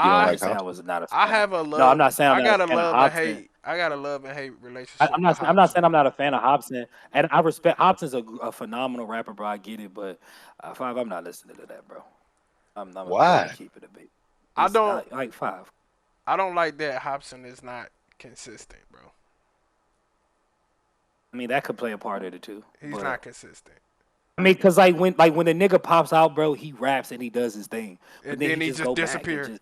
You don't I I like ain't saying I Hobson? was not a I fan. have a No, I'm love. not saying I'm I not a got a fan of love and Hobson. hate. I got a love and hate I, relationship I'm with not. I'm not Hobson. saying I'm not a fan of Hobson, and I respect Hobson's a phenomenal rapper, bro. I get it, but five, I'm not listening to that, bro. I'm gonna Why? keep it a bit. I Just don't. like five. I don't like that Hobson is not consistent, bro. I mean, that could play a part of it too, He's but not consistent. I mean, cause like when the nigga pops out, bro, he raps and he does his thing, but And then then he he just just go back and disappear. just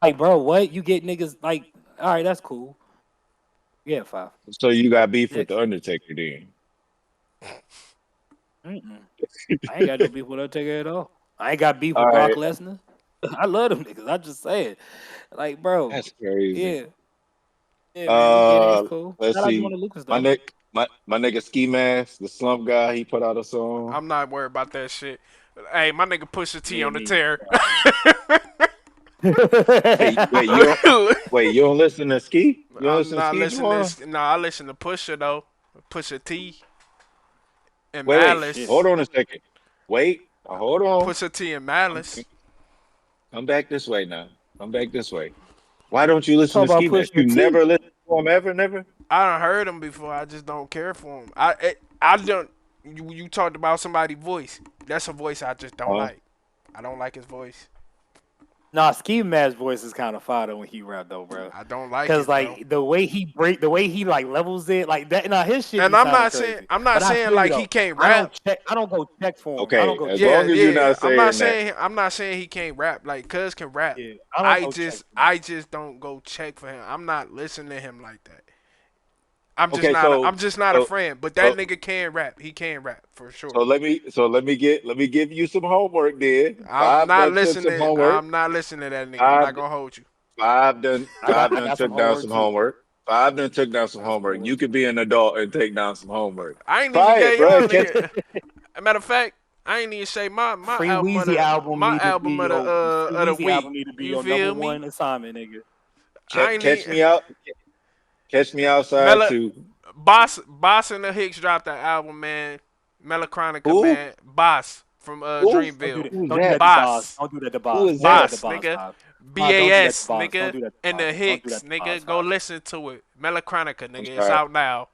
like, bro, what you get niggas like? All right, that's cool. Yeah, five. So you got beef with the Next. Undertaker then? Mm-mm. I ain't got no beef with Undertaker at all. I ain't got beef All with Brock right, Lesnar. I love them niggas. I just say it. Like, bro, that's crazy. yeah, yeah, man, we get it. It's cool. Let's Shout out to see. one of Lucas My though. neck, my nigga Ski Mask, the Slump guy, he put out a song. I'm not worried about that shit. Hey, my nigga Pusha T Me on and the me. tear. Wait, you don't listen to Ski? You don't I'm listen to not Ski, listening. Jamal? No, I listen to Pusha though. Pusha T and Oh Wait, shit. hold Malice. on a second. Wait, hold on. Pusha T and Come, Malice. come back this way now. Come back this way. Why don't you You listen talk to about Ski Mask? You Pusha T. never listen to him ever, never? I done heard him before. I just don't care for him. I don't. You talked about somebody's voice. That's a voice I just don't Huh? like. I don't like his voice. Nah, Ski Mask's voice is kind of fire when he rap though, bro. I don't like Cause it, bro. like the way he like levels it, like that. Nah, his shit And be sounding crazy. I'm not But I saying feel you like he though. can't I don't rap. check. I don't go check for him. I don't Okay, go as check Yeah, long for as him. you're yeah. not saying that. I'm not saying he can't rap. Like Cuz can rap. Yeah, I don't go check for him. I just don't go check for him. I'm not listening to him like that. Okay, I'm just not a so friend. But that so nigga can rap. He can rap for so sure. let me give you some homework then. Five done took some homework. I'm not listening to that nigga. I'm Five not gonna hold you. five I done got some took down homework some too. homework. Five done took down some I got some homework. homework You could too. be an adult and take down some homework. I ain't even Try it, gave bro. y'all Catch nigga. A matter of fact, I ain't even say Free Weezy album need to be your Free of the Weezy week. album need to be You your number feel me? one assignment, nigga. I ain't catch even me out. Catch me outside Mela too. Boss and the Hicks dropped that album, man. Melochronica, Who? man. Boss from Who? Don't do Dreamville. that. Who's Don't do that? that to Boss. Boss. Don't do that to Who Boss. is Don't do that that? to Boss, Boss. nigga. Five. Don't do that to BAS, Boss. Don't nigga. do that to And Boss. the Don't do Hicks, that to Boss. nigga. Go Five. listen to it. Melochronica, I'm nigga. It's sorry. out now.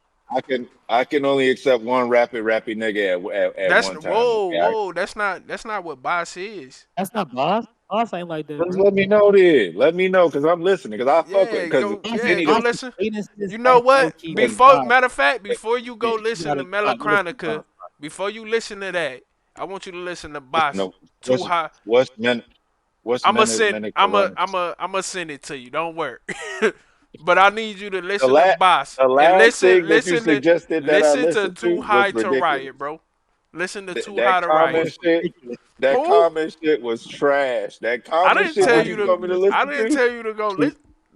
I can only accept one rappy nigga at That's one time. Okay. whoa. That's not what Boss is. That's not Boss. Us ain't like that, Just bro. let me know then. Let me know because I'm listening. Because I fuck with. Yeah, Because go Us is yeah, Benny go the us is listen. Cadence is You know like low what? key because really Before fire. matter of fact, Wait, before you go yeah, you listen to gotta go listen to Melochronica, Us. before you listen to that, I want you to listen to listen Boss to Too High. what's men what's I'ma men send men I'ma Corona. I'ma I'ma send it to you. Don't worry. But I need you to The listen to last Boss the and last thing that you suggested that I listen to listened to Too was High to ridiculous. Riot, bro. Listen to Too That High to That Riot. comment was shit. ridiculous. That Who? comment shit was trash. That I comment didn't shit tell that I you you to. told didn't me to I listen didn't to. tell you to go.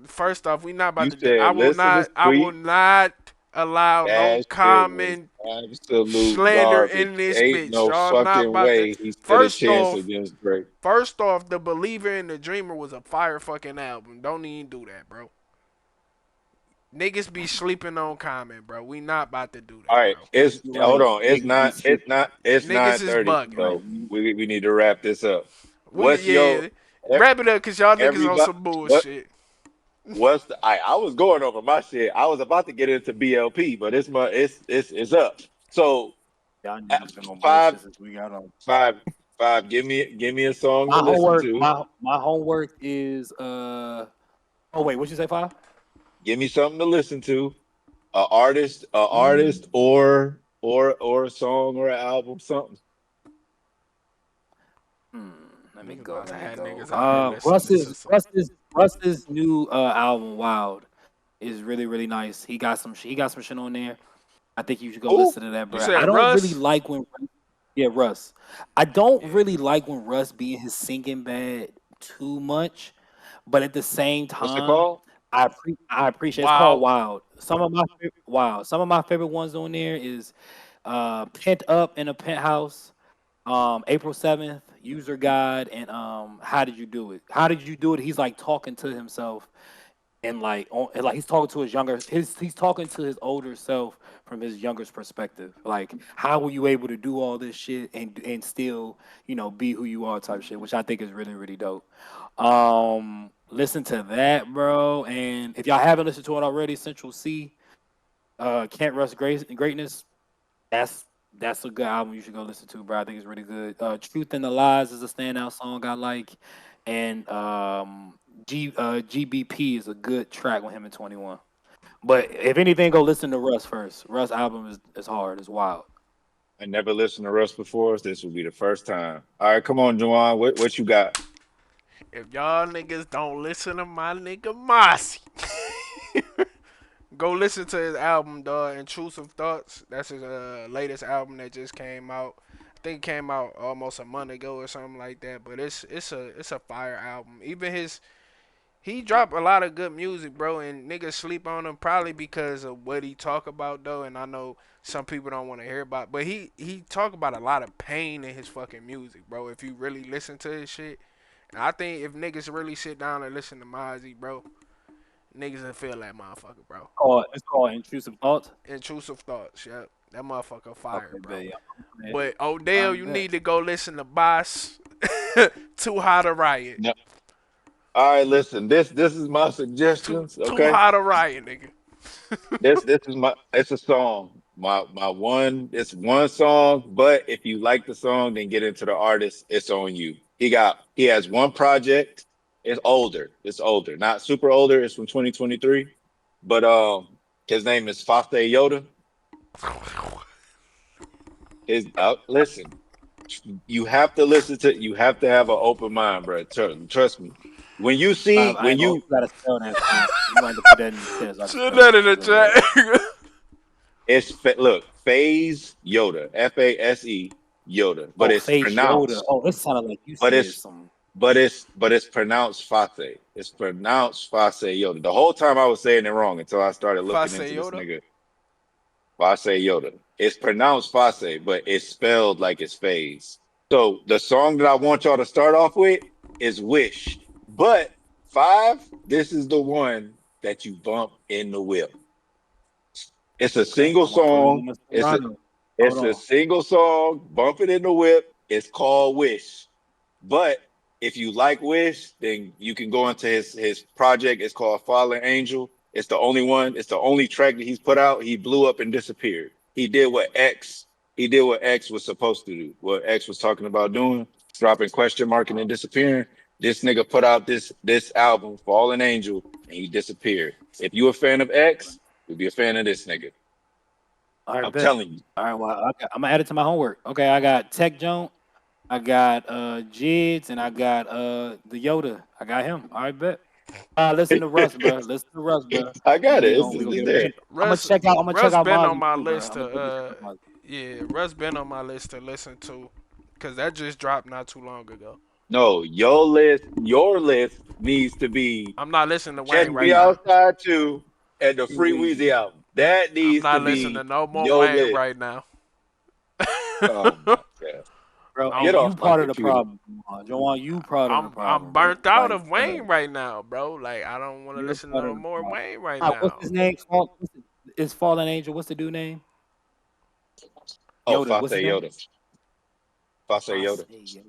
First off, we not You about to. I said will listen to not. I will Sweet. not allow no That shit was common absolute slander garbage. in this Ain't bitch. no Y'all not fucking about to. way he stood a First chance off, against Drake. first off, the Believer and the Dreamer was a fire fucking album. Don't even do that, bro. Niggas be sleeping on Common, bro. We not about to do All that, right, bro. it's you're hold right. on. Niggas be sleeping. It's Niggas nine is thirty. You're bugging. right. So we need to wrap this up. We What's your yeah. Wrap it up, cause y'all niggas on everybody? some What bullshit. what's the? I was going over my shit. I was about to get into BLP, but it's up. So Y'all uh, niggas been on five bullshit since we got on. five five. Give me a song to listen to. My homework is oh wait, what you say, five? Give me something to listen to. A Mm, artist, or a song or an album, something. hmm, let me Niggas go. about to Let me have go. niggas out here listening to some. Russ's new album Wild is really really nice. He got some shit on there. I think you should go Who? listen to that, You bro. said I don't really Russ? like when yeah Russ. I don't Yeah. really like when Russ be in his singing bad too much, but at the same What's it time, called? I appreciate. It's called Wow. Wild. Some of my favorite ones on there is Pent Up in a Penthouse, April 7th, User Guide, and How Did You Do It? How Did You Do It? He's like talking to himself and like he's talking to he's talking to his older self from his younger's perspective. Like, how were you able to do all this shit and still, be who you are type shit, which I think is really, really dope. Listen to that, bro. And if y'all haven't listened to it already, Central C, Can't Rush Greatness, that's that's a good album you should go listen to, bro. I think it's really good. Truth and the Lies is a standout song I like, and GBP is a good track with him in 21. But if anything, go listen to Russ first. Russ album is hard, it's wild. I never listened to Russ before. So this will be the first time. All right, come on, Juwan. What you got? If y'all niggas don't listen to my nigga Mossy, go listen to his album, dog. Intrusive Thoughts. That's his latest album that just came out. I think it came out almost a month ago or something like that. But it's a fire album. Even he dropped a lot of good music, bro, and niggas sleep on him probably because of what he talk about though. And I know some people don't want to hear about, but he talk about a lot of pain in his fucking music, bro. If you really listen to his shit, and I think if niggas really sit down and listen to Mozzie, bro, niggas will feel that motherfucker, bro. It's called Intrusive Thoughts. Intrusive Thoughts, yep. That motherfucker fire, Okay, bet. bro. Yeah. But I Odell, you bet. need to go listen to Boss. Too Hot to Riot. No. All right, listen. This is my suggestions. Too Okay, Hot to Riot, nigga. this is my. It's a song. My one. It's one song. But if you like the song, then get into the artist. It's on you. He has one project. It's older. It's older. Not super older. It's from 2023. But his name is Fafe Yoda. His listen. You have to listen to. You have to have an open mind, bro. Trust me. When you see, I when ain't gonna. you You gotta spell that for me. You might have to put that in the chat so I can Shit spell it. that in the Real rap. chat. look, Phase Yoda, Fase Yoda, but Oh, it's Face Yoda. pronounced, Oh, it sounded like you but said it's some. but it's pronounced Fate. It's pronounced Fase Yoda. The whole time I was saying it wrong until I started If I looking say into this Yoda, nigga. Fase Yoda. It's pronounced Fase, but it's spelled like it's Phase. So the song that I want y'all to start off with is Wish. But five, this is the one that you bump in the whip. It's a Okay, single I'm gonna put it song. in the Serato. Hold It's a on. single song. Bump it in the whip. It's called Wish. But if you like Wish, then you can go into his project. It's called Fallen Angel. It's the only one. It's the only track that he's put out. He blew up and disappeared. He did what X was supposed to do. What X was talking about doing, dropping question mark and then disappearing. This nigga put out this album, Fallen Angel, and he disappeared. If you a fan of X, you'll be a fan of this nigga. All right, I'm bet. telling you. All right, well, I'm gonna add it to my homework. Okay, I got Tech Jones, I got Jids, and I got the Yoda. I got him. All right, bet. Listen to Russ, bro. Listen to Russ, bro. I And got it. we gonna It's get ready. there. And I'm gonna check Russ out been on Mozzie my too, bro. list I'm to gonna definitely check out Mozzie. yeah, Russ been on my list to listen to, cause that just dropped not too long ago. No, your list needs to be I'm not listening to Check Wayne right Me Weezy. now. Outside too and the Free Weezy. Weezy album. That I'm needs to not listening to be no more your Wayne list. right now. Oh my god. Bro, Get I'm you off my part of the computer. problem, Jawan. You part of the I'm problem, bro. burnt out Like, of Wayne right now, bro. Like I don't want to you're listen to part no of the more problem. Wayne right What's now. his name? It's Fallen Angel. What's the dude name? Oh, Yoda. Fase What's his name? Yoda. Fase I Yoda. say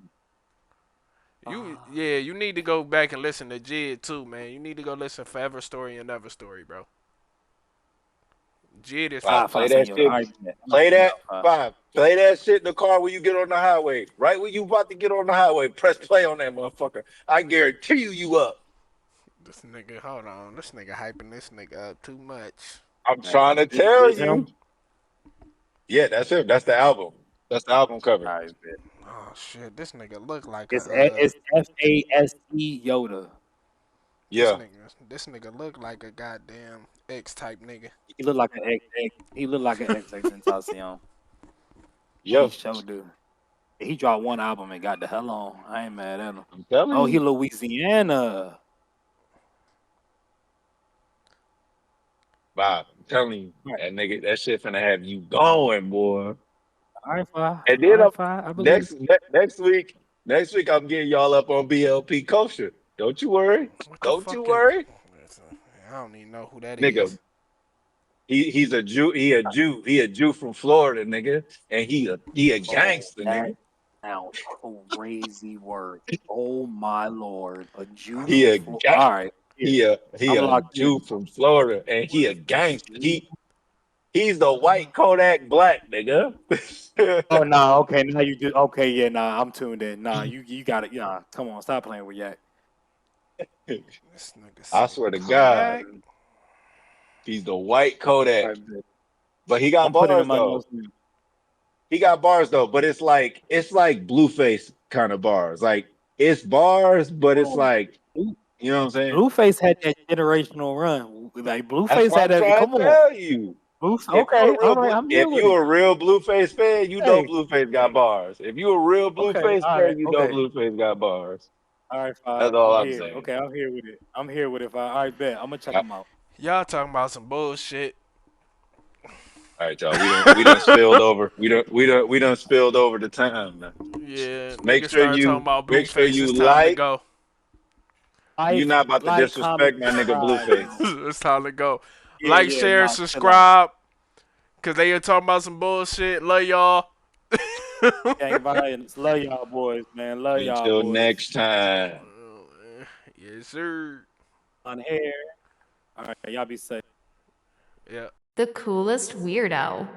Yoda. You need to go back and listen to Jid too, man. You need to go listen Forever Story and Never Story, bro. Jid is Five. fire. Play I say that Yoda. All shit. right, bet. I'm gonna Play check it that. out. Five. Five. Play that shit in the car when you get on the highway. Right when you about to get on the highway, press play on that motherfucker. I guarantee you up. This nigga, hold on. This nigga hyping this nigga up too much. I'm All right. trying to Is tell this you. him? Yeah, that's him. That's the album. That's the album cover. All right, bet. Oh shit, this nigga look like It's FASE Yoda. Yeah. this nigga look like a goddamn X type nigga. He look like an X. He look like an XX Tentacion. He Yeah. showed do. He dropped one album and got the hell on. I ain't mad at him. I'm telling Oh, he you. Louisiana. Bob, I'm telling you. All right. That nigga, that shit finna have you going, boy. All right, fine. And All then right, fine. I believe it. next week I'm getting y'all up on BLP culture. Don't you worry. What the Don't you fuck is? worry. I don't even know who that Nigga, is. he's a Jew, he a Jew from Florida, nigga. And he a Oh, gangster, that nigga. sounds crazy word. Oh my lord. A Jew He from a Florida. ga- All right. Yeah. he I'm a locked in. Jew from Florida and he a A gangster. Jew? He's the white Kodak black, nigga. Oh nah, okay, now you do okay, yeah, nah, I'm tuned in. Nah, you got it. Yeah, come on, stop playing with Yak. This nigga I said swear to God, Kodak. he's the white All Kodak. right, bet. But he got I'm putting in bars my though. notes now. He got bars though, but it's like Blueface kind of bars. Like it's bars, but it's Hold on. like Blue- you know what I'm saying. Blueface had that generational run. Like That's Blueface what had I'm that. trying Come to on, tell you. Okay, all right, I'm here If with you it. a real Blueface fan, you know Hey, Blueface got bars. If you a real okay, Blueface all right, fan, you know okay, Blueface got bars. all right, That's fine. all I'm I'm here. saying. Okay, I'm here with it. I'm here with it. Fine. All right, bet. I'm gonna check All them out. Y'all talking about some bullshit. right, y'all. We done spilled over. We done spilled over the time. Now. Yeah, Make niggas sure started talking you about make sure Blueface. It's you time to like. go. You're not about to Comment, disrespect my nigga subscribe, Blueface. man. It's time to go. Yeah, Like, yeah, share, nah, chill out. subscribe. Cause they are talking about some bullshit. Love y'all. Gang violence. Love y'all boys, man. Love y'all Until boys. next time. Yes, sir. On hair. All right, y'all be safe. Yeah. The coolest weirdo.